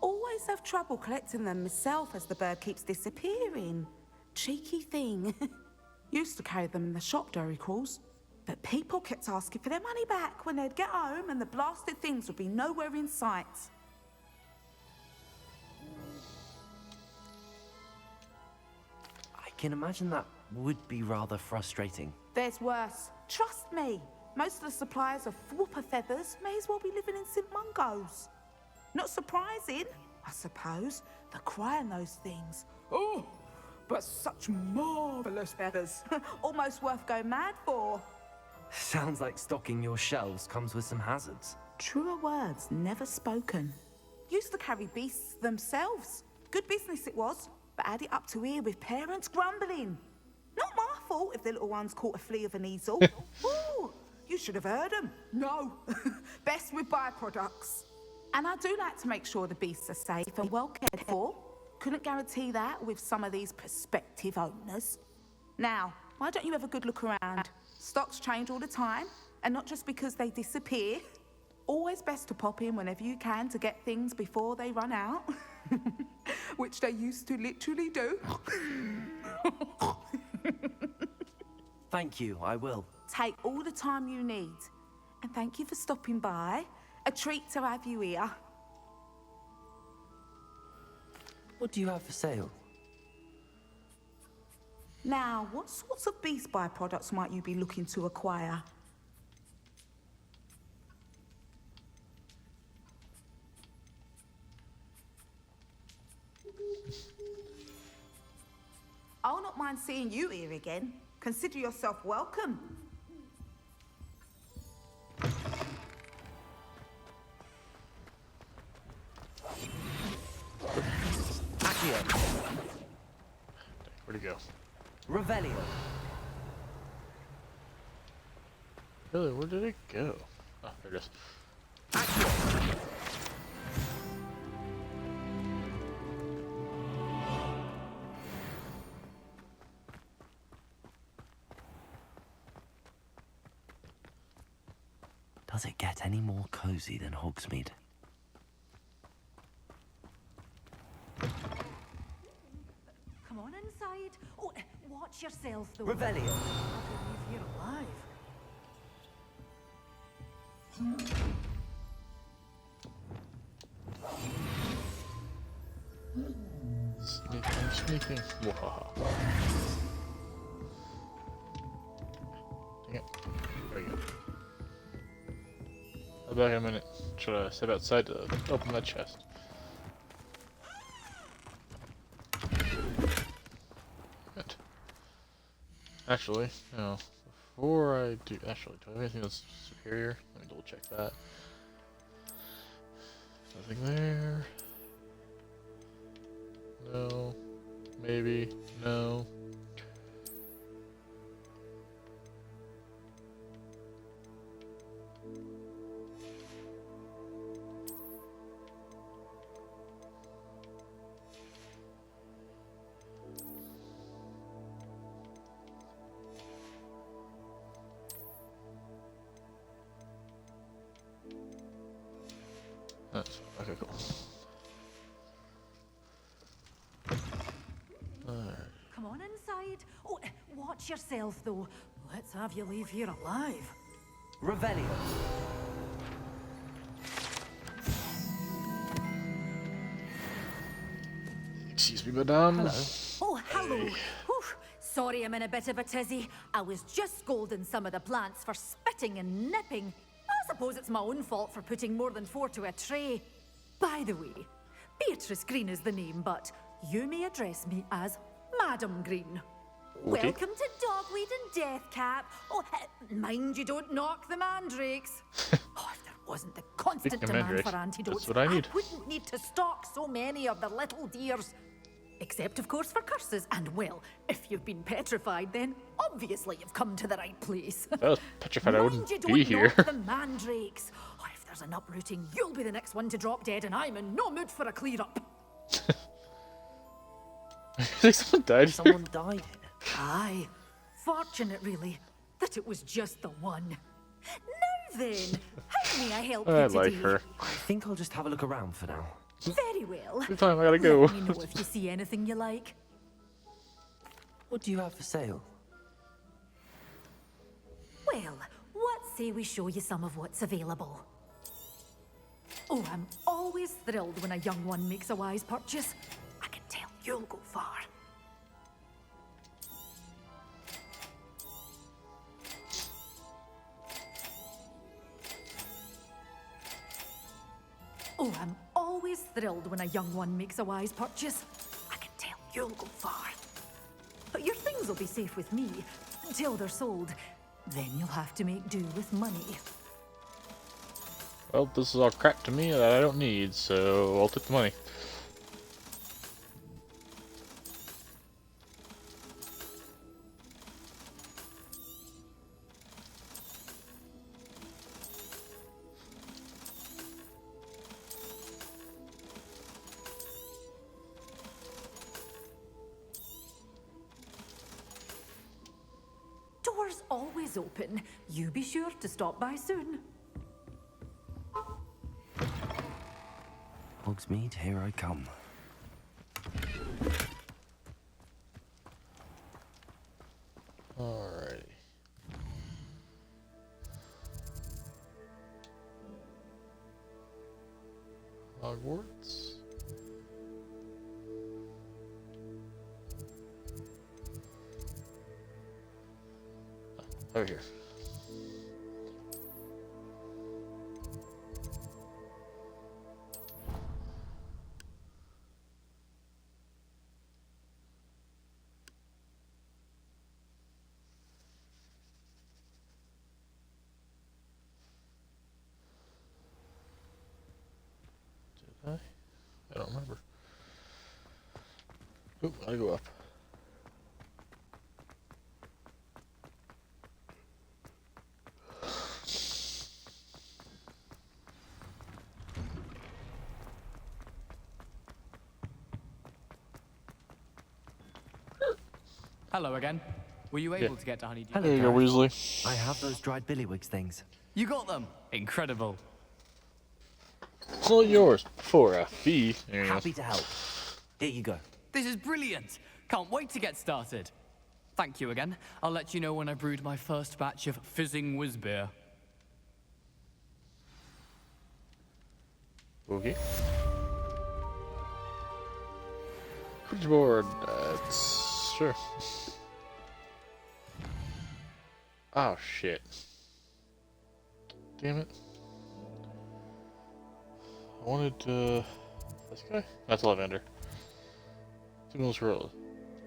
Always have trouble collecting them myself as the bird keeps disappearing. Cheeky thing. Used to carry them in the shop, Duracles. But people kept asking for their money back when they'd get home and the blasted things would be nowhere in sight. I can imagine that would be rather frustrating. There's worse. Trust me. Most of the suppliers of Thwopper feathers may as well be living in St. Mungo's. Not surprising, I suppose. The cry on those things. Oh, but such marvellous feathers. Almost worth going mad for. Sounds like stocking your shelves comes with some hazards. Truer words never spoken. Used to carry beasts themselves. Good business it was, but had it up to here with parents grumbling. Not my fault if the little ones caught a flea of an easel. Ooh, you should have heard them. No, best with byproducts. And I do like to make sure the beasts are safe and well cared for. Couldn't guarantee that with some of these prospective owners. Now, why don't you have a good look around? Stocks change all the time, and not just because they disappear. always best to pop in whenever you can to get things before they run out. Which they used to literally do. Thank you, I will. Take all the time you need. And thank you for stopping by. A treat to have you here. What do you have for sale? Now, what sorts of beast byproducts might you be looking to acquire? I'll not mind seeing you here again. Consider yourself welcome. Accio. Where'd he go? Revelio. Really, where did it go? Oh, there it is. Does it get any more cozy than Hogsmeade? Come on inside. Oh, watch yourself, though. Revelio. I believe you're alive. Sneaking, sneaking. Wahaha. Dang it. There we go. I'll be back in a minute. Should I step outside to open that chest? Good. Actually, no. Before I do, actually, do I have anything that's superior? Let me double check that. Nothing there. No. Maybe. No. That's okay, cool. Come on inside. Oh, watch yourself, though. Let's have you leave here alive. Revelio. Excuse me, madame. Hello. Oh, hello. Whew. Sorry I'm in a bit of a tizzy. I was just scolding some of the plants for spitting and nipping. I suppose it's my own fault for putting more than 4 to a tray. By the way, Beatrice Green is the name, but you may address me as Madam Green. Okay. Welcome to Dogweed and Deathcap. Oh, mind you don't knock the mandrakes. Oh, if there wasn't the constant Speaking of demand mandrakes, for antidotes, that's what I need. wouldn't need to stock so many of the little dears. Except, of course, for curses. And, well, if you've been petrified, then obviously you've come to the right place. If I was petrified, I Mind wouldn't you be don't here. knock the mandrakes. Oh, if there's an uprooting, you'll be the next one to drop dead, and I'm in no mood for a clear-up. Like someone died. Someone died. Aye. Fortunate, really, that it was just the one. Now then, how may I help you I today? like her. I think I'll just have a look around for now. Very well. Good time, I gotta go. Let me know if you see anything you like. What do you have for sale? Well, what say we show you some of what's available? Oh, I'm always thrilled when a young one makes a wise purchase. I can tell you'll go far. Oh, I'm always thrilled when a young one makes a wise purchase. I can tell you'll go far. But your things will be safe with me until they're sold. Then you'll have to make do with money. Well, this is all crap to me that I don't need, so I'll take the money. Doors always open. You be sure to stop by soon. Hogsmeade, here I come. Alrighty. Hogwarts. Over here. Did I? I don't remember. Oop, I go up. Hello again. Were you able to get to Honeydew? Hello, There you go, Gareth. Weasley. I have those dried billywig things. You got them. Incredible. It's all yours for a fee. There you go. Happy to help. Here you go. This is brilliant. Can't wait to get started. Thank you again. I'll let you know when I brewed my first batch of fizzing whiz beer. Okay. Quidditch board. Sure. Oh shit. Damn it. I wanted to. This guy? That's Lavender. Signals Road.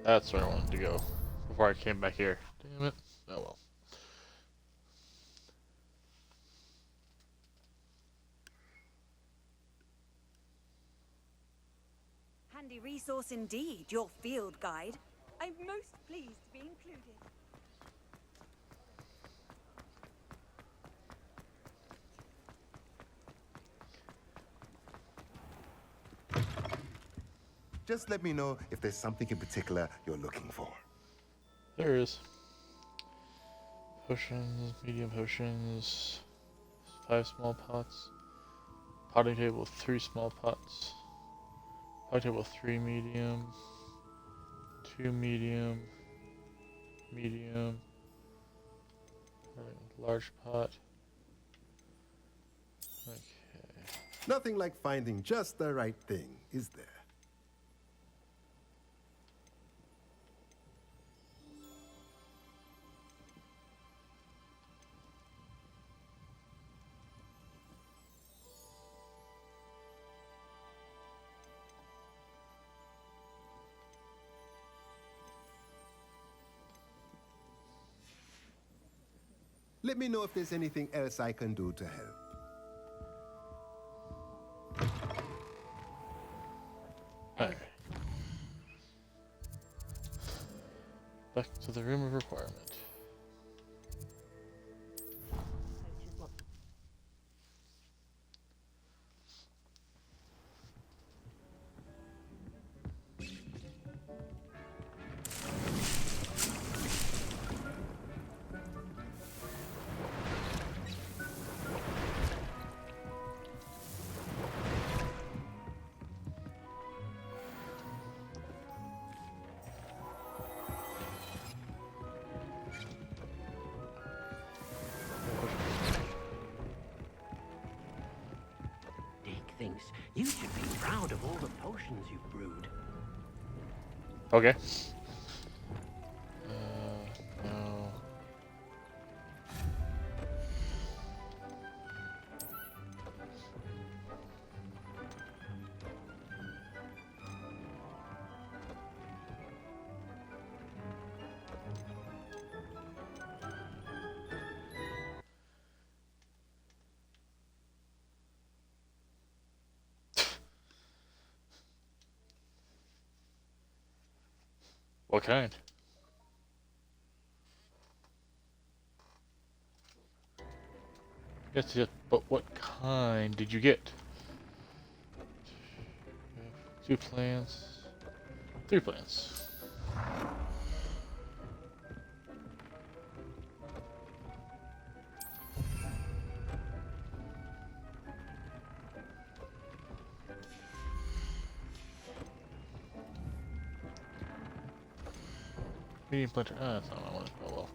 That's where I wanted to go before I came back here. Damn it. Oh well. Handy resource indeed, your field guide. I'm most pleased to be included. Just let me know if there's something in particular you're looking for. There is. Potions, medium potions, 5 small pots. Potting table, 3 small pots. Potting table, 3 medium. 2 medium. Medium. Large pot. Okay. Nothing like finding just the right thing, is there? Let me know if there's anything else I can do to help. Alright. Back to the room of requirement. Thinks you should be proud of all the potions you've brewed. Okay. No. What kind? Yes, but what kind did you get? 2 plants. 3 plants. Medium planter. Ah, that's not what I wanted. Oh well.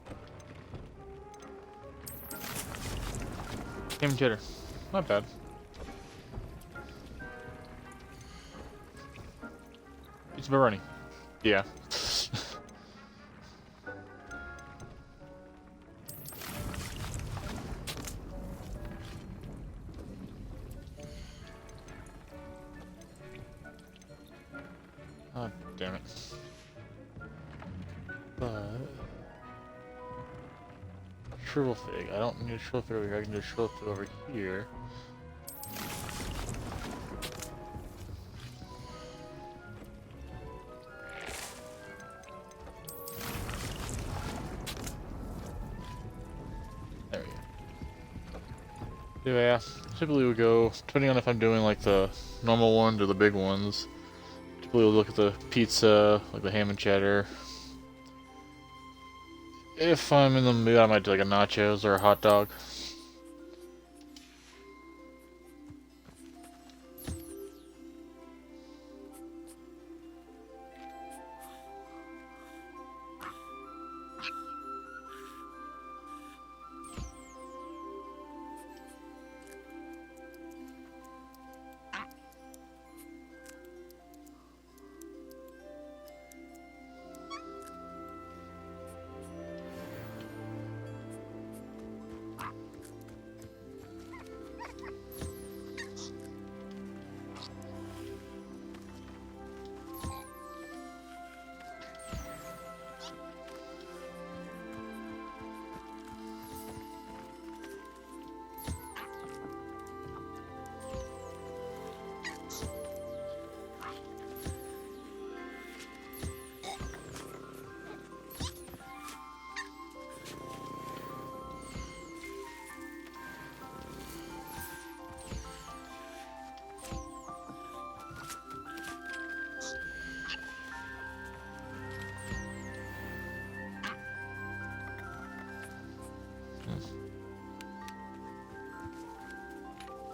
Ham and cheddar. Not bad. It's pepperoni. Yeah. Oh, damn it. But shrivel fig. I don't need a shrivel fig over here. I can do a shrivel fig over here. There we go. Anyway, yeah. Typically we go, depending on if I'm doing like the normal ones or the big ones. We'll look at the pizza, like the ham and cheddar. If I'm in the mood, I might do like a nachos or a hot dog.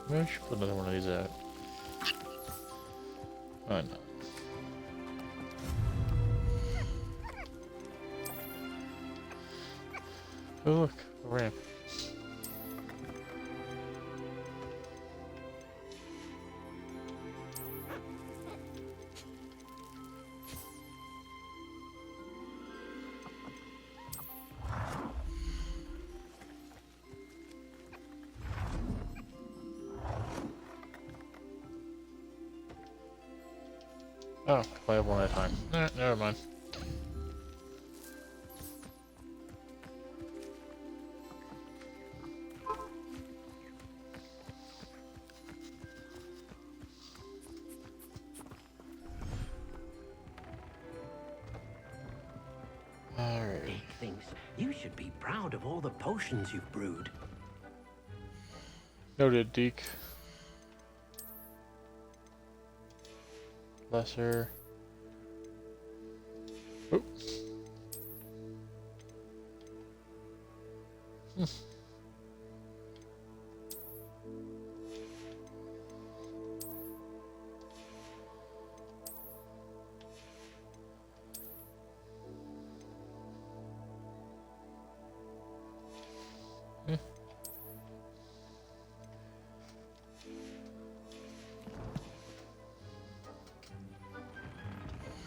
Maybe I should put another one of these out. Why not? Oh look, a ramp. Oh, I have one at a time. Never mind. Alright. He thinks you should be proud of all the potions you've brewed. Noted, Deke. Lesser. Oh.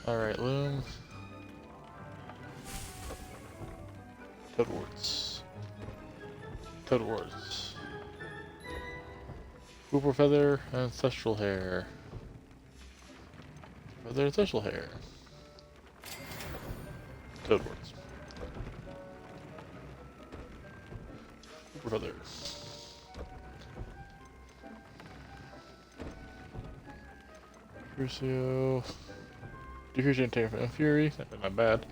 Alright, loom. Toadwarts. Toadwarts. Hooper feather and ancestral hair. Feather, ancestral hair. Toadwarts. Hooper feather. Crucio. Decrease attack from Fury, not bad.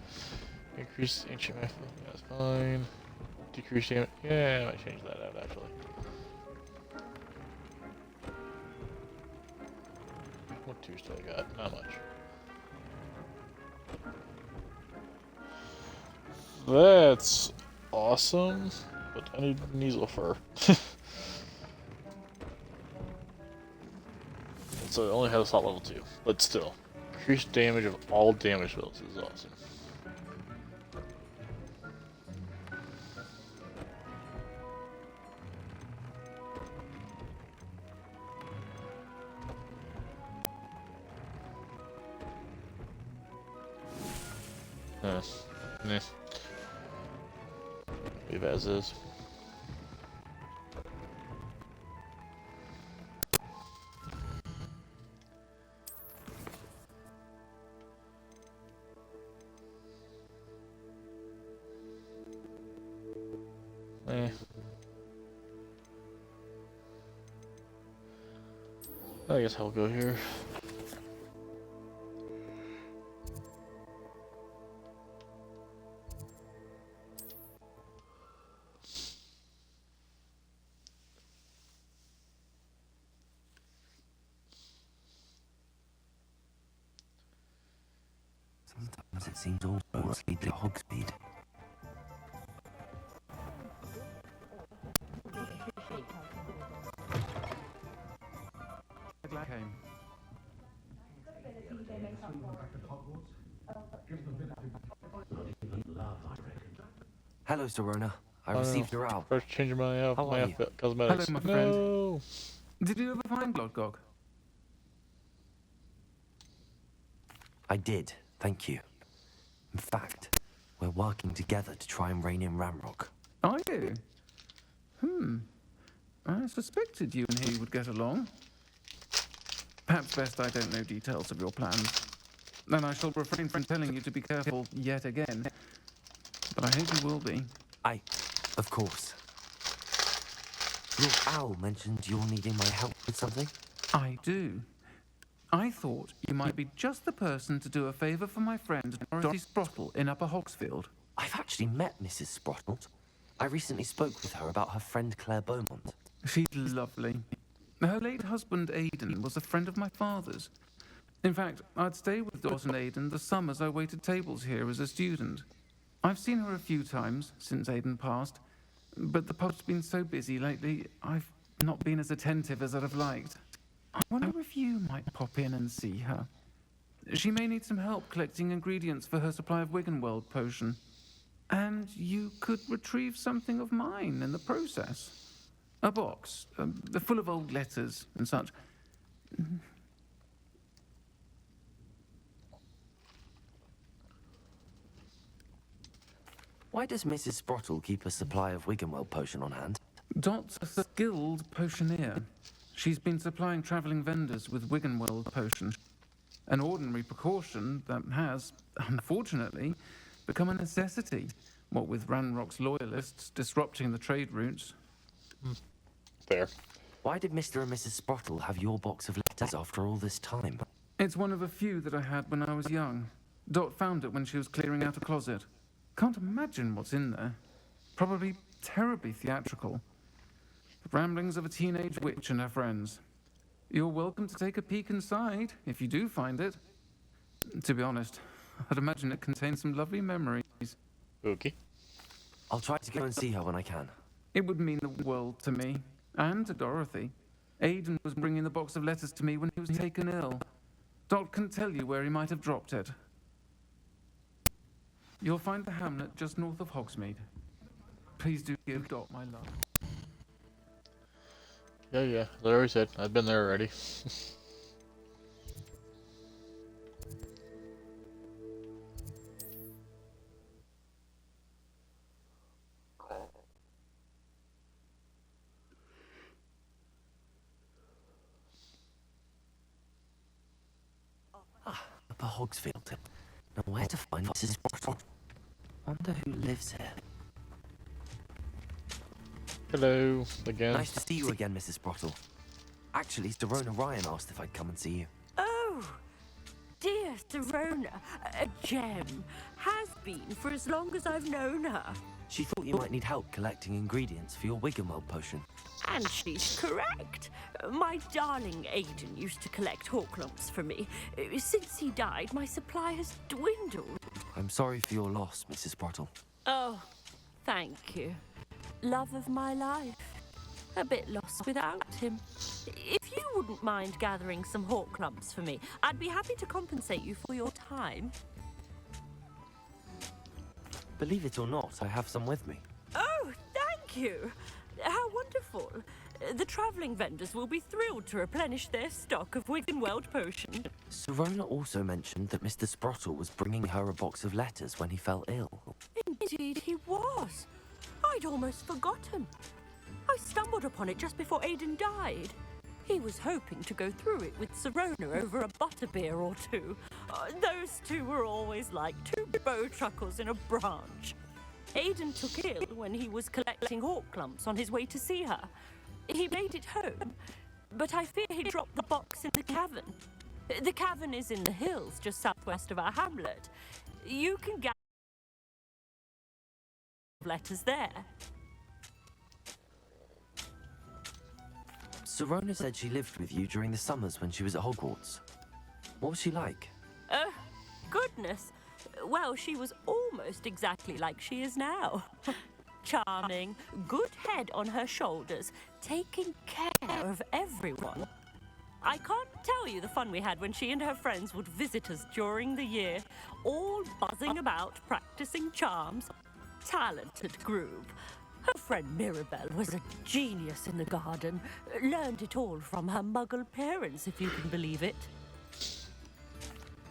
Increase ancient method, that's fine. Decrease damage, yeah, I might change that out actually. What two still I got? Not much. That's awesome, but I need Kneasel fur. So it only has assault level 2, but still. Increased damage of all damage builds is awesome. Nah. Leave as is. I guess I'll go here. Sometimes it seems all roads lead to Hogsmeade. Hello, Serona. I received your out. First changing my How are you? outfit, cosmetics. Hello, my No. friend. Did you ever find Glodgog? I did, thank you. In fact, we're working together to try and rein in Ranrock. Are you? I suspected you and he would get along. Perhaps best I don't know details of your plans. Then I shall refrain from telling you to be careful yet again. But I hope you will be. Of course. Your owl mentioned you're needing my help with something? I do. I thought you might be just the person to do a favour for my friend Dorothy Sprottle in Upper Hogsfield. I've actually met Mrs. Sprottle. I recently spoke with her about her friend Claire Beaumont. She's lovely. Her late husband Aidan was a friend of my father's. In fact, I'd stay with Dot and Aidan the summers I waited tables here as a student. I've seen her a few times since Aidan passed, but the pub's been so busy lately, I've not been as attentive as I'd have liked. I wonder if you might pop in and see her. She may need some help collecting ingredients for her supply of Wiggenweld potion. And you could retrieve something of mine in the process. A box, full of old letters and such. Why does Mrs. Sprottle keep a supply of Wiggenweld potion on hand? Dot's a skilled potioneer. She's been supplying travelling vendors with Wiggenweld potion. An ordinary precaution that has, unfortunately, become a necessity, what with Ranrock's loyalists disrupting the trade routes. Fair. Why did Mr. and Mrs. Sprottle have your box of letters after all this time? It's one of a few that I had when I was young. Dot found it when she was clearing out a closet. Can't imagine what's in there. Probably terribly theatrical. The ramblings of a teenage witch and her friends. You're welcome to take a peek inside, if you do find it. To be honest, I'd imagine it contains some lovely memories. Okay. I'll try to go and see her when I can. It would mean the world to me, and to Dorothy. Aidan was bringing the box of letters to me when he was taken ill. Dot can tell you where he might have dropped it. You'll find the hamlet just north of Hogsmeade. Please do give Dot my love. Yeah, Larry said. I've been there already. Upper Hogsfield. Now where to find Mrs. Sprottle? Wonder who lives here. Hello, again. Nice to see you again, Mrs. Sprottle. Actually, Serona Ryan asked if I'd come and see you. Oh, dear Serona, a gem. Has been for as long as I've known her. She thought you might need help collecting ingredients for your Wiggenweld potion. And she's correct. My darling Aidan used to collect Horklumps for me. Since he died, my supply has dwindled. I'm sorry for your loss, Mrs. Sprottle. Oh, thank you. Love of my life. A bit lost without him. If you wouldn't mind gathering some Horklumps for me, I'd be happy to compensate you for your time. Believe it or not, I have some with me. Oh, thank you. How wonderful. The travelling vendors will be thrilled to replenish their stock of Wiggenweld potion. Sirona also mentioned that Mr. Sprottle was bringing her a box of letters when he fell ill. Indeed he was. I'd almost forgotten. I stumbled upon it just before Aidan died. He was hoping to go through it with Sirona over a butterbeer or two. Those two were always like two bowtruckles in a branch. Aidan took ill when he was collecting hawk clumps on his way to see her. He made it home, but I fear he dropped the box in the cavern. The cavern is in the hills just southwest of our hamlet. You can get letters there. Sirona said she lived with you during the summers when she was at Hogwarts. What was she like? Goodness. Well, she was almost exactly like she is now. Charming, good head on her shoulders, taking care of everyone. I can't tell you the fun we had when she and her friends would visit us during the year, all buzzing about, practicing charms. Talented group. Her friend Mirabelle was a genius in the garden. Learned it all from her muggle parents, if you can believe it.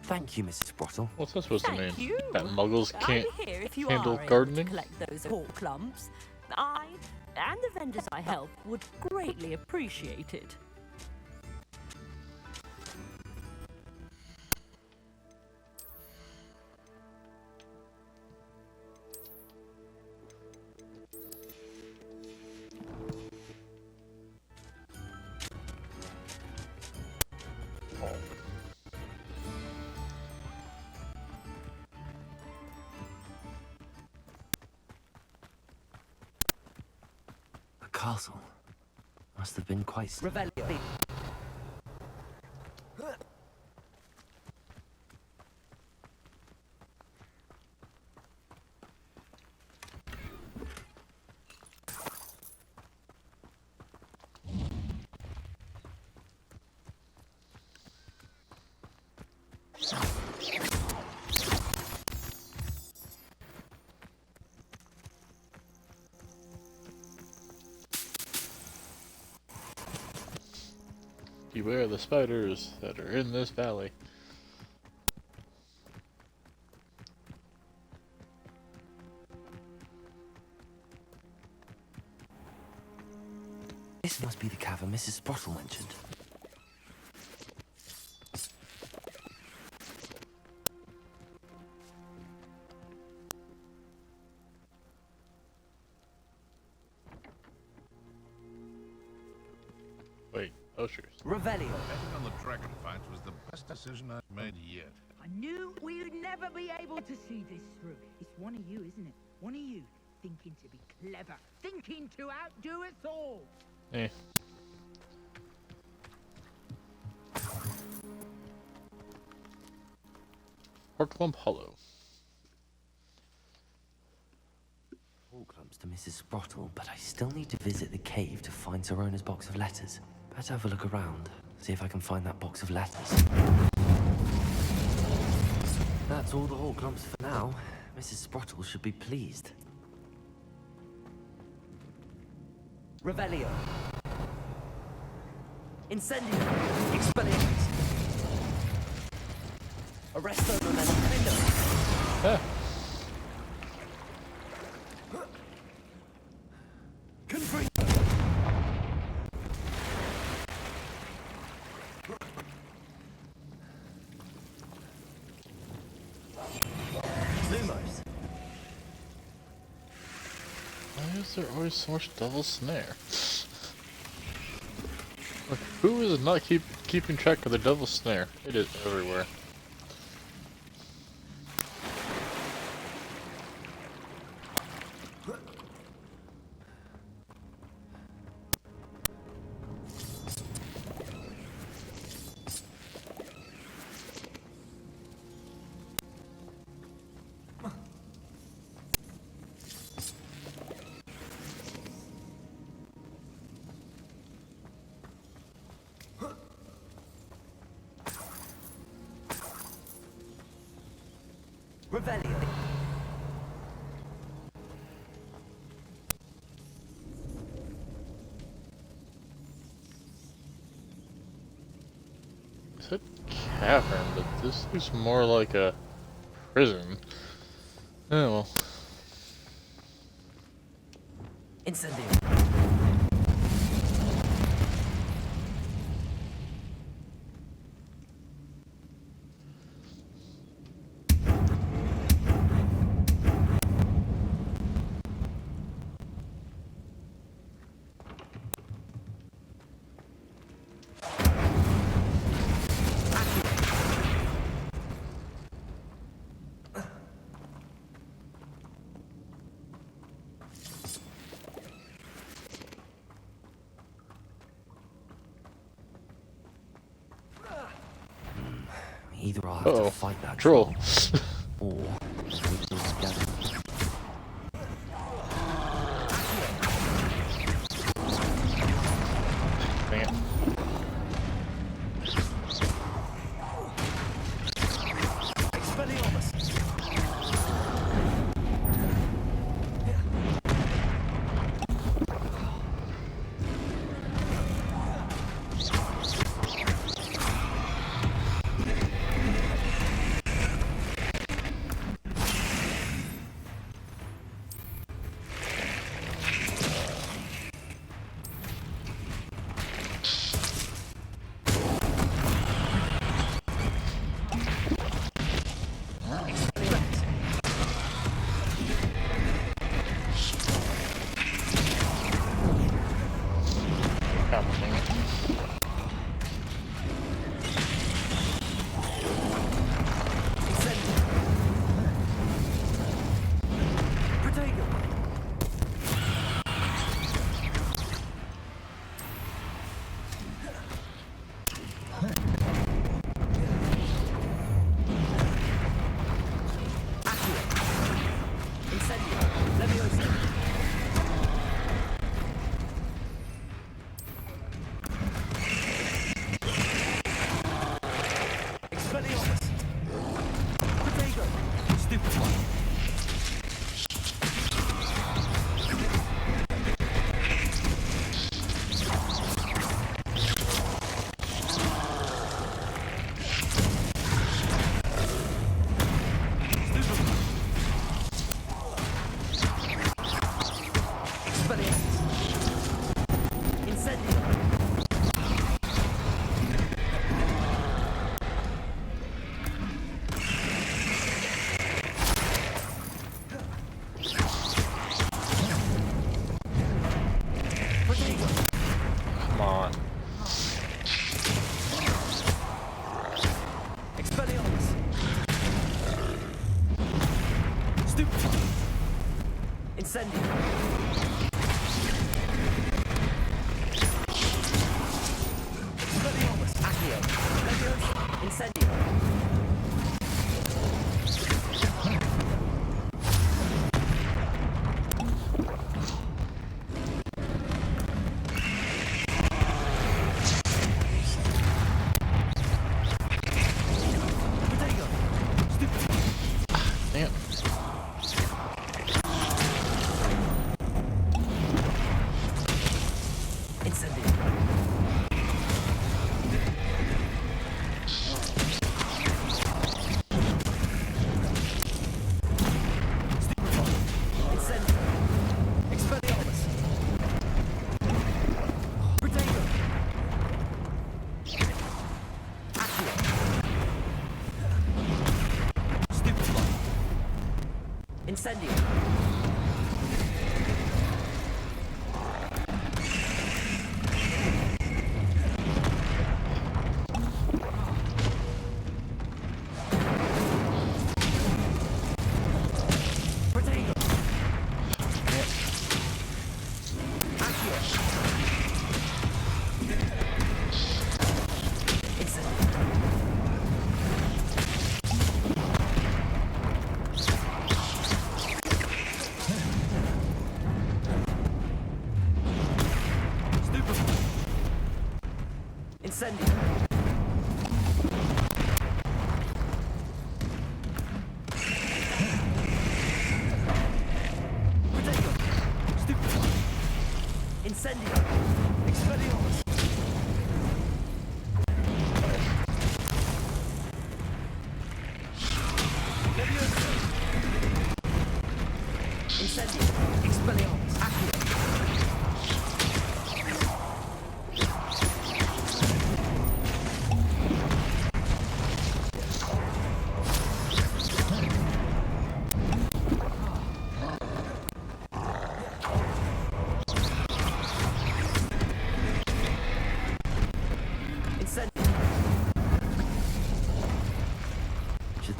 Thank you, Mrs. Sprottle. What's that supposed to mean? Thank you. That muggles can't I'm here if you handle are able gardening? to collect those hawk clumps. I and the vendors I help would greatly appreciate it. The castle must have been quite... Revelio. Beware the spiders that are in this valley. This must be the cavern Mrs. Sprottle mentioned. Wait, Oshers. Revelio. Betting on the dragon fight was the best decision I've made yet. I knew we would never be able to see this through. It's one of you, isn't it? One of you thinking to be clever, thinking to outdo us all. Eh. Horklump Hollow. All clumps to Mrs. Sprottle, but I still need to visit the cave to find Sirona's box of letters. Better have a look around, see if I can find that box of letters. That's all the whole clumps for now. Mrs. Sprottle should be pleased. Revelio. Incendio. Expelliarmus. Arresto non è Lumos. Why is there always so much Devil's Snare? Like, who is not keeping track of the Devil's Snare? It is everywhere. Revelio. It's a cavern, but this looks more like a prison. Oh well. Incendio. Either I'll have to fight that troll, or sweep those together. Dang it. Incendio.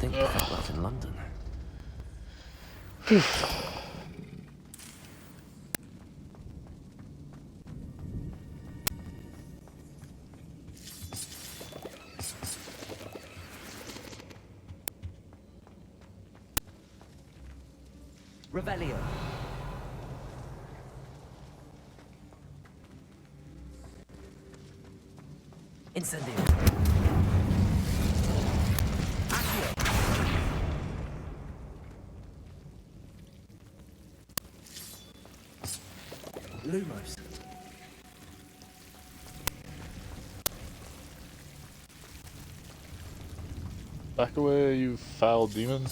think I felt that in London. Revelio. Incendio. Lumos. Back away, you foul demon.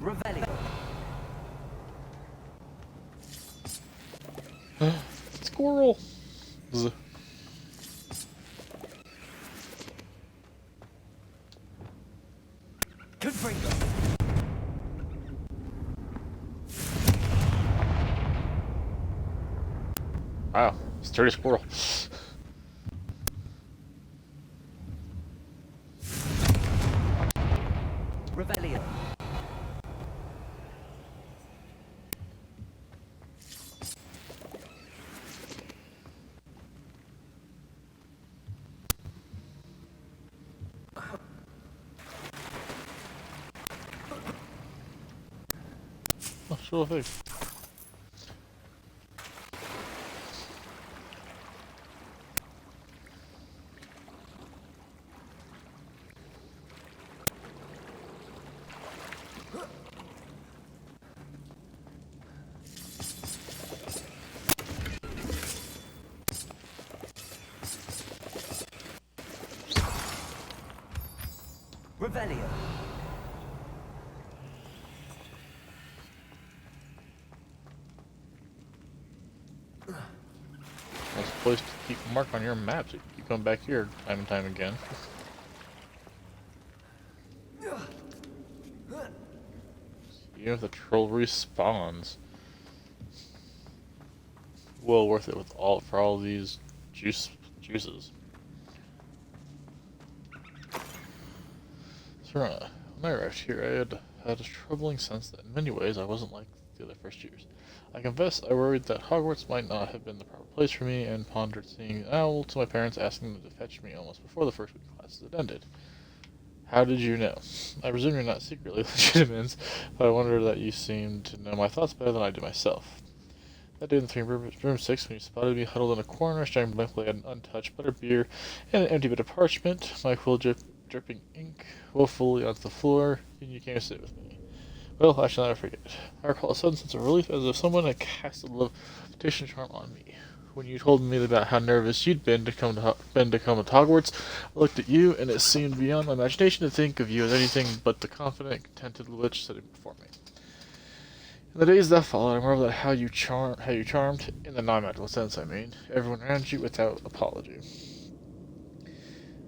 Revelio. Squirrel. Confringo. Wow, sturdy squirrel. Revelio. Oh, sure thing. Revelio. Nice place to keep a mark on your map so you keep coming back here time and time again. Even if the troll respawns. Well worth it with for all these juices. Serona, when I arrived here, I had a troubling sense that in many ways I wasn't like the other first years. I confess I worried that Hogwarts might not have been the proper place for me, and pondered seeing an owl to my parents asking them to fetch me almost before the first week of classes had ended. How did you know? I presume you're not secretly legitimate, but I wonder that you seem to know my thoughts better than I do myself. That day in room 6, when you spotted me huddled in a corner, staring blankly at an untouched butter beer and an empty bit of parchment, my quill dripping ink woefully onto the floor, and you came to sit with me. Well, I shall never forget. I recall a sudden sense of relief, as if someone had cast a levitation charm on me. When you told me about how nervous you'd been to come to Hogwarts, I looked at you, and it seemed beyond my imagination to think of you as anything but the confident, contented witch sitting before me. In the days that followed, I marveled at how you charmed, in the non-magical sense, I mean, everyone around you without apology,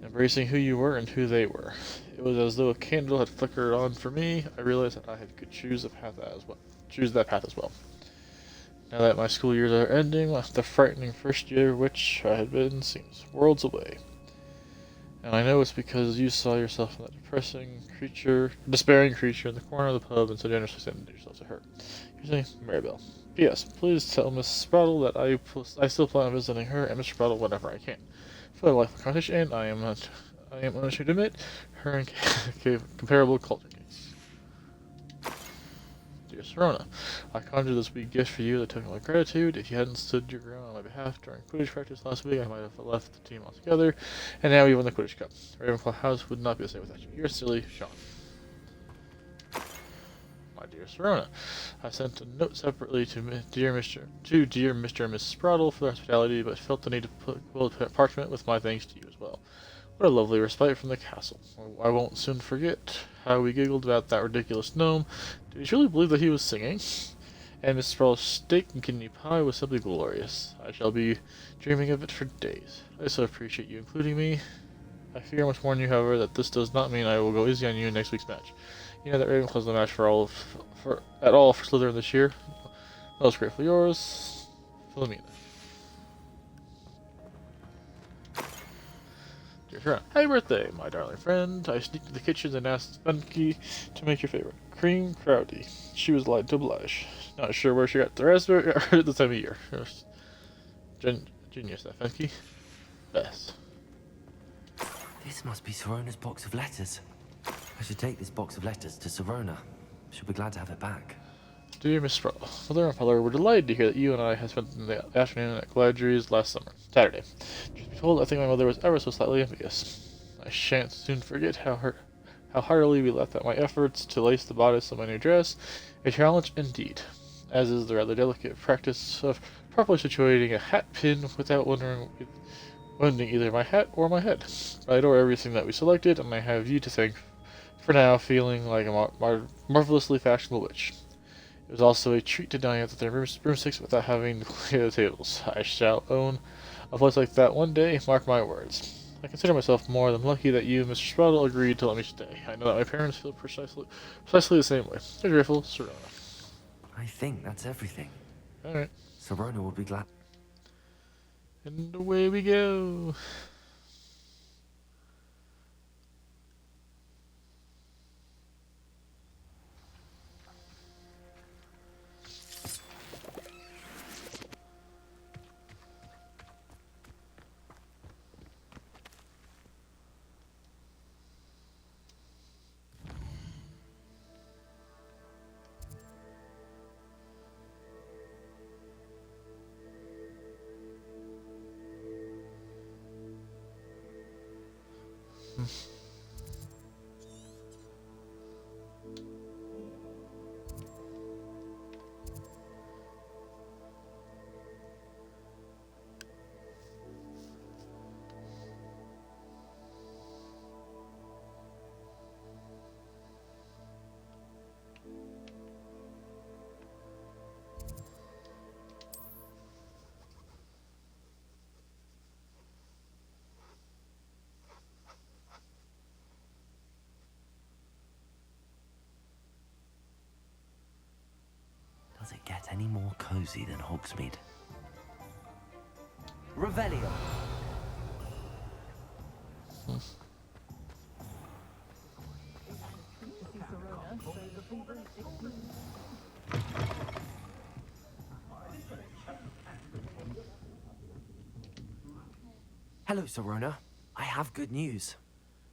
embracing who you were and who they were. It was as though a candle had flickered on for me. I realized that I could choose that path as well. Now that my school years are ending, the frightening first year which I had been seems worlds away. And I know it's because you saw yourself in that despairing creature in the corner of the pub and so generously extended yourself to her. Your name, Maribel. P.S. Please tell Miss Sproudle that I still plan on visiting her and Mr. Sproudle whenever I can. For the life of conversation, and I am unashamed to admit, her and comparable culture case. Dear Serona, I conjured this wee gift for you as a token of gratitude. If you hadn't stood your ground on my behalf during Quidditch practice last week, I might have left the team altogether, and now we won the Quidditch Cup. Ravenclaw House would not be the same without you. You're silly, Sean. My dear Serona, I sent a note separately to dear Mr. and Miss Sproudle for their hospitality, but felt the need to put parchment with my thanks to you as well. What a lovely respite from the castle. I won't soon forget how we giggled about that ridiculous gnome. Did you truly believe that he was singing? And Miss Sproul's steak and kidney pie was simply glorious. I shall be dreaming of it for days. I so appreciate you including me. I fear I must warn you, however, that this does not mean I will go easy on you in next week's match. You know that Ravenclaw's the match for Slytherin this year. Most grateful yours, Philomena. Dear friend, happy birthday, my darling friend. I sneaked to the kitchen and asked Funky to make your favorite, cream crowdy. She was delighted to oblige. Not sure where she got the raspberry at this time of year. Genius, that Funky. Best. This must be Sorona's box of letters. I should take this box of letters to Sorona. She'll be glad to have it back. Dear Miss Sproul, Mother and Father were delighted to hear that you and I had spent the afternoon at Galadriel's last Saturday. Truth be told, I think my mother was ever so slightly envious. I shan't soon forget how heartily we laughed at my efforts to lace the bodice of my new dress. A challenge indeed, as is the rather delicate practice of properly situating a hat pin without wounding either my hat or my head. I adore everything that we selected, and I have you to thank for now feeling like a marvelously fashionable witch. It was also a treat to dine at the broomsticks without having to clear the tables. I shall own a place like that one day, mark my words. I consider myself more than lucky that you, Mr. Sproudle, agreed to let me stay. I know that my parents feel precisely the same way. They're grateful, Sorona. I think that's everything. Alright. Sorona will be glad. And away we go. Does it get any more cozy than Hogsmeade? Revelio. Hello, Sorona. I have good news.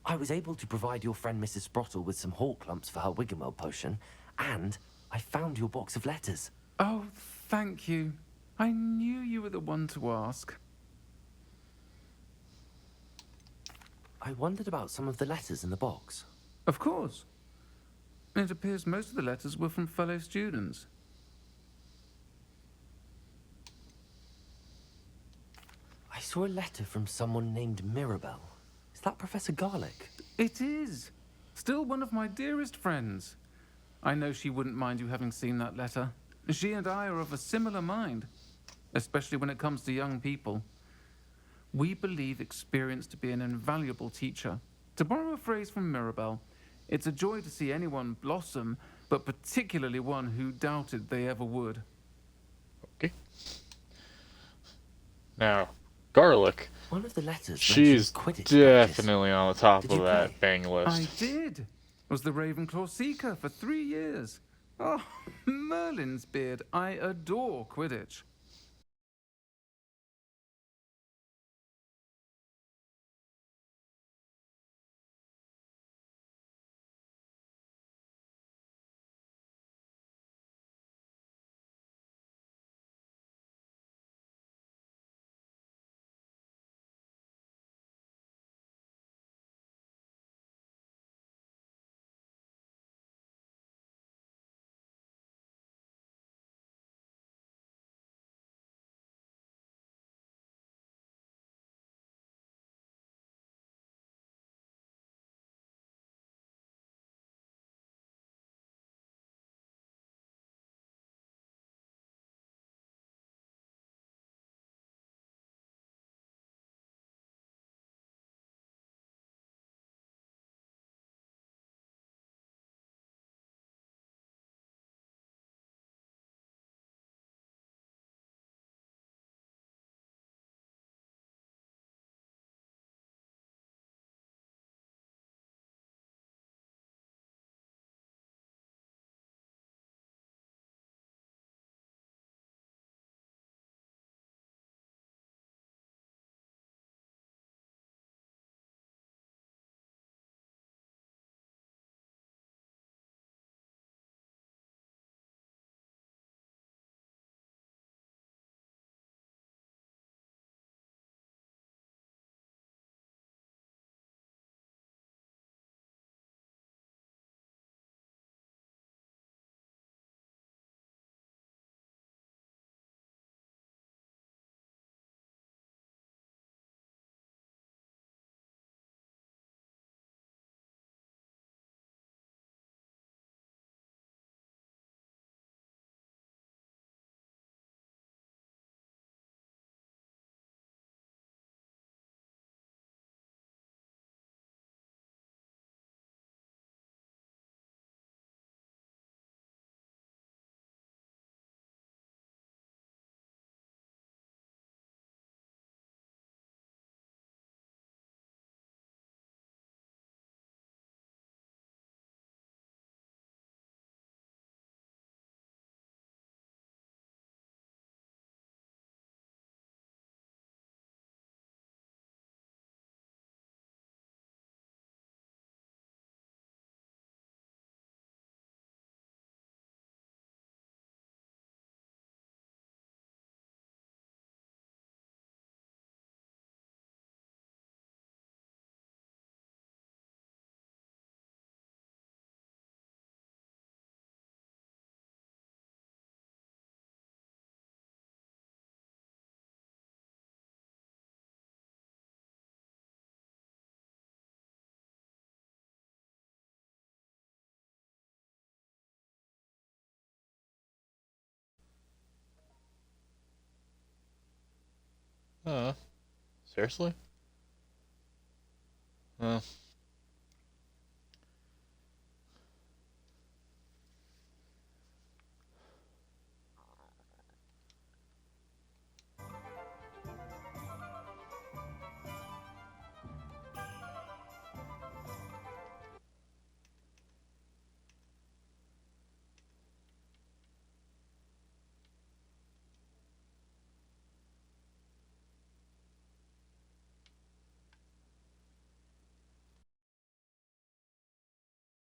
I was able to provide your friend Mrs. Sprottle with some hawk lumps for her Wiggenweld potion, and I found your box of letters. Oh, thank you. I knew you were the one to ask. I wondered about some of the letters in the box. Of course. It appears most of the letters were from fellow students. I saw a letter from someone named Mirabelle. Is that Professor Garlick? It is. Still one of my dearest friends. I know she wouldn't mind you having seen that letter. She and I are of a similar mind, especially when it comes to young people. We believe experience to be an invaluable teacher. To borrow a phrase from Mirabelle, it's a joy to see anyone blossom, but particularly one who doubted they ever would. Okay. Now, Garlic. One of the letters. She's definitely on the top of that bang list. I did. Was the Ravenclaw Seeker for 3 years. Oh, Merlin's beard. I adore Quidditch. Seriously?